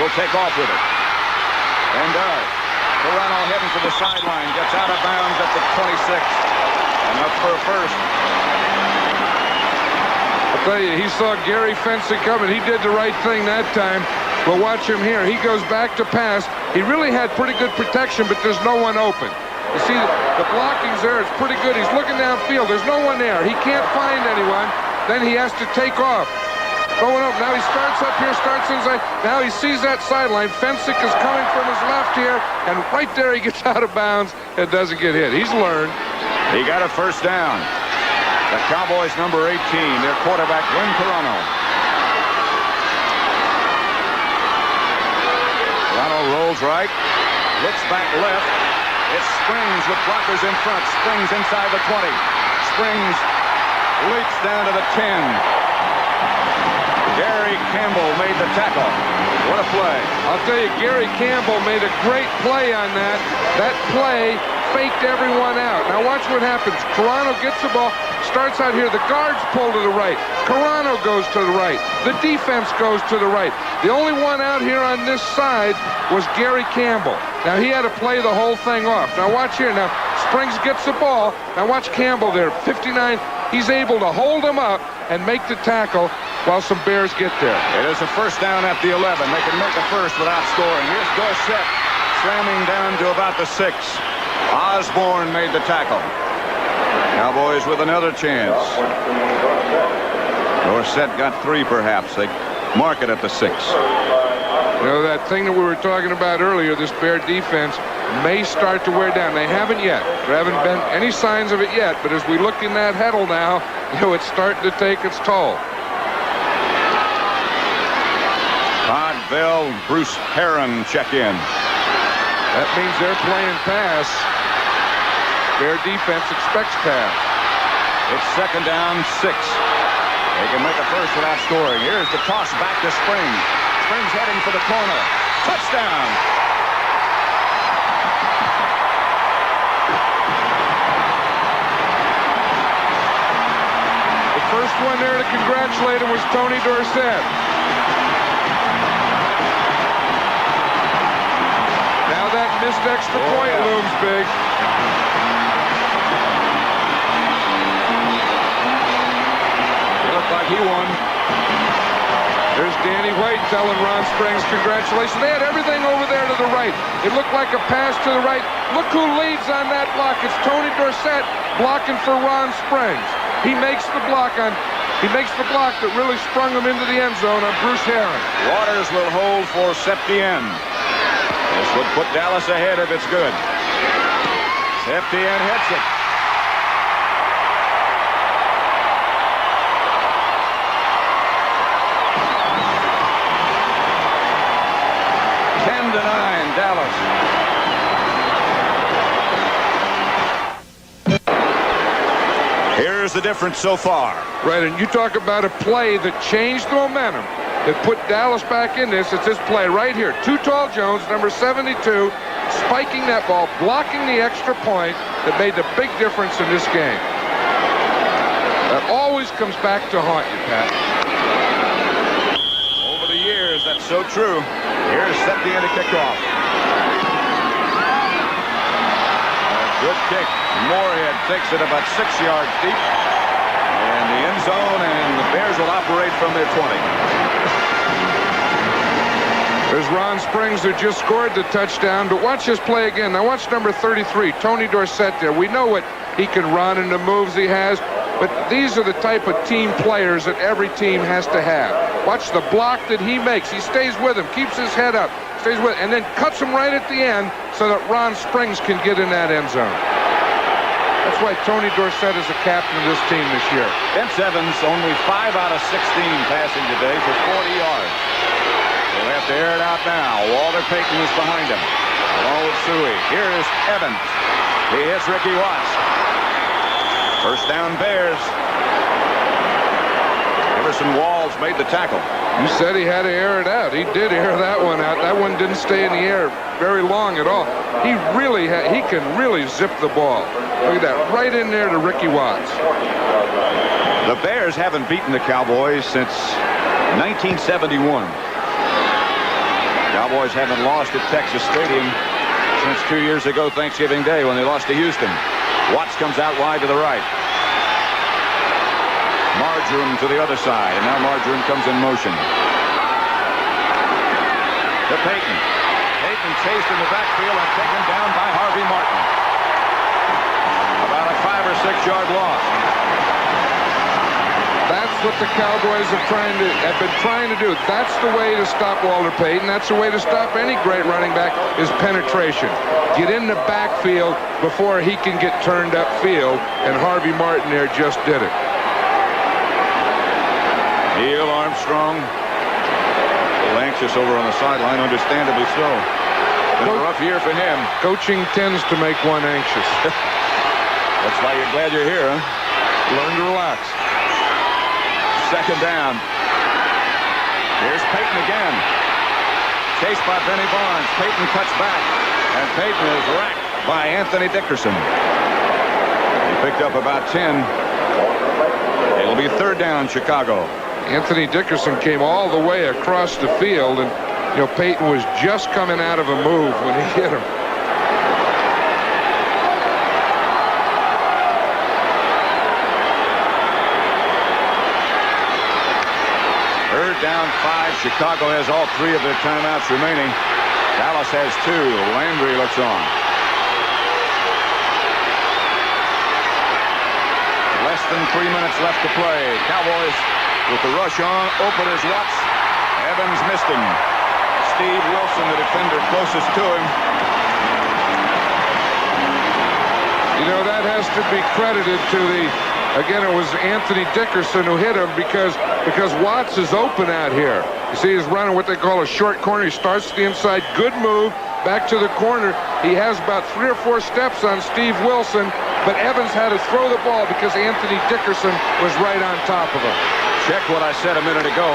Will take off with it. And does. Carano heading for the sideline. Gets out of bounds at the 26. And up for a first. I'll tell you, he saw Gary Fensick coming. He did the right thing that time. But watch him here. He goes back to pass. He really had pretty good protection, but there's no one open. You see, the blocking's there. It's pretty good. He's looking downfield. There's no one there. He can't find anyone. Then he has to take off. Going up. Now he starts up here, starts inside. Now he sees that sideline. Fensick is coming from his left here, and right there he gets out of bounds and doesn't get hit. He's learned. He got a first down. The Cowboys number 18, their quarterback, Lynn Carano. Carano rolls right, looks back left. It springs with blockers in front. Springs inside the 20. Springs leaps down to the 10. Gary Campbell made the tackle. What a play. I'll tell you, Gary Campbell made a great play on that. That play faked everyone out. Now watch what happens. Carano gets the ball, starts out here. The guards pull to the right. Carano goes to the right. The defense goes to the right. The only one out here on this side was Gary Campbell. Now, he had to play the whole thing off. Now, watch here. Now, Springs gets the ball. Now, watch Campbell there, 59. He's able to hold him up and make the tackle while some Bears get there. It is a first down at the 11. They can make a first without scoring. Here's Dorsett slamming down to about the 6. Osborne made the tackle. Cowboys with another chance. Dorsett got 3 perhaps. They mark it at the 6. You know, that thing that we were talking about earlier, this Bear defense may start to wear down. They haven't yet. There haven't been any signs of it yet, but as we look in that huddle now, you know, it's starting to take its toll. Todd Bell, Bruce Herron check in. That means they're playing pass. Bear defense expects pass. It's second down, 6. They can make a first without scoring. Here's the toss back to Springs. Springs heading for the corner. Touchdown! The first one there to congratulate him was Tony Dorsett. Now that missed extra point looms big. Looked like he won. There's Danny White telling Ron Springs congratulations. They had everything over there to the right. It looked like a pass to the right. Look who leads on that block. It's Tony Dorsett blocking for Ron Springs. He makes the block that really sprung him into the end zone on Bruce Herron. Waters will hold for Septien. This would put Dallas ahead if it's good. Septien hits it. Dallas. Here's the difference so far. Right, and you talk about a play that changed the momentum, that put Dallas back in this. It's this play right here. Too Tall Jones, number 72, spiking that ball, blocking the extra point that made the big difference in this game. That always comes back to haunt you, Pat. Over the years, that's so true. Here's Septien to kick off. Good kick. Moorhead takes it about 6 yards deep. And the end zone, and the Bears will operate from their 20. There's Ron Springs who just scored the touchdown, but watch this play again. Now watch number 33, Tony Dorsett there. We know what he can run and the moves he has, but these are the type of team players that every team has to have. Watch the block that he makes. He stays with him, keeps his head up, stays with, and then cuts him right at the end so that Ron Springs can get in that end zone. That's why Tony Dorsett is the captain of this team this year. Vince Evans only 5 out of 16 passing today for 40 yards. They'll have to air it out now. Walter Payton is behind him, along with Suey. Here is Evans. He hits Ricky Watts. First down Bears. Emerson Walls made the tackle. You said he had to air it out. He did air that one out. That one didn't stay in the air very long at all. He can really zip the ball. Look at that, right in there to Ricky Watts. The Bears haven't beaten the Cowboys since 1971. Cowboys haven't lost at Texas Stadium since 2 years ago, Thanksgiving Day, when they lost to Houston. Watts comes out wide to the right. Marjoram to the other side, and now Marjoram comes in motion. To Payton. Payton chased in the backfield and taken down by Harvey Martin. About a 5 or 6 yard loss. That's what the Cowboys have been trying to do. That's the way to stop Walter Payton. That's the way to stop any great running back, is penetration. Get in the backfield before he can get turned upfield, and Harvey Martin there just did it. Neil Armstrong, a little anxious over on the sideline, understandably so. Been a rough year for him. Coaching tends to make one anxious. That's why you're glad you're here, huh? Learn to relax. Second down. Here's Payton again. Chased by Benny Barnes. Payton cuts back, and Payton is racked by Anthony Dickerson. He picked up about 10. It'll be third down, Chicago. Anthony Dickerson came all the way across the field, and Peyton was just coming out of a move when he hit him. Third down, 5. Chicago has all 3 of their timeouts remaining. Dallas has 2. Landry looks on. Less than 3 minutes left to play. Cowboys with the rush on. Openers Watts. Evans missed him. Steve Wilson, the defender closest to him. That has to be credited to again, it was Anthony Dickerson who hit him because Watts is open out here. You see, he's running what they call a short corner. He starts to the inside. Good move. Back to the corner. He has about 3 or 4 steps on Steve Wilson, but Evans had to throw the ball because Anthony Dickerson was right on top of him. Check what I said a minute ago.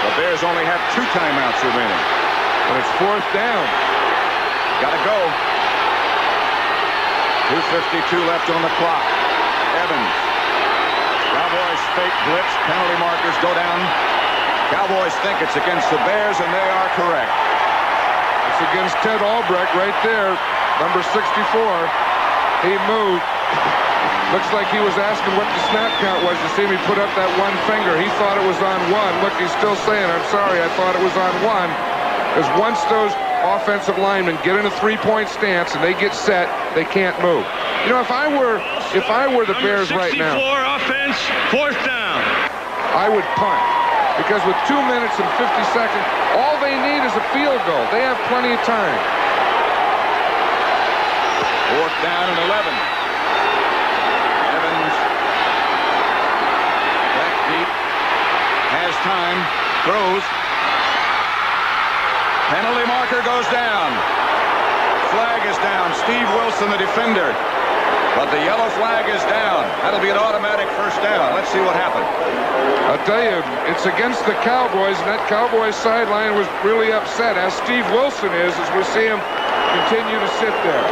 The Bears only have 2 timeouts remaining. And it's fourth down. Gotta go. 2:52 left on the clock. Evans. Cowboys fake blitz. Penalty markers go down. Cowboys think it's against the Bears, and they are correct. It's against Ted Albrecht right there, number 64. He moved. Looks like he was asking what the snap count was. You see me put up that one finger. He thought it was on 1. Look, he's still saying, I'm sorry, I thought it was on 1. Because once those offensive linemen get in a 3-point stance and they get set, they can't move. If I were the Bears right now, offense, fourth down. I would punt. Because with 2 minutes and 50 seconds, all they need is a field goal. They have plenty of time. Fourth down and 11. Evans back deep. Has time. Throws. Penalty marker goes down. Flag is down. Steve Wilson, the defender. But the yellow flag is down. That'll be an automatic first down. Let's see what happened. I'll tell you, it's against the Cowboys, and that Cowboys sideline was really upset, as Steve Wilson is, as we see him continue to sit there.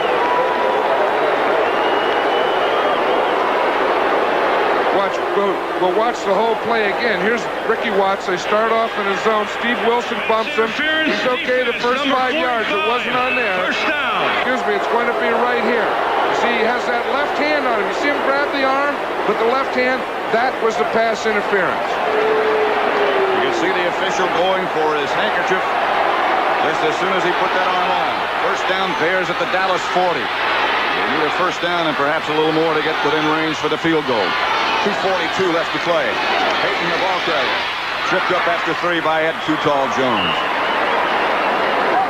We'll watch the whole play again. Here's Ricky Watts. They start off in his zone. Steve Wilson bumps him. He's okay the first 5 yards. It wasn't on there. First down. Excuse me, it's going to be right here. You see, he has that left hand on him. You see him grab the arm with the left hand? That was the pass interference. You can see the official going for his handkerchief just as soon as he put that arm on. First down, Bears at the Dallas 40. They need a first down and perhaps a little more to get within range for the field goal. 2:42 left to play. Peyton, the ball carrier, tripped up after 3 by Ed Too Tall Jones.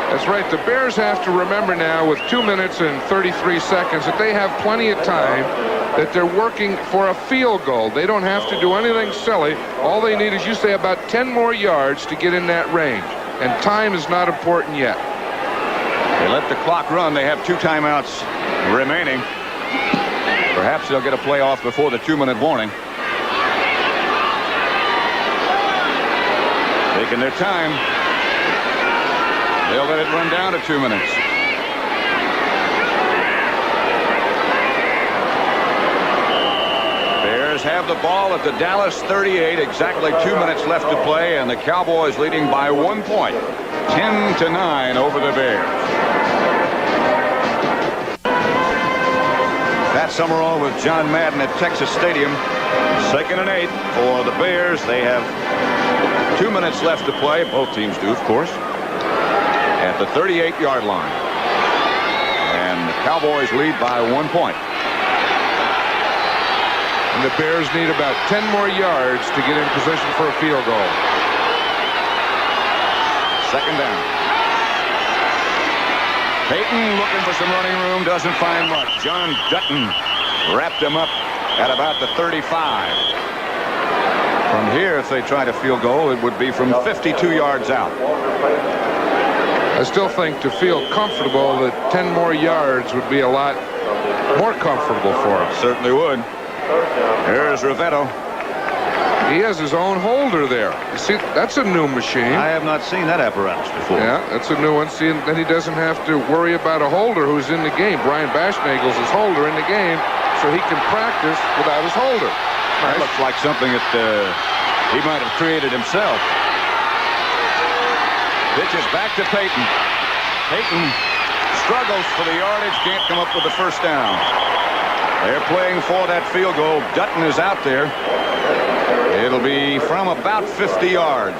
That's right. The Bears have to remember now, with 2 minutes and 33 seconds, that they have plenty of time, that they're working for a field goal. They don't have to do anything silly. All they need is, you say, about 10 more yards to get in that range. And time is not important yet. They let the clock run. They have 2 timeouts remaining. Perhaps they'll get a play off before the 2-minute warning. Taking their time. They'll let it run down to 2 minutes. Bears have the ball at the Dallas 38. Exactly 2 minutes left to play, and the Cowboys leading by 1 point. 10-9 over the Bears. Pat Summerall with John Madden at Texas Stadium. 2nd and 8 for the Bears. They have 2 minutes left to play. Both teams do, of course. At the 38-yard line. And the Cowboys lead by 1 point. And the Bears need about 10 more yards to get in position for a field goal. 2nd down. Peyton looking for some running room, doesn't find much. John Dutton wrapped him up at about the 35. From here, if they try to field goal, it would be from 52 yards out. I still think to feel comfortable that 10 more yards would be a lot more comfortable for him. Certainly would. Here's Rivetto. He has his own holder there. You see, that's a new machine. I have not seen that apparatus before. Yeah, that's a new one. See, then he doesn't have to worry about a holder who's in the game. Brian Bashnagel's his holder in the game. so he can practice without his holder. That looks like something that he might have created himself. Pitches back to Peyton. Peyton struggles for the yardage, can't come up with the first down. They're playing for that field goal. Dutton is out there. It'll be from about 50 yards.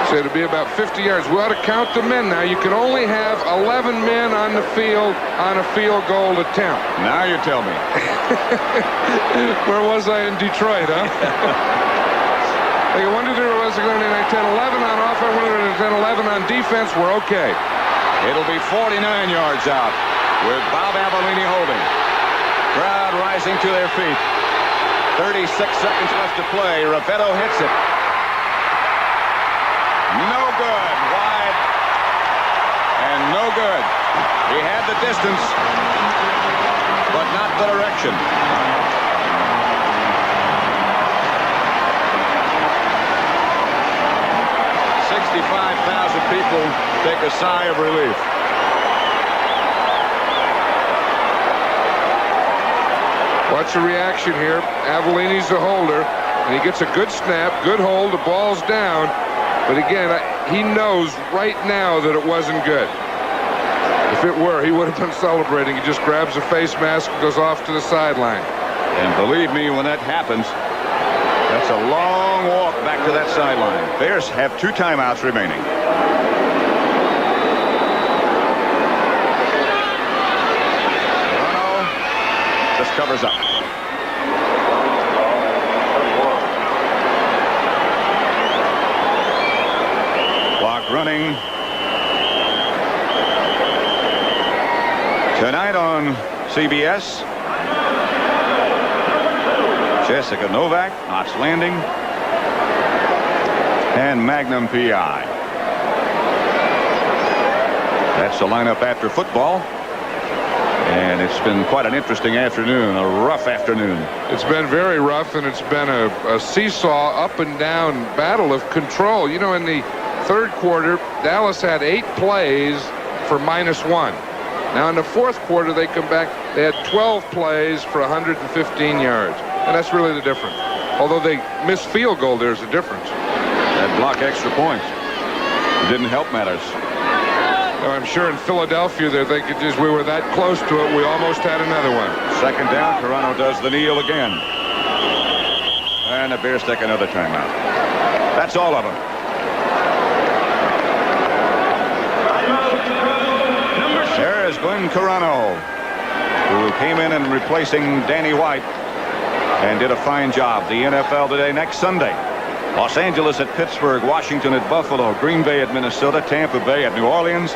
So it'll be about 50 yards. We ought to count the men now. You can only have 11 men on the field on a field goal attempt. Now you tell me. Where was I in Detroit, huh? Like 1 to 0 was going to 10-11 on offense, 10-11 on defense. We're okay. It'll be 49 yards out with Bob Avellini holding. Crowd rising to their feet. 36 seconds left to play. Rivetto hits it. No good. Wide. And no good. He had the distance, but not the direction. People take a sigh of relief. Watch the reaction here. Avellini's the holder, and he gets a good snap, good hold. The ball's down, but again, he knows right now that it wasn't good. If it were, he would have been celebrating. He just grabs a face mask and goes off to the sideline. And believe me, when that happens, that's a long walk back to that sideline. Bears have 2 timeouts remaining. Just covers up. Clock running. Tonight on CBS, Jessica Novak, Knots Landing, and Magnum PI. That's the lineup after football. And it's been quite an interesting afternoon, a rough afternoon. It's been very rough, and it's been a seesaw up and down battle of control. You know, in the third quarter, Dallas had 8 plays for -1. Now in the fourth quarter, they come back. They had 12 plays for 115 yards. And that's really the difference. Although they missed field goal, there's a difference. That block extra points. It didn't help matters. I'm sure in Philadelphia they're thinking, just we were that close to it, we almost had another one. Second down, Carano does the kneel again. And the Bears take another timeout. That's all of them. There is Glenn Carano, who came in and replacing Danny White and did a fine job. The NFL today, next Sunday. Los Angeles at Pittsburgh, Washington at Buffalo, Green Bay at Minnesota, Tampa Bay at New Orleans,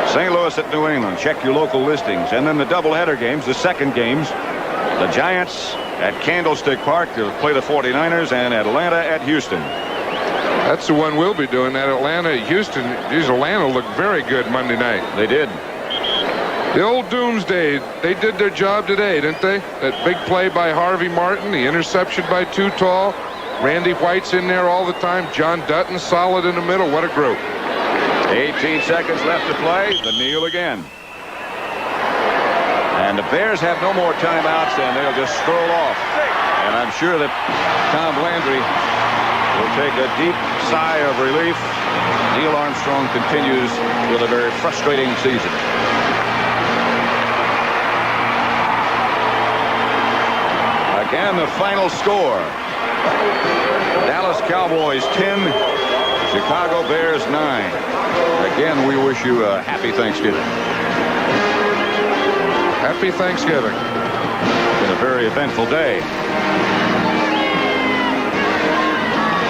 St. Louis at New England. Check your local listings. And then the doubleheader games, the second games, the Giants at Candlestick Park to play the 49ers, and Atlanta at Houston. That's the one we'll be doing, that Atlanta at Houston. Geez, Atlanta looked very good Monday night. They did. The old Doomsday, they did their job today, didn't they? That big play by Harvey Martin, the interception by Too Tall. Randy White's in there all the time. John Dutton solid in the middle. What a group. 18 seconds left to play. The kneel again. And the Bears have no more timeouts, and they'll just stroll off. And I'm sure that Tom Landry will take a deep sigh of relief. Neil Armstrong continues with a very frustrating season. Again, the final score. Dallas Cowboys 10, Chicago Bears 9. Again, we wish you a happy Thanksgiving. Happy Thanksgiving. It's been a very eventful day.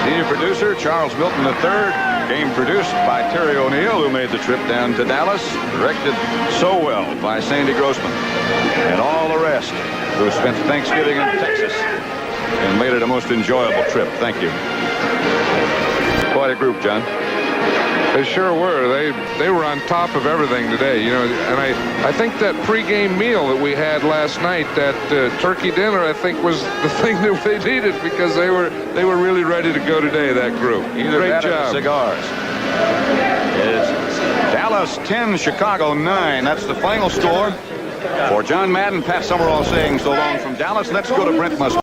Senior producer Charles Milton III. Game produced by Terry O'Neill, who made the trip down to Dallas. Directed so well by Sandy Grossman. And all the rest who spent Thanksgiving in Texas and made it a most enjoyable trip. Thank you. Quite a group, John. They sure were. They were on top of everything today, you know. And I think that pregame meal that we had last night, that turkey dinner, I think was the thing that they needed, because they were really ready to go today. That group. Either Great that or job. cigars. It's Dallas 10, Chicago 9. That's the final score. For John Madden, Pat Summerall saying so long from Dallas. Let's go to Brent Musburger.